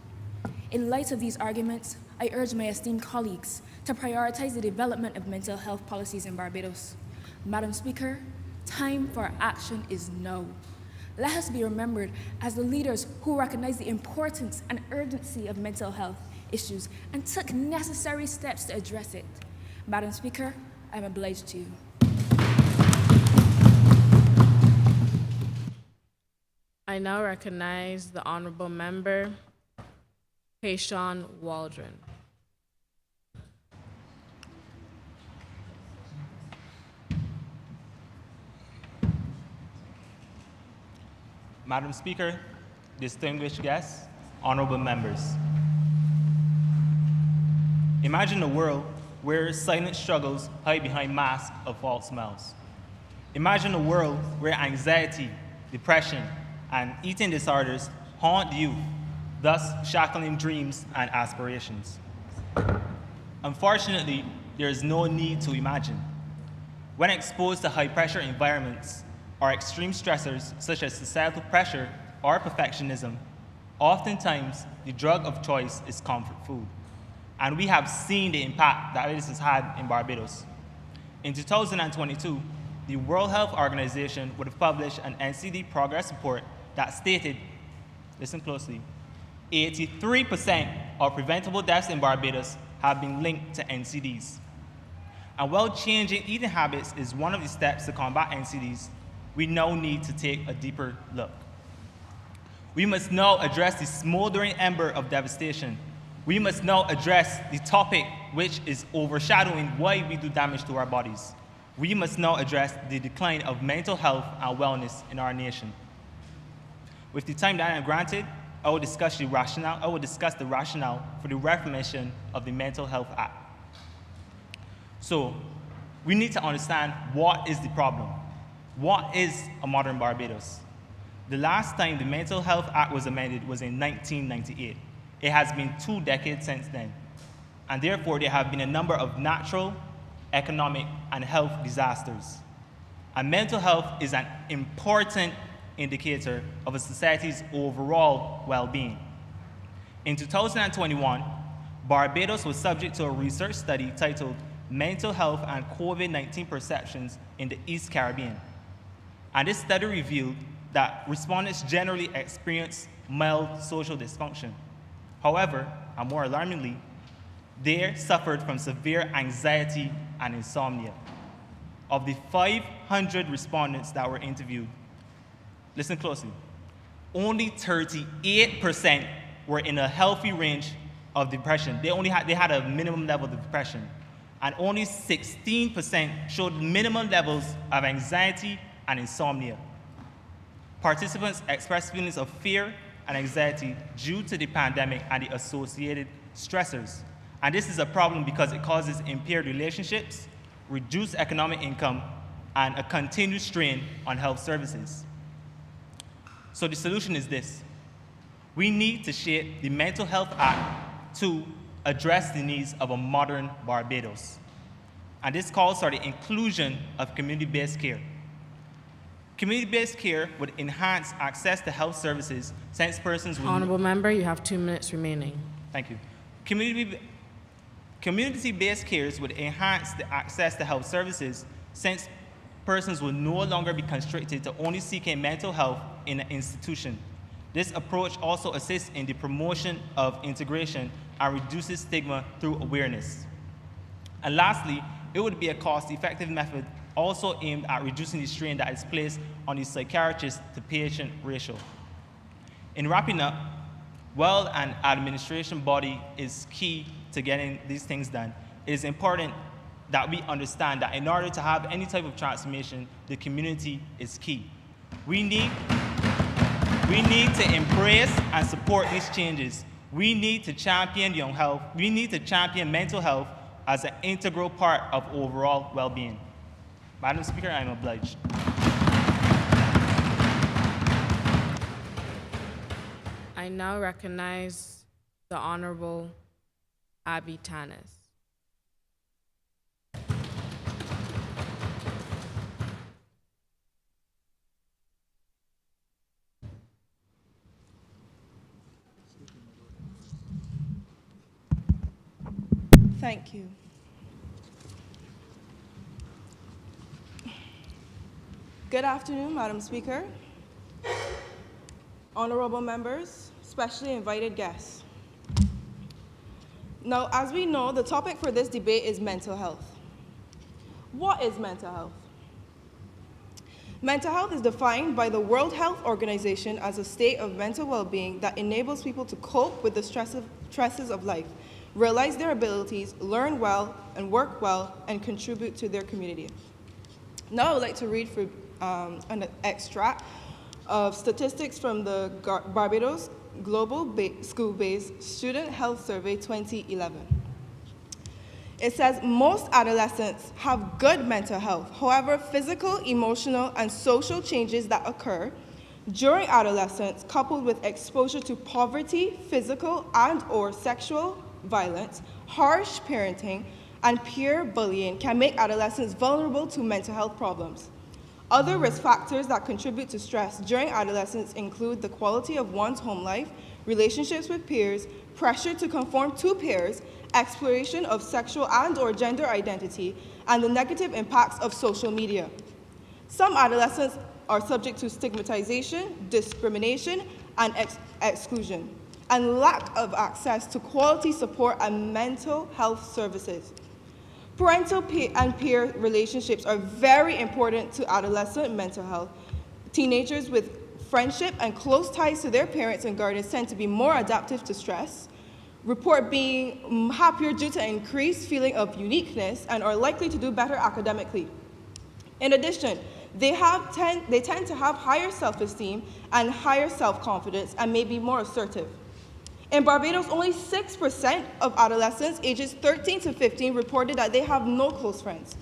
In light of these arguments, I urge my esteemed colleagues to prioritize the development of mental health policies in Barbados. Madam Speaker, time for action is now. Let us be remembered as the leaders who recognize the importance and urgency of mental health issues and took necessary steps to address it. Madam Speaker, I'm obliged to you. I now recognize the honorable member Kayshawn Waldron. Madam Speaker, distinguished guests, honorable members. Imagine a world where silent struggles hide behind masks of false smiles. Imagine a world where anxiety, depression, and eating disorders haunt youth, thus shackling dreams and aspirations. Unfortunately, there is no need to imagine. When exposed to high-pressure environments or extreme stressors such as societal pressure or perfectionism, oftentimes the drug of choice is comfort food. And we have seen the impact that this has had in Barbados. In 2022, the World Health Organization would have published an NCD progress report that stated, listen closely, 83% of preventable deaths in Barbados have been linked to NCDs. And while changing eating habits is one of the steps to combat NCDs, we now need to take a deeper look. We must now address the smoldering ember of devastation. We must now address the topic which is overshadowing why we do damage to our bodies. We must now address the decline of mental health and wellness in our nation. With the time that I am granted, I will discuss the rationale for the reformation of the Mental Health Act. So, we need to understand what is the problem. What is a modern Barbados? The last time the Mental Health Act was amended was in 1998. It has been 2 decades since then, and therefore there have been a number of natural, economic, and health disasters. And mental health is an important indicator of a society's overall well-being. In 2021, Barbados was subject to a research study titled Mental Health and COVID-19 Perceptions in the East Caribbean. And this study revealed that respondents generally experience mild social dysfunction. However, and more alarmingly, they suffered from severe anxiety and insomnia. Of the 500 respondents that were interviewed, listen closely, only 38% were in a healthy range of depression. They had a minimum level of depression. And only 16% showed minimum levels of anxiety and insomnia. Participants expressed feelings of fear and anxiety due to the pandemic and the associated stressors. And this is a problem because it causes impaired relationships, reduced economic income, and a continued strain on health services. So the solution is this. We need to shape the Mental Health Act to address the needs of a modern Barbados. And this calls for the inclusion of community-based care. Community-based care would enhance access to health services since persons will... Honorable member, you have 2 minutes remaining. Thank you. Community-based cares would enhance the access to health services since persons will no longer be constricted to only seeking mental health in an institution. This approach also assists in the promotion of integration and reduces stigma through awareness. And lastly, it would be a cost-effective method also aimed at reducing the strain that is placed on the psychiatrist-to-patient ratio. In wrapping up, while an administration body is key to getting these things done, it is important that we understand that in order to have any type of transformation, the community is key. We need to embrace and support these changes. We need to champion young health. We need to champion mental health as an integral part of overall well-being. Madam Speaker, I am obliged. I now recognize the Honorable Abby Tanis. Thank you. Good afternoon, Madam Speaker, honorable members, specially invited guests. Now, as we know, the topic for this debate is mental health. What is mental health? Mental health is defined by the World Health Organization as a state of mental well-being that enables people to cope with the stresses of life, realize their abilities, learn well, and work well, and contribute to their community. Now I would like to read for an extract of statistics from the Barbados Global School-Based Student Health Survey 2011. It says most adolescents have good mental health. However, physical, emotional, and social changes that occur during adolescence, coupled with exposure to poverty, physical and/or sexual violence, harsh parenting, and peer bullying, can make adolescents vulnerable to mental health problems. Other risk factors that contribute to stress during adolescence include the quality of one's home life, relationships with peers, pressure to conform to peers, exploration of sexual and/or gender identity, and the negative impacts of social media. Some adolescents are subject to stigmatization, discrimination, and exclusion, and lack of access to quality support and mental health services. Parental and peer relationships are very important to adolescent mental health. Teenagers with friendship and close ties to their parents and guardians tend to be more adaptive to stress, report being happier due to increased feeling of uniqueness, and are likely to do better academically. In addition, they tend to have higher self-esteem and higher self-confidence and may be more assertive. In Barbados, only 6% of adolescents ages 13 to 15 reported that they have no close friends.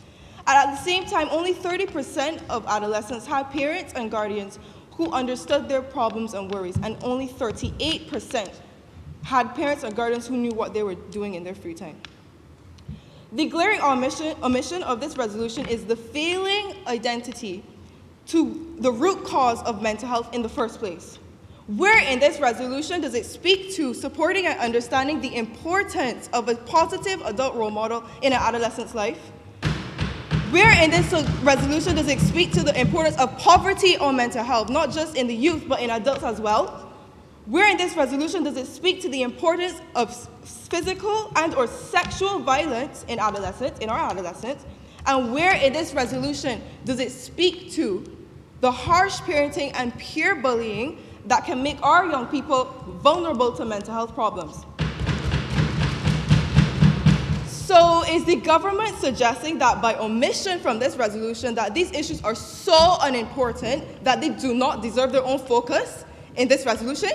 And at the same time, only 30% of adolescents have parents and guardians who understood their problems and worries, and only 38% had parents and guardians who knew what they were doing in their free time. The glaring omission of this resolution is the failing identity to the root cause of mental health in the first place. Where in this resolution does it speak to supporting and understanding the importance of a positive adult role model in an adolescent's life? Where in this resolution does it speak to the importance of poverty or mental health, not just in the youth, but in adults as well? Where in this resolution does it speak to the importance of physical and/or sexual violence in adolescents, in our adolescents? And where in this resolution does it speak to the harsh parenting and peer bullying that can make our young people vulnerable to mental health problems? So is the government suggesting that by omission from this resolution that these issues are so unimportant that they do not deserve their own focus in this resolution?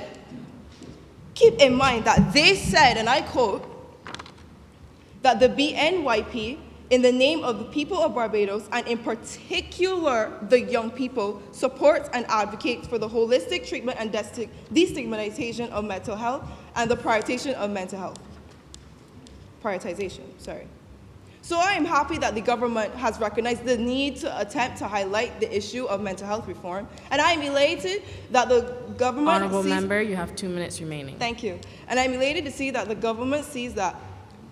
Keep in mind that they said, and I quote, that the BNYP, in the name of the people of Barbados, and in particular the young people, supports and advocates for the holistic treatment and destigmatization of mental health and the prioritization of mental health. So I am happy that the government has recognized the need to attempt to highlight the issue of mental health reform, and I am elated that the government Honorable member, you have 2 minutes remaining. Thank you. And I'm elated to see that the government sees that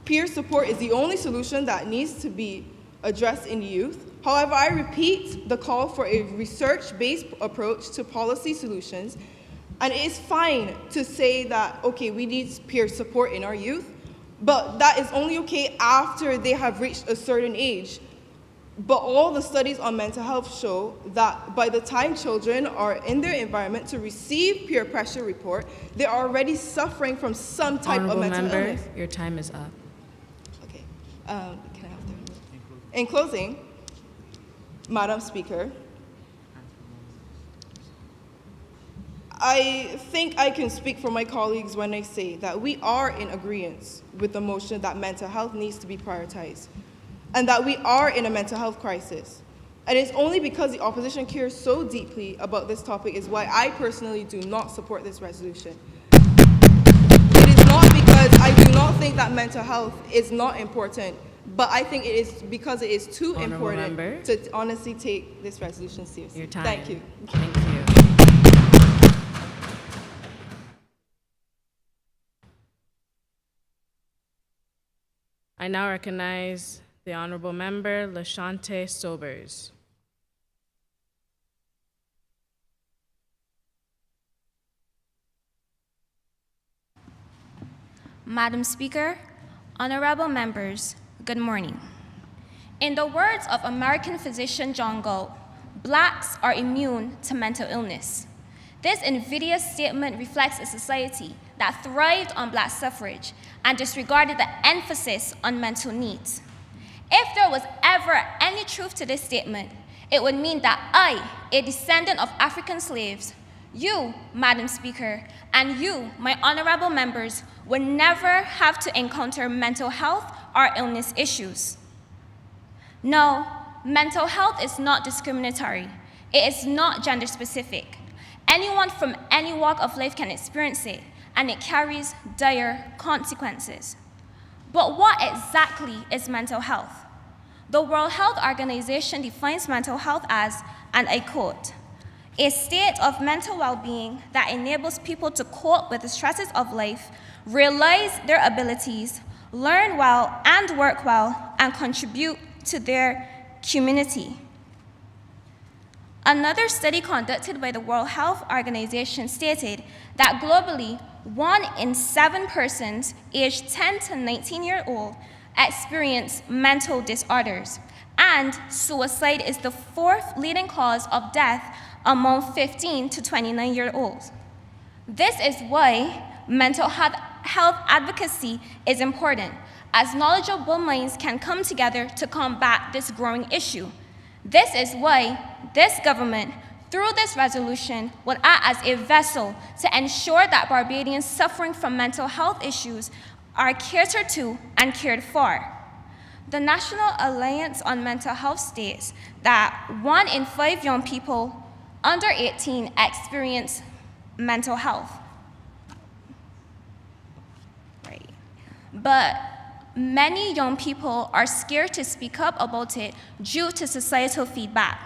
peer support is the only solution that needs to be addressed in youth. However, I repeat the call for a research-based approach to policy solutions, and it is fine to say that, okay, we need peer support in our youth, but that is only okay after they have reached a certain age. But all the studies on mental health show that by the time children are in their environment to receive peer pressure report, they are already suffering from some type of mental illness. Your time is up. Okay. Can I have that? In closing, Madam Speaker, I think I can speak for my colleagues when I say that we are in agreement with the motion that mental health needs to be prioritized, and that we are in a mental health crisis. And it's only because the opposition cares so deeply about this topic is why I personally do not support this resolution. It is not because I do not think that mental health is not important, but I think it is because it is too important to honestly take this resolution seriously. Your time. Thank you. Thank you. I now recognize the Honorable Member LaShante Sobers. Madam Speaker, honorable members, good morning. In the words of American physician John Galt, blacks are immune to mental illness. This invidious statement reflects a society that thrived on black suffrage and disregarded the emphasis on mental needs. If there was ever any truth to this statement, it would mean that I, a descendant of African slaves, you, Madam Speaker, and you, my honorable members, would never have to encounter mental health or illness issues. No, mental health is not discriminatory. It is not gender specific. Anyone from any walk of life can experience it, and it carries dire consequences. But what exactly is mental health? The World Health Organization defines mental health as, and I quote, a state of mental well-being that enables people to cope with the stresses of life, realize their abilities, learn well and work well, and contribute to their community. Another study conducted by the World Health Organization stated that globally, 1 in 7 persons aged 10 to 19 years old experience mental disorders, and suicide is the 4th leading cause of death among 15 to 29-year-olds. This is why mental health advocacy is important, as knowledgeable minds can come together to combat this growing issue. This is why this government, through this resolution, would act as a vessel to ensure that Barbadians suffering from mental health issues are catered to and cared for. The National Alliance on Mental Health states that 1 in 5 young people under 18 experience mental health. Right. But many young people are scared to speak up about it due to societal feedback.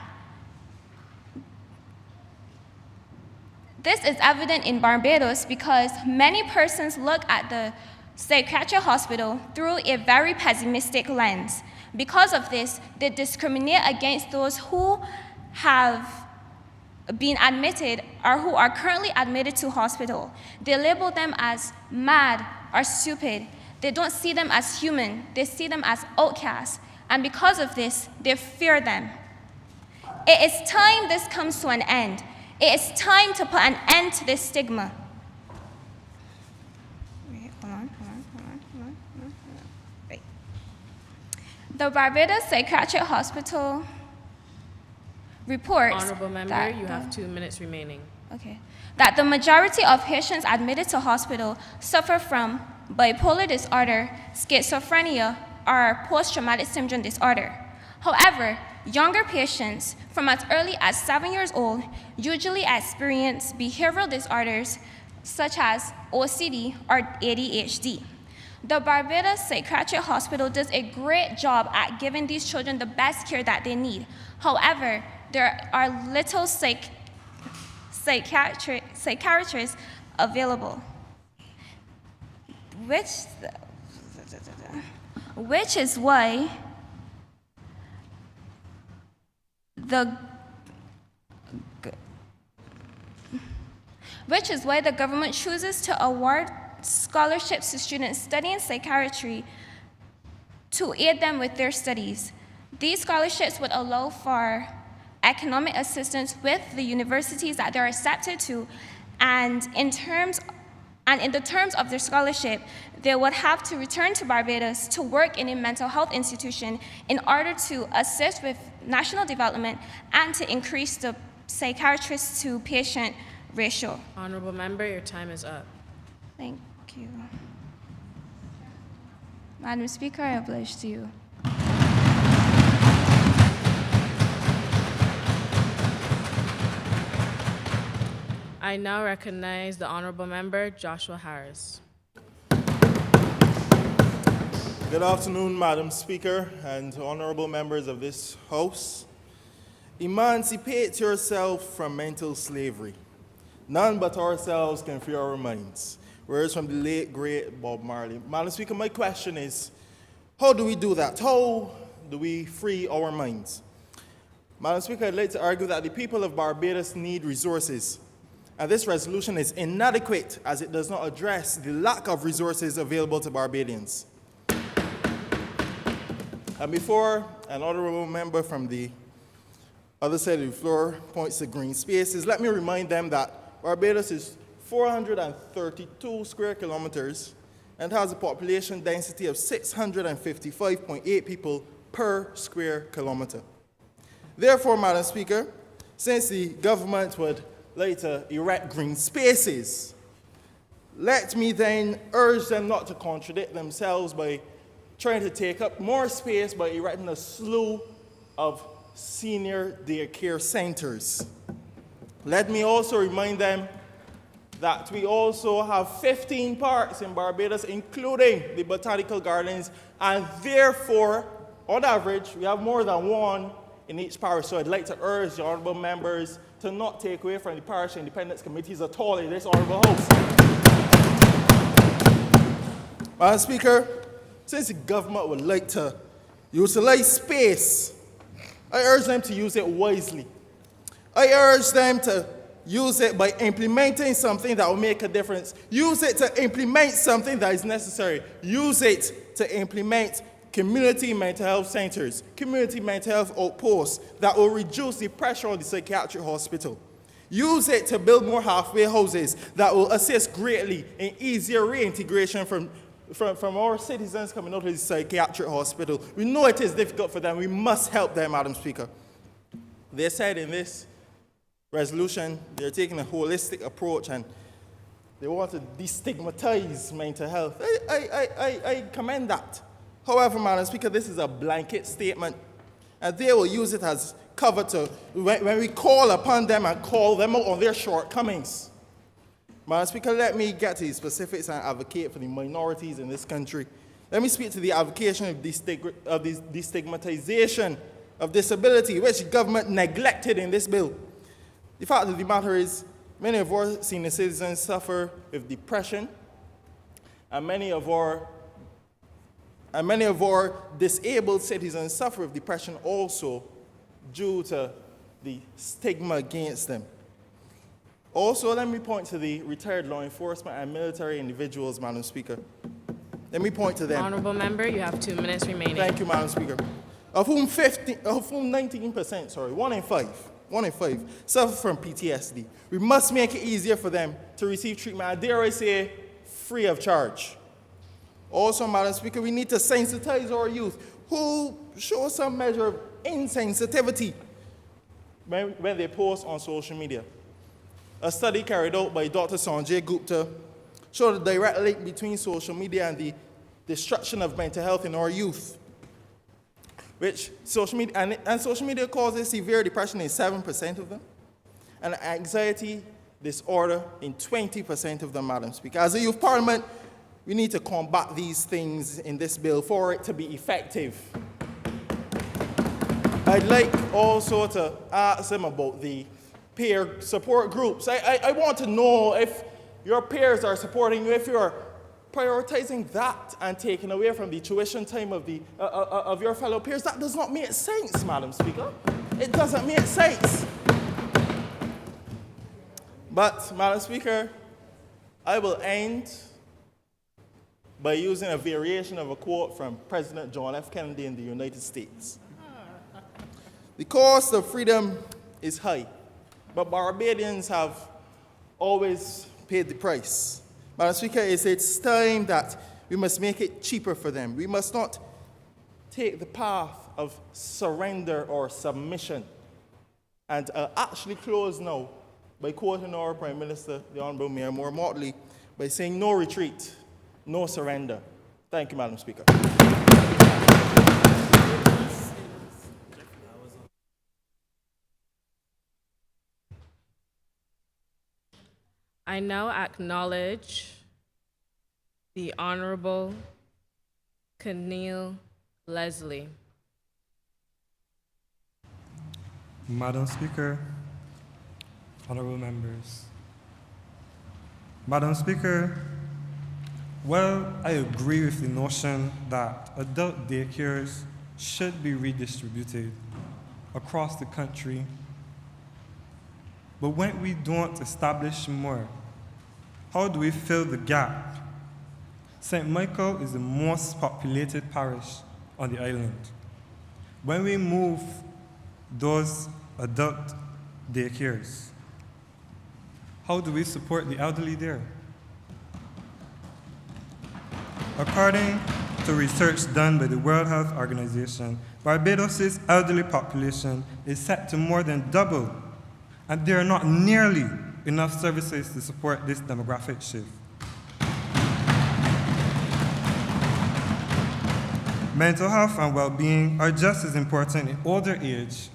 This is evident in Barbados because many persons look at the psychiatric hospital through a very pessimistic lens. Because of this, they discriminate against those who have been admitted or who are currently admitted to hospital. They label them as mad or stupid. They don't see them as human. They see them as outcasts. And because of this, they fear them. It is time this comes to an end. It is time to put an end to this stigma. Right. The Barbados Psychiatric Hospital reports Honorable member, that you have 2 minutes remaining. Okay. That the majority of patients admitted to hospital suffer from bipolar disorder, schizophrenia, or post-traumatic syndrome disorder. However, younger patients from as early as 7 years old usually experience behavioral disorders such as OCD or ADHD. The Barbados Psychiatric Hospital does a great job at giving these children the best care that they need. However, there are little psychiatrists available, which is why the government chooses to award scholarships to students studying psychiatry to aid them with their studies. These scholarships would allow for economic assistance with the universities that they're accepted to, and in the terms of their scholarship, they would have to return to Barbados to work in a mental health institution in order to assist with national development and to increase the psychiatrist to patient ratio. Honorable member, your time is up. Thank you. Madam Speaker, I oblige to you. I now recognize the honorable member, Joshua Harris. Good afternoon, Madam Speaker and honorable members of this House. Emancipate yourself from mental slavery. None but ourselves can free our minds. Words from the late, great Bob Marley. Madam Speaker, my question is, how do we do that? How do we free our minds? Madam Speaker, I'd like to argue that the people of Barbados need resources. And this resolution is inadequate as it does not address the lack of resources available to Barbadians. And before an honorable member from the other side of the floor points to green spaces, let me remind them that Barbados is 432 square kilometers and has a population density of 655.8 people per square kilometer. Therefore, Madam Speaker, since the government would like to erect green spaces, let me then urge them not to contradict themselves by trying to take up more space by erecting a slew of senior daycare centers. Let me also remind them that we also have 15 parks in Barbados, including the Botanical Gardens, and therefore, on average, we have more than one in each parish. So I'd like to urge the honourable members to not take away from the parish independence committees at all in this honourable house. Madam Speaker, since the government would like to utilize space, I urge them to use it wisely. I urge them to use it by implementing something that will make a difference. Use it to implement something that is necessary. Use it to implement community mental health centers, community mental health outposts that will reduce the pressure on the psychiatric hospital. Use it to build more halfway houses that will assist greatly in easier reintegration from our citizens coming out of the psychiatric hospital. We know it is difficult for them. We must help them, Madam Speaker. They said in this resolution they're taking a holistic approach and they want to destigmatize mental health. I commend that. However, Madam Speaker, this is a blanket statement, and they will use it as cover to when we call upon them and call them out on their shortcomings. Madam Speaker, let me get to the specifics and advocate for the minorities in this country. Let me speak to the advocation of destigmatization of disability, which the government neglected in this bill. The fact of the matter is, many of our senior citizens suffer with depression, and many of our disabled citizens suffer with depression also due to the stigma against them. Also, let me point to the retired law enforcement and military individuals, Madam Speaker. Let me point to them. Honourable member, you have 2 minutes remaining. Thank you, Madam Speaker. Of whom 19%, one in five, suffer from PTSD. We must make it easier for them to receive treatment, and dare I say, free of charge. Also, Madam Speaker, we need to sensitize our youth who show some measure of insensitivity when they post on social media. A study carried out by Dr. Sanjay Gupta showed a direct link between social media and the destruction of mental health in our youth, which social media causes severe depression in 7% of them, and anxiety disorder in 20% of them, Madam Speaker. As a youth parliament, we need to combat these things in this bill for it to be effective. I'd like also to ask them about the peer support groups. I want to know if your peers are supporting you, if you're prioritizing that and taking away from the tuition time of your fellow peers. That does not make sense, Madam Speaker. It doesn't make sense. But, Madam Speaker, I will end by using a variation of a quote from President John F. Kennedy in the United States. The cost of freedom is high, but Barbadians have always paid the price. Madam Speaker, it's time that we must make it cheaper for them. We must not take the path of surrender or submission. And actually close now by quoting our Prime Minister, the Honourable Mayor Moore Motley, by saying no retreat, no surrender. Thank you, Madam Speaker. I now acknowledge the Honourable Keneal Leslie. Madam Speaker, honourable members. Madam Speaker, well, I agree with the notion that adult daycares should be redistributed across the country. But when we don't establish more, how do we fill the gap? St. Michael is the most populated parish on the island. When we move those adult daycares, How do we support the elderly there? According to research done by the World Health Organization, Barbados' elderly population is set to more than double, and there are not nearly enough services to support this demographic shift. Mental health and well-being are just as important in older age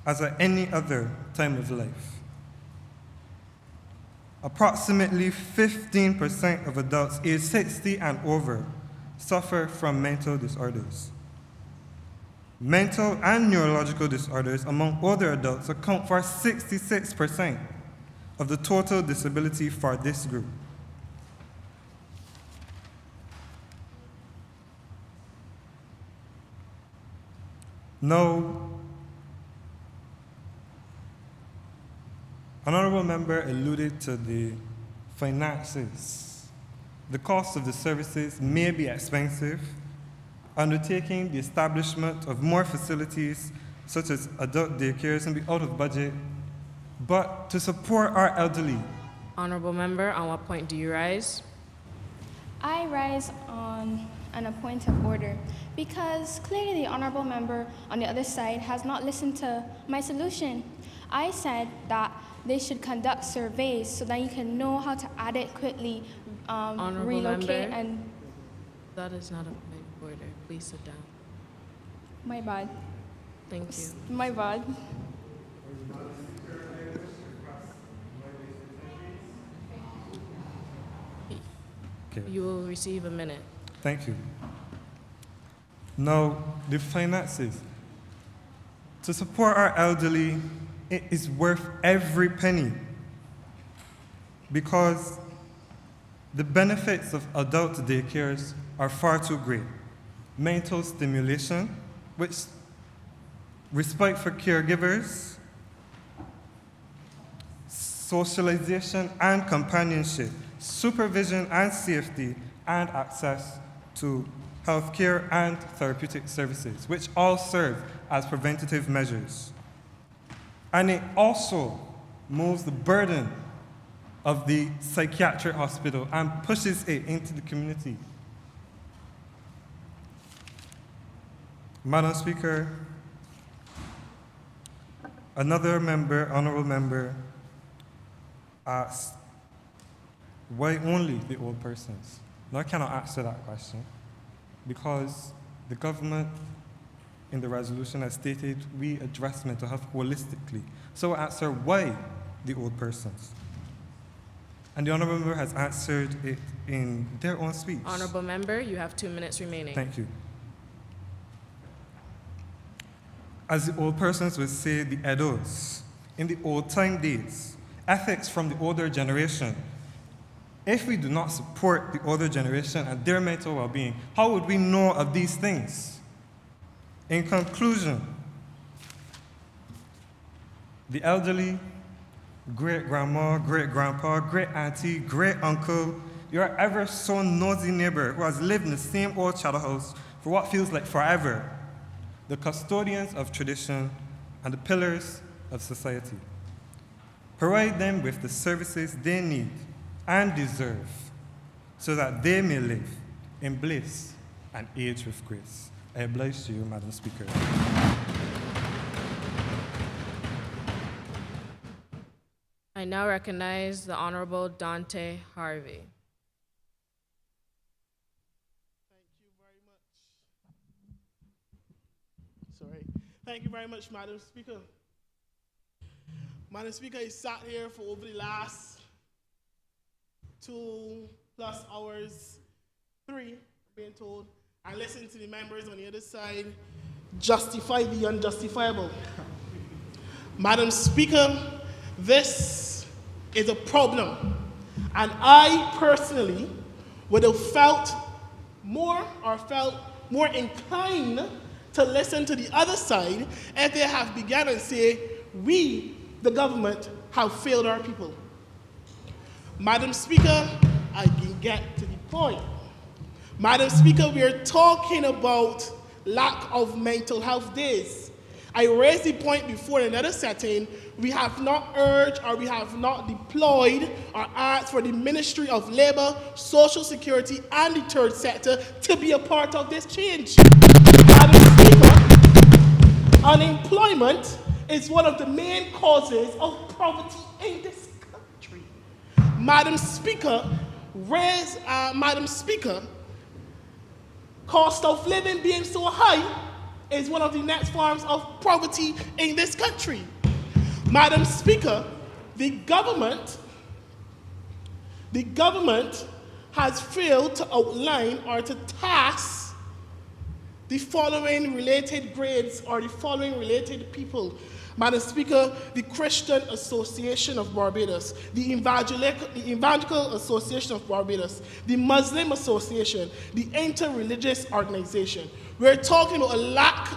as at any other time of life. Approximately 15% of adults aged 60 and over suffer from mental disorders. Mental and neurological disorders among older adults account for 66% of the total disability for this group. Now, an honorable member alluded to the finances. The cost of the services may be expensive. Undertaking the establishment of more facilities, such as adult daycares, can be out of budget. But to support our elderly. Honorable member, on what point do you rise? I rise on a point of order because clearly the honorable member on the other side has not listened to my solution. I said that they should conduct surveys so that you can know how to adequately relocate member, and... That is not a point of order. Please sit down. My bad. Thank you. My bad. Okay. You will receive a minute. Thank you. Now, the finances. To support our elderly, it is worth every penny because the benefits of adult daycares are far too great. Mental stimulation, which respect for caregivers, socialization and companionship, supervision and safety, and access to healthcare and therapeutic services, which all serve as preventative measures. And it also moves the burden of the psychiatric hospital and pushes it into the community. Madam Speaker, another member, honorable member, asked, why only the old persons? Now I cannot answer that question because the government in the resolution has stated we address mental health holistically. So I answer why the old persons? And the honorable member has answered it in their own speech. Honorable member, you have 2 minutes remaining. Thank you. As the old persons would say, the Edos, in the old time days, ethics from the older generation. If we do not support the older generation and their mental well-being, how would we know of these things? In conclusion, the elderly, great-grandma, great-grandpa, great-auntie, great-uncle, your ever so nosy neighbor who has lived in the same old shadow house for what feels like forever, the custodians of tradition and the pillars of society. Provide them with the services they need and deserve so that they may live in bliss and age with grace. I oblige to you, Madam Speaker. I now recognize the Honorable Dante Harvey. Thank you very much, Madam Speaker. Madam Speaker, I sat here for over the last 2+ hours, 3, being told, and listened to the members on the other side justify the unjustifiable. Madam Speaker, this is a problem, and I personally would have felt more inclined to listen to the other side if they have begun and say, we, the government, have failed our people. Madam Speaker, I can get to the point. Madam Speaker, we are talking about lack of mental health days. I raised the point before in another setting. We have not urged or we have not deployed or asked for the Ministry of Labor, Social Security, and the third sector to be a part of this change. Madam Speaker, unemployment is one of the main causes of poverty in this country. Madam Speaker, cost of living being so high is one of the next forms of poverty in this country. Madam Speaker, the government has failed to outline or to task the following related grades or the following related people. Madam Speaker, the Christian Association of Barbados, the Evangelical Association of Barbados, the Muslim Association, the Interreligious Organization. We're talking about a lack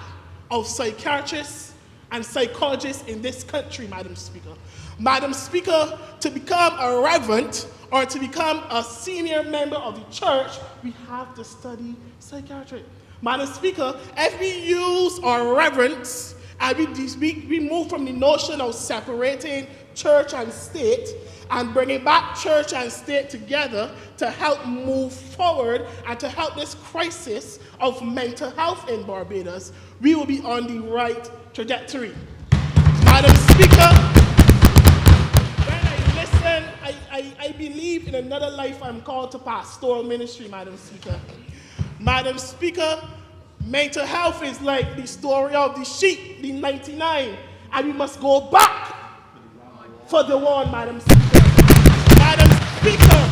of psychiatrists and psychologists in this country, Madam Speaker. Madam Speaker, to become a reverend or to become a senior member of the church, we have to study psychiatry. Madam Speaker, if we use our reverence and we move from the notion of separating church and state and bringing back church and state together to help move forward and to help this crisis of mental health in Barbados, we will be on the right trajectory. Madam Speaker, when I listen, I believe in another life I'm called to pastoral ministry, Madam Speaker. Madam Speaker, mental health is like the story of the sheep, the 99, and we must go back for the one, Madam Speaker. Madam Speaker,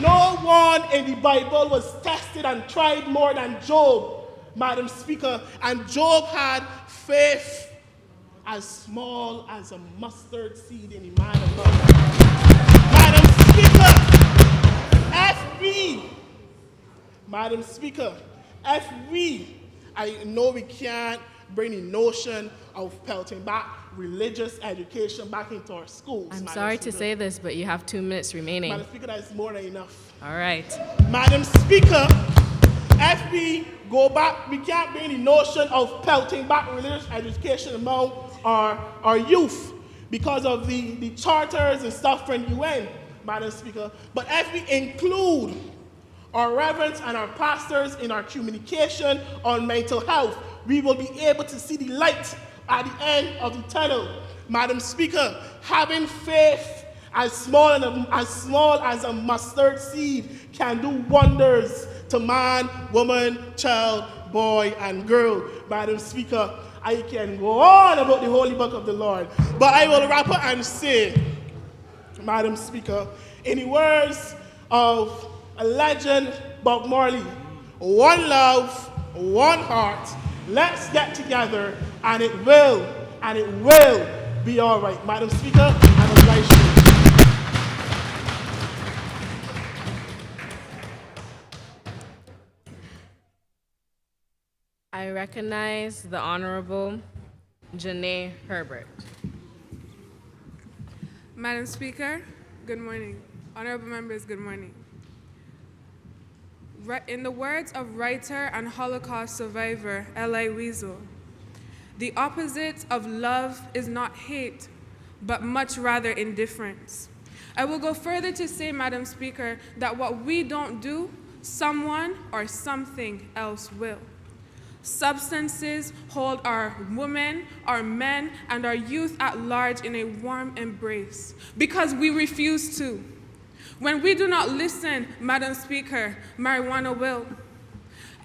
no one in the Bible was tested and tried more than Job, Madam Speaker, and Job had faith as small as a mustard seed in the man of God. Madam Speaker, if we, I know we can't bring the notion of pelting back religious education back into our schools. I'm Madam sorry Speaker. to say this, but you have 2 minutes remaining. Madam Speaker, that is more than enough. All right. Madam Speaker, if we go back, we can't bring the notion of pelting back religious education among our youth because of the charters and stuff from UN, Madam Speaker. But if we include our reverends and our pastors in our communication on mental health, we will be able to see the light at the end of the tunnel. Madam Speaker, having faith as small as a mustard seed can do wonders to man, woman, child, boy, and girl. Madam Speaker, I can go on about the holy book of the Lord, but I will wrap up and say, Madam Speaker, in the words of a legend, Bob Marley, one love, one heart, let's get together, and it will be all right. Madam Speaker, I'm obliged to you. I recognize the Honorable Janae Herbert. Madam Speaker, good morning. Honorable members, good morning. In the words of writer and Holocaust survivor Elie Wiesel, the opposite of love is not hate, but much rather indifference. I will go further to say, Madam Speaker, that what we don't do, someone or something else will. Substances hold our women, our men, and our youth at large in a warm embrace because we refuse to. When we do not listen, Madam Speaker, marijuana will.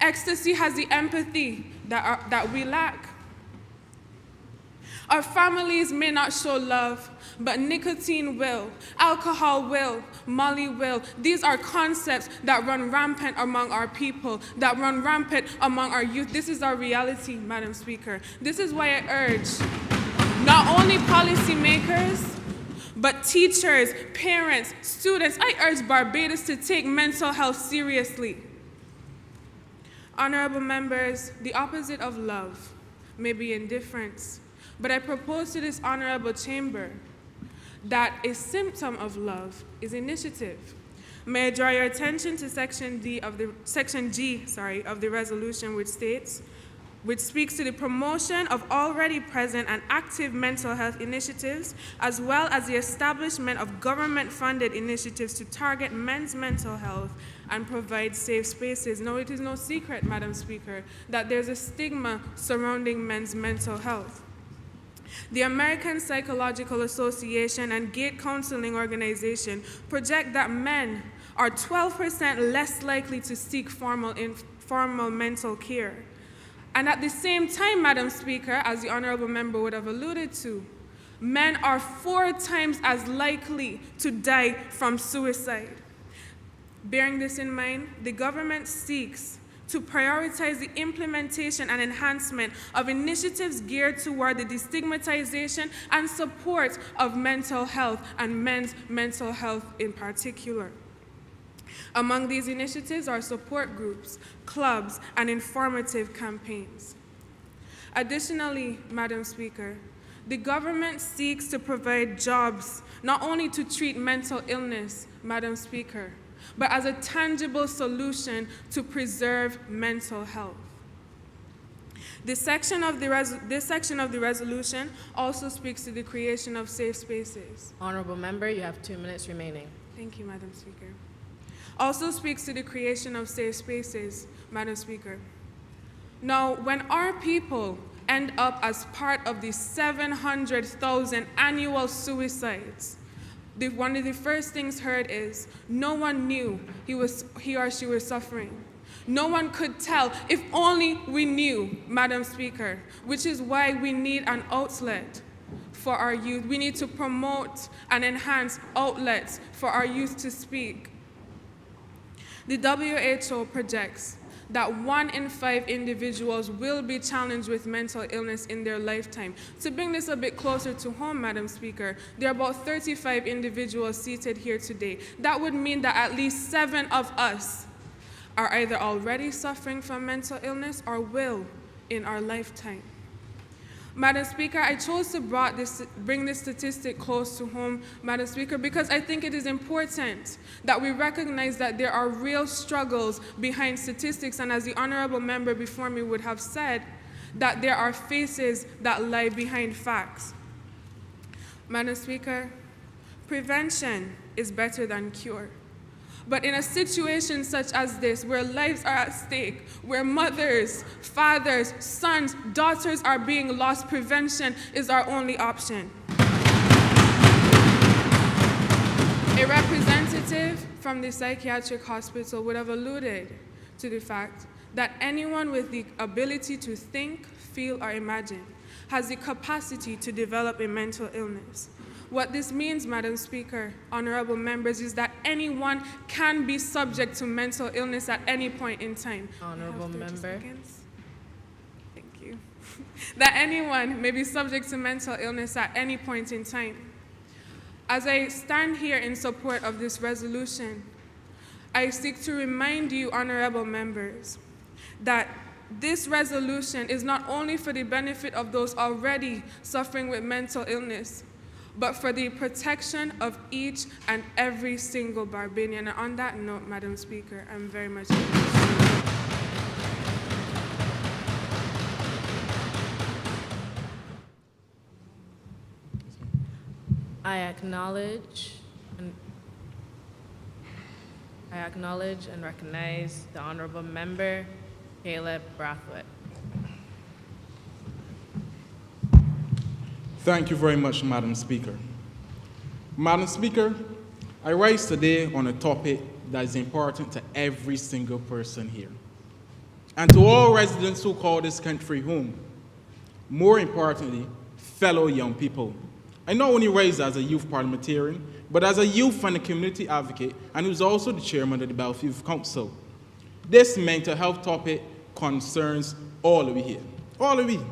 Ecstasy has the empathy that we lack. Our families may not show love, but nicotine will, alcohol will, Molly will. These are concepts that run rampant among our people, that run rampant among our youth. This is our reality, Madam Speaker. This is why I urge not only policymakers, but teachers, parents, students. I urge Barbados to take mental health seriously. Honorable members, the opposite of love may be indifference, but I propose to this honorable chamber that a symptom of love is initiative. May I draw your attention to Section G of the resolution, which states, which speaks to the promotion of already present and active mental health initiatives, as well as the establishment of government-funded initiatives to target men's mental health and provide safe spaces. Now, it is no secret, Madam Speaker, that there's a stigma surrounding men's mental health. The American Psychological Association and Gate Counseling Organization project that men are 12% less likely to seek formal mental care. And at the same time, Madam Speaker, as the honorable member would have alluded to, men are 4 times as likely to die from suicide. Bearing this in mind, the government seeks to prioritize the implementation and enhancement of initiatives geared toward the destigmatization and support of mental health and men's mental health in particular. Among these initiatives are support groups, clubs, and informative campaigns. Additionally, Madam Speaker, the government seeks to provide jobs not only to treat mental illness, Madam Speaker, but as a tangible solution to preserve mental health. This section of the resolution also speaks to the creation of safe spaces. Honorable member, you have 2 minutes remaining. Thank you, Madam Speaker. Also speaks to the creation of safe spaces, Madam Speaker. Now, when our people end up as part of the 700,000 annual suicides, one of the first things heard is, no one knew he or she was suffering. No one could tell. If only we knew, Madam Speaker, which is why we need an outlet for our youth. We need to promote and enhance outlets for our youth to speak. The WHO projects that 1 in 5 individuals will be challenged with mental illness in their lifetime. To bring this a bit closer to home, Madam Speaker, there are about 35 individuals seated here today. That would mean that at least 7 of us are either already suffering from mental illness or will in our lifetime. Madam Speaker, I chose to bring this statistic close to home, Madam Speaker, because I think it is important that we recognize that there are real struggles behind statistics, and as the honorable member before me would have said, that there are faces that lie behind facts. Madam Speaker, prevention is better than cure. But in a situation such as this, where lives are at stake, where mothers, fathers, sons, daughters are being lost, prevention is our only option. A representative from the psychiatric hospital would have alluded to the fact that anyone with the ability to think, feel, or imagine has the capacity to develop a mental illness. What this means, Madam Speaker, honorable members, is that anyone can be subject to mental illness at any point in time. Honorable member. Thank you. That anyone may be subject to mental illness at any point in time. As I stand here in support of this resolution, I seek to remind you, honorable members, that this resolution is not only for the benefit of those already suffering with mental illness, but for the protection of each and every single Barbadian. And on that note, Madam Speaker, I'm very much appreciative. I acknowledge and recognize the honorable member, Caleb Brathwaite. Thank you very much, Madam Speaker. Madam Speaker, I rise today on a topic that is important to every single person here, and to all residents who call this country home. More importantly, fellow young people. I not only rise as a youth parliamentarian, but as a youth and a community advocate, and who's also the chairman of the Belfast Youth Council. This mental health topic concerns all of you here, all of you.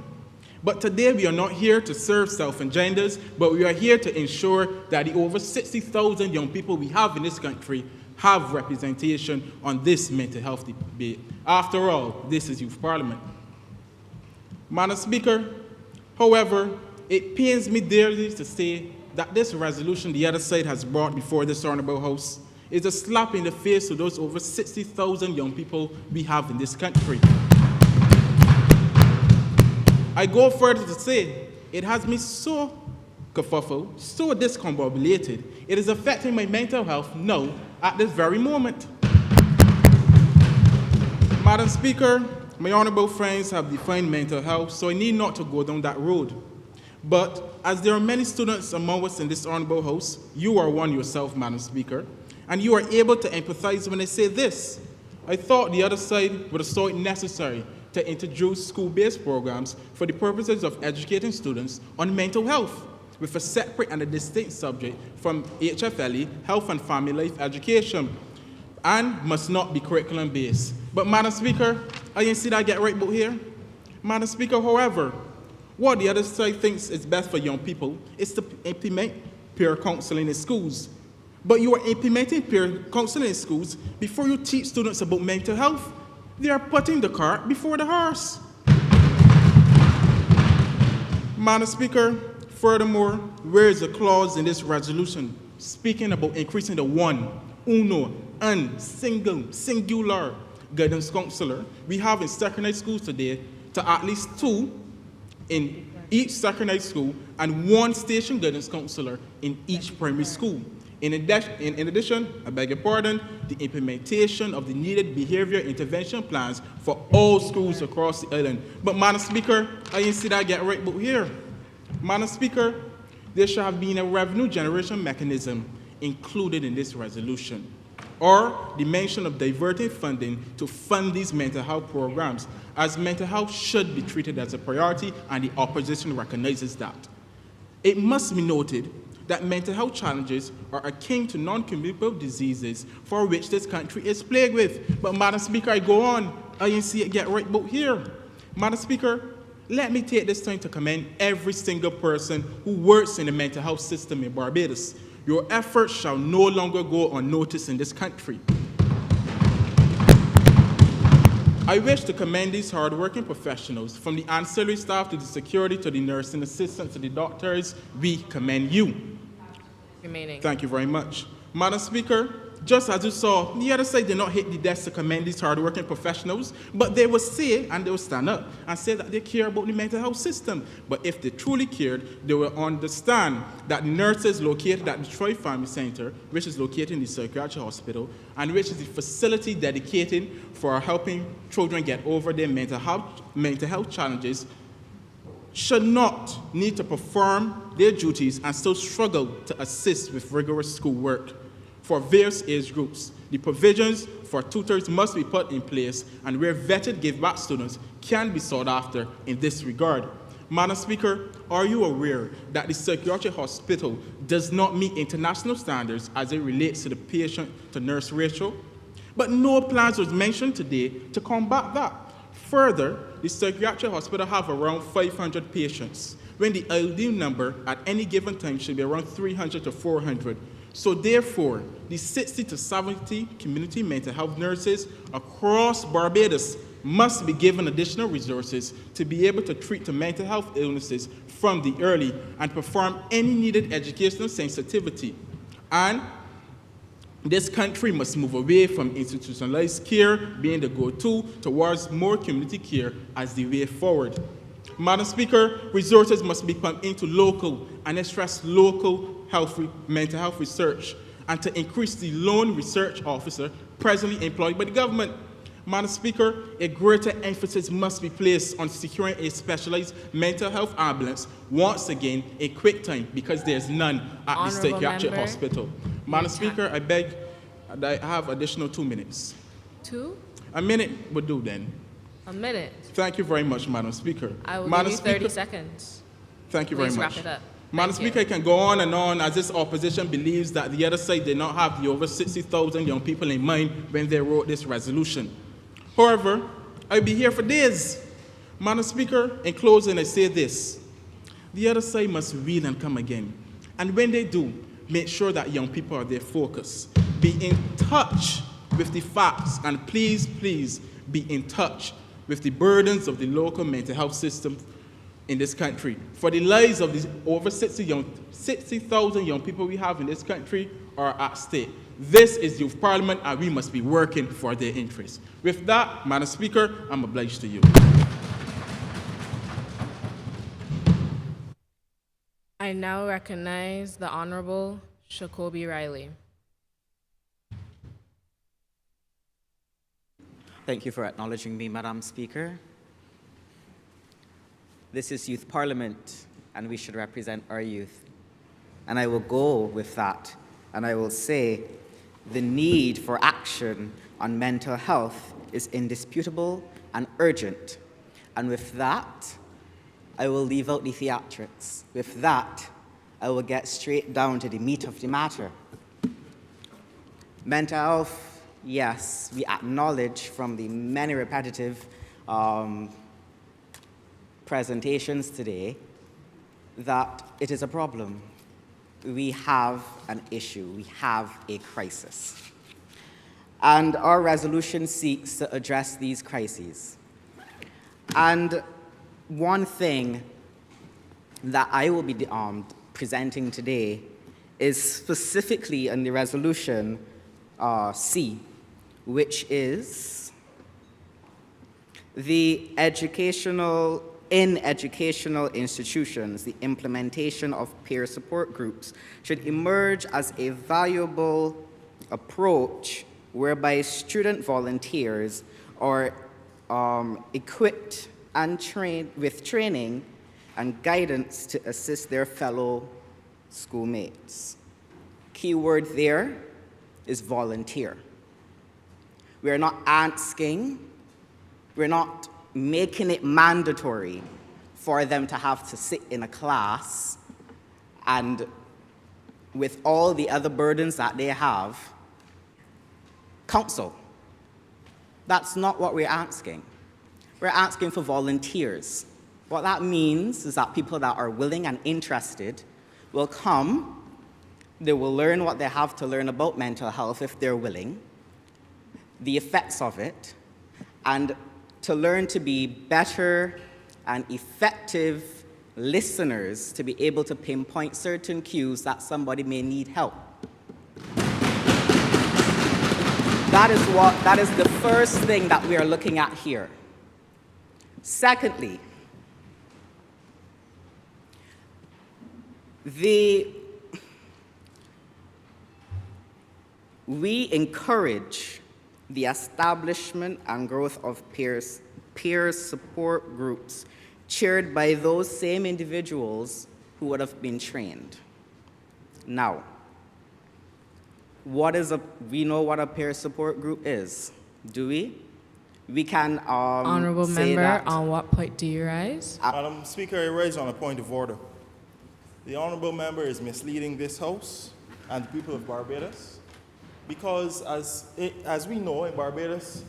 But today we are not here to serve self-agendas, but we are here to ensure that the over 60,000 young people we have in this country have representation on this mental health debate. After all, this is Youth Parliament. Madam Speaker, however, it pains me dearly to say that this resolution the other side has brought before this honorable House is a slap in the face to those over 60,000 young people we have in this country. I go further to say, it has me so kerfuffled, so discombobulated, it is affecting my mental health now at this very moment. Madam Speaker, my honorable friends have defined mental health, so I need not to go down that road. But as there are many students among us in this honorable house, you are one yourself, Madam Speaker, and you are able to empathize when I say this. I thought the other side would have saw it necessary to introduce school-based programs for the purposes of educating students on mental health, with a separate and a distinct subject from HFLE, Health and Family Life Education, and must not be curriculum-based. But Madam Speaker, I didn't see that get right about here. Madam Speaker, however, what the other side thinks is best for young people is to implement peer counseling in schools. But you are implementing peer counseling in schools before you teach students about mental health. They are putting the cart before the horse. Madam Speaker, furthermore, where is the clause in this resolution speaking about increasing the uno, and singular guidance counselor we have in secondary schools today to at least 2 in each secondary school and 1 station guidance counselor in each primary school. In addition, I beg your pardon, the implementation of the needed behavior intervention plans for all schools across the island. But Madam Speaker, I didn't see that get right about here. Madam Speaker, there should have been a revenue generation mechanism included in this resolution, or the mention of diverting funding to fund these mental health programs, as mental health should be treated as a priority and the opposition recognizes that. It must be noted that mental health challenges are akin to non-communicable diseases for which this country is plagued with. But Madam Speaker, I go on, I didn't see it get right about here. Madam Speaker, let me take this time to commend every single person who works in the mental health system in Barbados. Your efforts shall no longer go unnoticed in this country. I wish to commend these hardworking professionals, from the ancillary staff to the security to the nursing assistants to the doctors. We commend you. Remaining. Thank you very much. Madam Speaker, just as you saw, the other side did not hit the desk to commend these hardworking professionals, but they will say, and they will stand up and say that they care about the mental health system. But if they truly cared, they will understand that the nurses located at the Troy Family Center, which is located in the psychiatric hospital, and which is the facility dedicated for helping children get over their mental health challenges, should not need to perform their duties and still struggle to assist with rigorous schoolwork. For various age groups, the provisions for tutors must be put in place, and where vetted give-back students can be sought after in this regard. Madam Speaker, are you aware that the psychiatric hospital does not meet international standards as it relates to the patient-to-nurse ratio? But no plans was mentioned today to combat that. Further, the psychiatric hospital have around 500 patients, when the ideal number at any given time should be around 300 to 400. So therefore, the 60 to 70 community mental health nurses across Barbados must be given additional resources to be able to treat the mental health illnesses from the early and perform any needed educational sensitivity. And this country must move away from institutionalized care being the go-to towards more community care as the way forward. Madam Speaker, resources must be pumped into local, and I stress local, mental health research, and to increase the lone research officer presently employed by the government. Madam Speaker, a greater emphasis must be placed on securing a specialized mental health ambulance once again in quick time, because there's none at the psychiatric hospital. Madam Speaker, I beg that I have additional 2 minutes. 2? A minute would do then. A minute. Thank you very much, Madam Speaker. I will Madam give you 30 Speaker, seconds. Thank you very Please much. wrap it up. Madam Speaker, I can go on and on as this opposition believes that the other side did not have the over 60,000 young people in mind when they wrote this resolution. However, I'll be here for days. Madam Speaker, in closing, I say this. The other side must reel and come again. And when they do, make sure that young people are their focus. Be in touch with the facts, and please, please be in touch with the burdens of the local mental health system in this country. For the lives of these over 60,000 young people we have in this country are at stake. This is Youth Parliament, and we must be working for their interests. With that, Madam Speaker, I'm obliged to you. I now recognize the Honorable Shakobi Riley. Thank you for acknowledging me, Madam Speaker. This is Youth Parliament, and we should represent our youth. And I will go with that, and I will say the need for action on mental health is indisputable and urgent. And with that, I will leave out the theatrics. With that, I will get straight down to the meat of the matter. Mental health, yes, we acknowledge from the many repetitive presentations today that it is a problem. We have an issue, we have a crisis. And our resolution seeks to address these crises. And one thing that I will be presenting today is specifically in the resolution C, which is the educational institutions, the implementation of peer support groups should emerge as a valuable approach whereby student volunteers are equipped and trained with training and guidance to assist their fellow schoolmates. Key word there is volunteer. We're not asking, we're not making it mandatory for them to have to sit in a class and with all the other burdens that they have, counsel. That's not what we're asking. We're asking for volunteers. What that means is that people that are willing and interested will come, they will learn what they have to learn about mental health if they're willing, the effects of it, and to learn to be better and effective listeners to be able to pinpoint certain cues that somebody may need help. That is the first thing that we are looking at here. Secondly, we encourage the establishment and growth of peer support groups chaired by those same individuals who would have been trained. Now, we know what a peer support group is, do we? We can Honorable say member, that, on what point do you rise? Madam Speaker, I rise on a point of order. The honourable member is misleading this House and the people of Barbados because as we know in Barbados,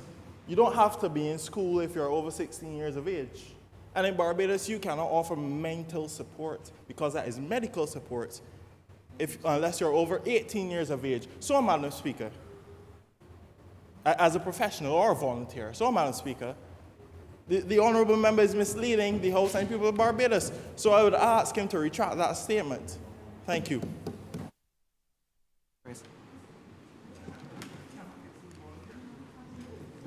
you don't have to be in school if you're over 16 years of age. And in Barbados, you cannot offer mental support because that is medical support unless you're over 18 years of age. So, Madam Speaker, as a professional or a volunteer, so, Madam Speaker, the honourable member is misleading the House and people of Barbados. So I would ask him to retract that statement. Thank you.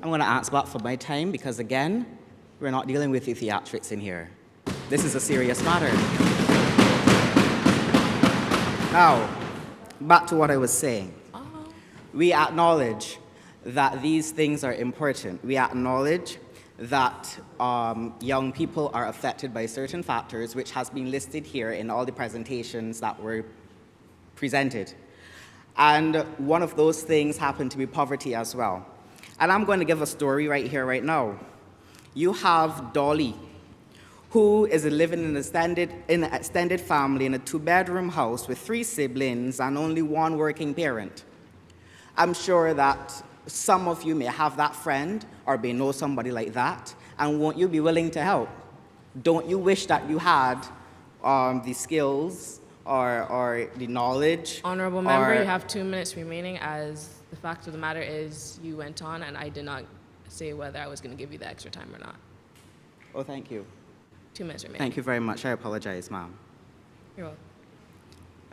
I'm going to ask back for my time because, again, we're not dealing with the theatrics in here. This is a serious matter. Now, back to what I was saying. We acknowledge that these things are important. We acknowledge that young people are affected by certain factors, which has been listed here in all the presentations that were presented. And one of those things happened to be poverty as well. And I'm going to give a story right here, right now. You have Dolly, who is living in an extended family in a 2-bedroom house with 3 siblings and only 1 working parent. I'm sure that some of you may have that friend or may know somebody like that, and won't you be willing to help? Don't you wish that you had the skills or the knowledge? Honorable member, you have 2 minutes remaining, as the fact of the matter is you went on and I did not say whether I was going to give you the extra time or not. Oh, thank you. 2 minutes remaining. Thank you very much. I apologize, ma'am. You're welcome.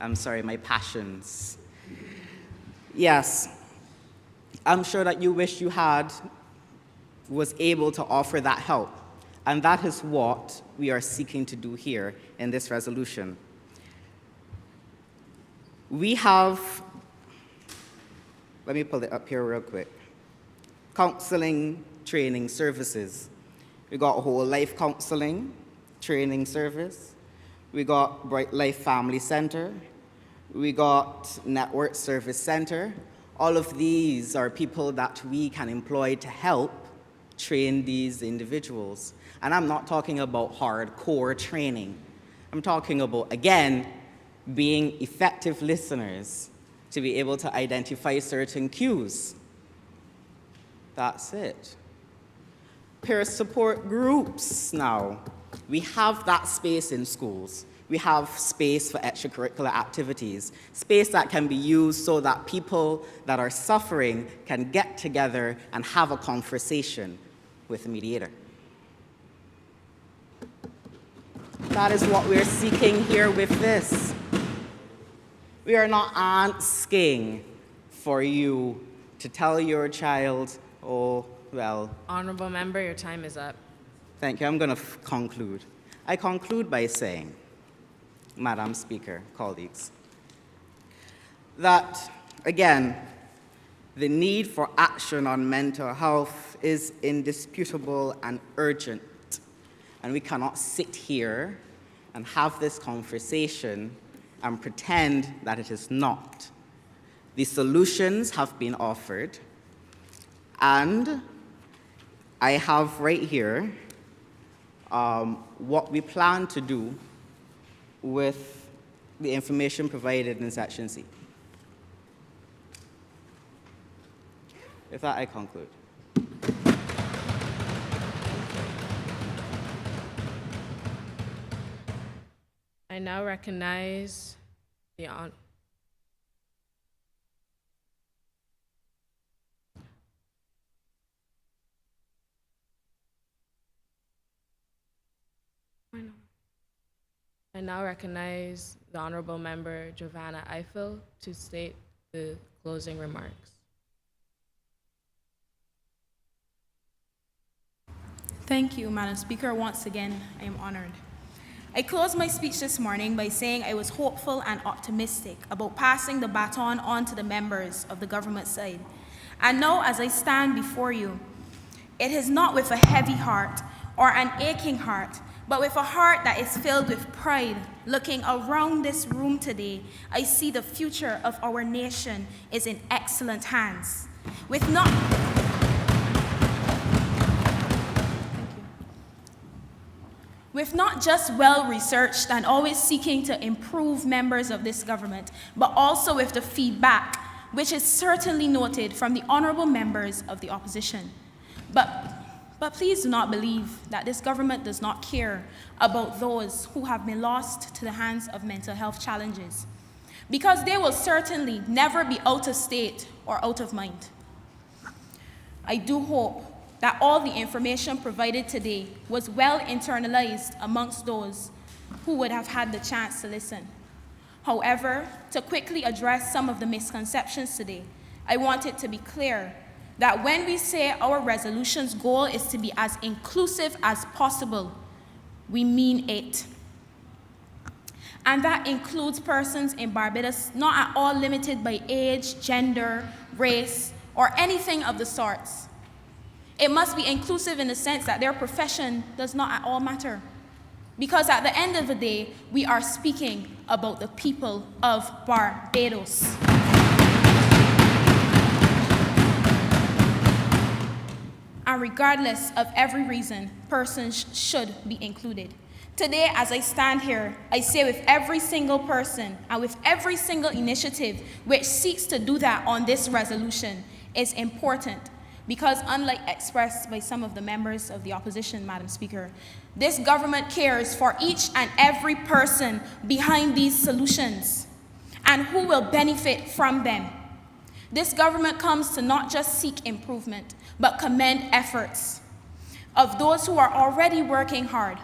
I'm sorry, my passions. Yes, I'm sure that you wish you was able to offer that help. And that is what we are seeking to do here in this resolution. We have, let me pull it up here real quick, counseling training services. We got whole life counseling training service. We got Bright Life Family Center. We got Network Service Center. All of these are people that we can employ to help train these individuals. And I'm not talking about hardcore training. I'm talking about, again, being effective listeners to be able to identify certain cues. That's it. Peer support groups now. We have that space in schools. We have space for extracurricular activities, space that can be used so that people that are suffering can get together and have a conversation with a mediator. That is what we're seeking here with this. We are not asking for you to tell your child, oh, well. Honorable member, your time is up. Thank you. I'm going to conclude. I conclude by saying, Madam Speaker, colleagues, that, again, the need for action on mental health is indisputable and urgent, and we cannot sit here and have this conversation and pretend that it is not. The solutions have been offered, and I have right here what we plan to do with the information provided in Section C. With that, I conclude. I now recognize the Honorable Member Giovanna Eiffel to state the closing remarks. Thank you, Madam Speaker. Once again, I am honored. I closed my speech this morning by saying I was hopeful and optimistic about passing the baton on to the members of the government side. And now, as I stand before you, it is not with a heavy heart or an aching heart, but with a heart that is filled with pride. Looking around this room today, I see the future of our nation is in excellent hands. With not just well-researched and always seeking to improve members of this government, but also with the feedback, which is certainly noted from the honorable members of the opposition. But please do not believe that this government does not care about those who have been lost to the hands of mental health challenges, because they will certainly never be out of state or out of mind. I do hope that all the information provided today was well internalized amongst those who would have had the chance to listen. However, to quickly address some of the misconceptions today, I want it to be clear that when we say our resolution's goal is to be as inclusive as possible, we mean it. And that includes persons in Barbados not at all limited by age, gender, race, or anything of the sorts. It must be inclusive in the sense that their profession does not at all matter. Because at the end of the day, we are speaking about the people of Barbados. And regardless of every reason, persons should be included. Today, as I stand here, I say with every single person and with every single initiative which seeks to do that on this resolution is important, because unlike expressed by some of the members of the opposition, Madam Speaker, this government cares for each and every person behind these solutions and who will benefit from them. This government comes to not just seek improvement, but commend efforts of those who are already working hard.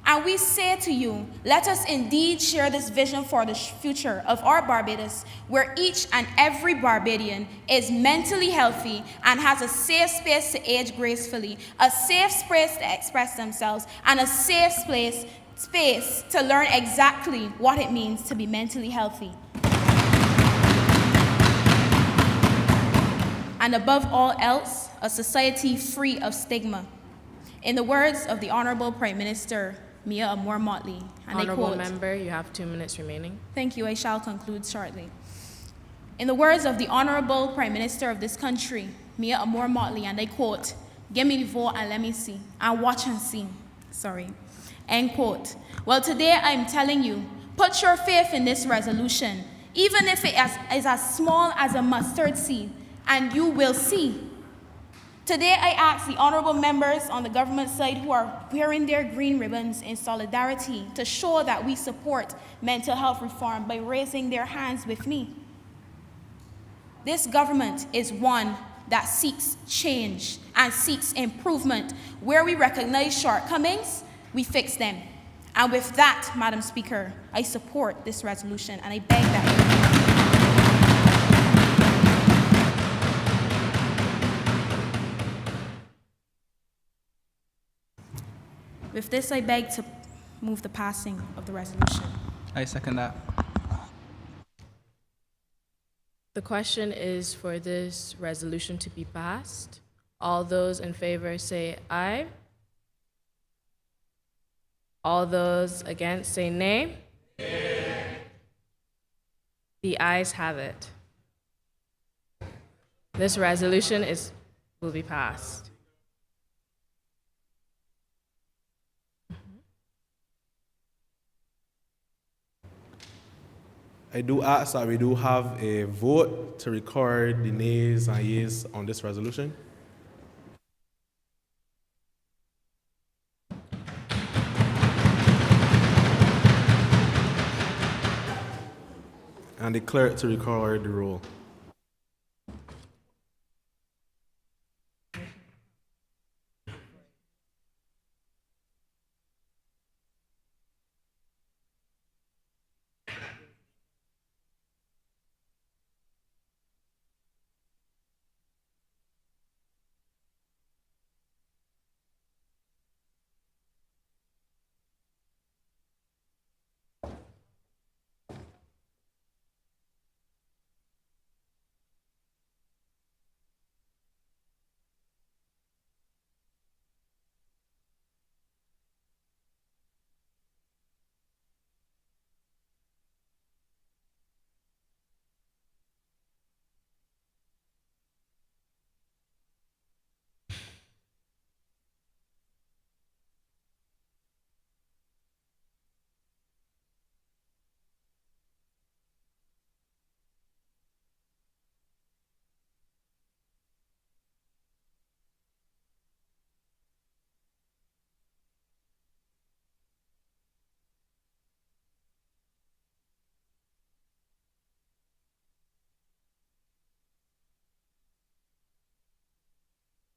And we say to you, let us indeed share this vision for the future of our Barbados, where each and every Barbadian is mentally healthy and has a safe space to age gracefully, a safe space to express themselves, and a safe space to learn exactly what it means to be mentally healthy. and above all else, a society free of stigma. In the words of the Honorable Prime Minister, Mia Amor Motley, and Honorable I quote, member, you have 2 minutes remaining. Thank you, I shall conclude shortly. In the words of the Honorable Prime Minister of this country, Mia Amor Motley, and I quote, "Give me the vote and let me see, and watch and see." Sorry. End quote. Well, today I'm telling you, put your faith in this resolution, even if it is as small as a mustard seed, and you will see. Today I ask the honorable members on the government side who are wearing their green ribbons in solidarity to show that we support mental health reform by raising their hands with me. This government is one that seeks change and seeks improvement. Where we recognize shortcomings, we fix them. And with that, Madam Speaker, I support this resolution, and I beg that with this, I beg to move the passing of the resolution. I second that. The question is for this resolution to be passed. All those in favor say aye. All those against say nay. The ayes have it. This resolution will be passed. I do ask that we do have a vote to record the nays and yeas on this resolution. And the clerk to record the roll.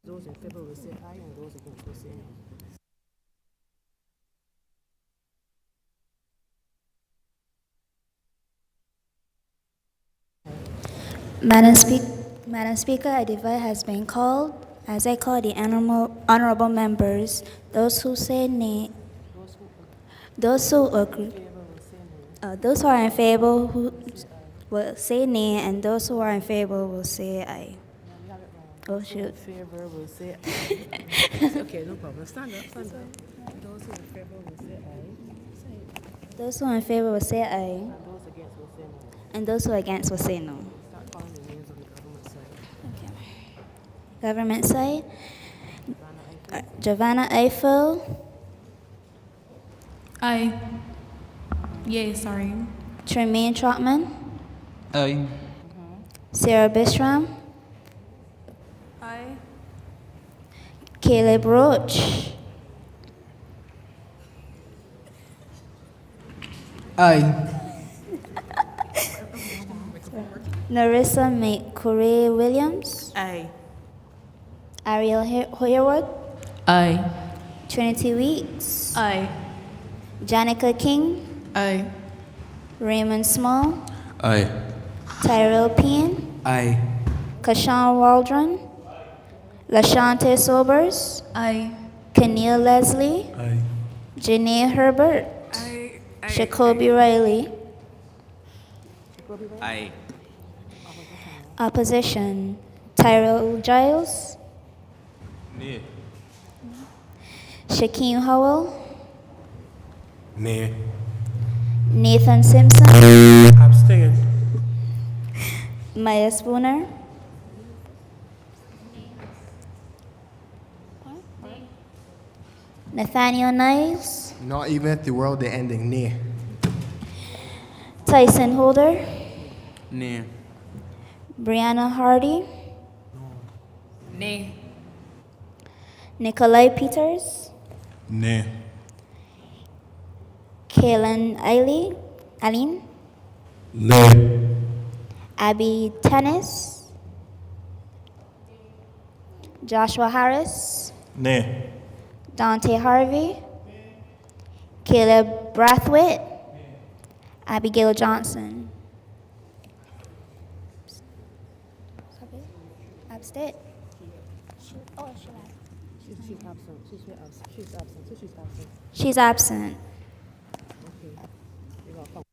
Those in favor will say aye, and those against will say no. Madam Speaker, a divide has been called. As I call the honorable members, those who say nay, those who agree, those who are in favor will say nay, and those who are in favor will say aye. Oh, shoot. Favor will say aye. Okay, no problem. Stand up, stand up. Those who in favor will say aye. Those who are in favor will say aye, And those against will say no. and those who are against will say no. Start calling the names on the government side. Government side, Giovanna Eiffel, Aye. Yay, sorry. Tremaine Trotman, Aye. Sarah Bishram, Aye. Caleb Roach, Aye. Narissa McCurry Williams, Aye. Ariel Hoyerwood, Aye. Trinity Weeks, Aye. Janica King, Aye. Raymond Small, Aye. Tyrell Payne, Aye. Kashawn Waldron, Lashante Sobers, Aye. Keneal Leslie, Aye. Janae Herbert, Jacoby Riley. Aye. Opposition, Tyrell Giles, Nay. Shaquem Howell, Nay. Nathan Simpson, Abstain. Maya Spooner, Nathaniel Niles, Not even if the world is ending. Nay. Tyson Holder, Nay. Brianna Hardy, Nay. Nikolai Peters, Nay. Kaylin Eileen, Nay. Abby Tennis, Joshua Harris, Nay. Dante Harvey, Caleb Brathwaite, Abigail Johnson. Abstain. She's absent. She's absent. She's absent. So she's absent. She's absent. Okay. You got phone.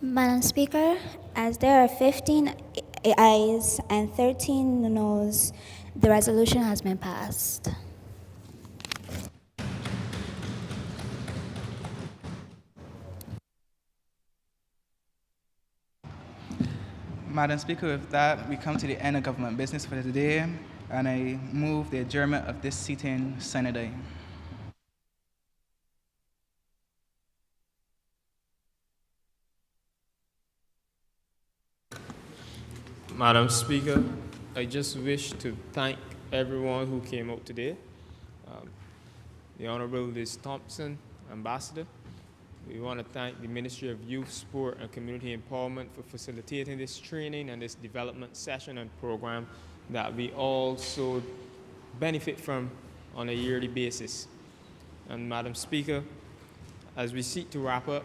Madam Speaker, as there are 15 ayes and 13 noes, the resolution has been passed. Madam Speaker, with that, we come to the end of government business for today, and I move the adjournment of this sitting Senate day. Madam Speaker, I just wish to thank everyone who came out today. The Honorable Liz Thompson, Ambassador. We want to thank the Ministry of Youth, Sport, and Community Empowerment for facilitating this training and this development session and program that we also benefit from on a yearly basis. And Madam Speaker, as we seek to wrap up,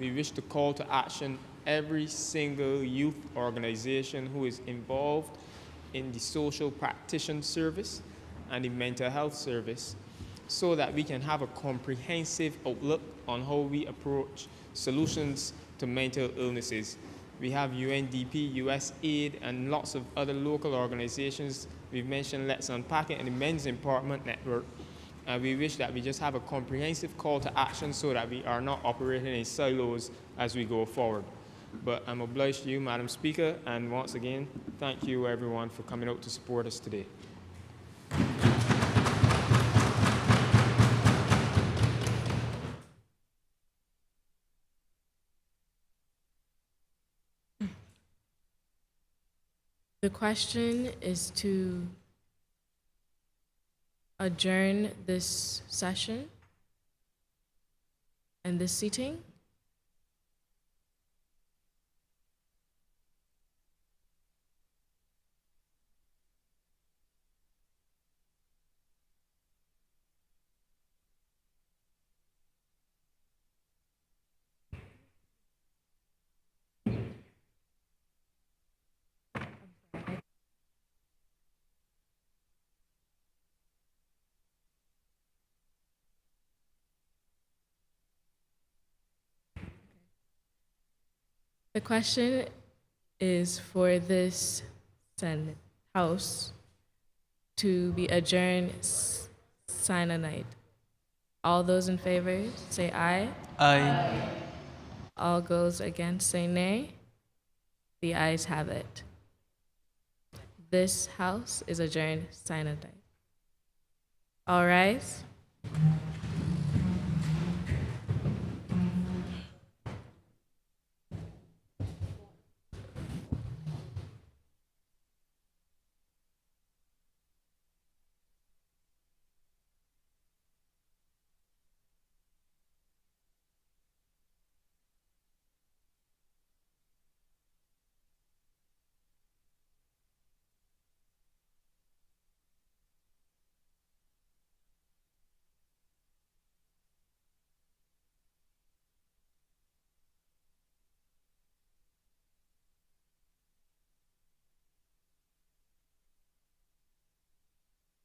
we wish to call to action every single youth organization who is involved in the social practitioner service and the mental health service so that we can have a comprehensive outlook on how we approach solutions to mental illnesses. We have UNDP, USAID, and lots of other local organizations. We've mentioned Let's Unpack It and the Men's Empowerment Network. We wish that we just have a comprehensive call to action so that we are not operating in silos as we go forward. But I'm obliged to you, Madam Speaker, and once again, thank you everyone for coming out to support us today. The question is to adjourn this session and this seating. The question is for this Senate House to be adjourned night. All those in favor say aye. Aye. All those against say nay. The ayes have it. This House is adjourned night. All rise.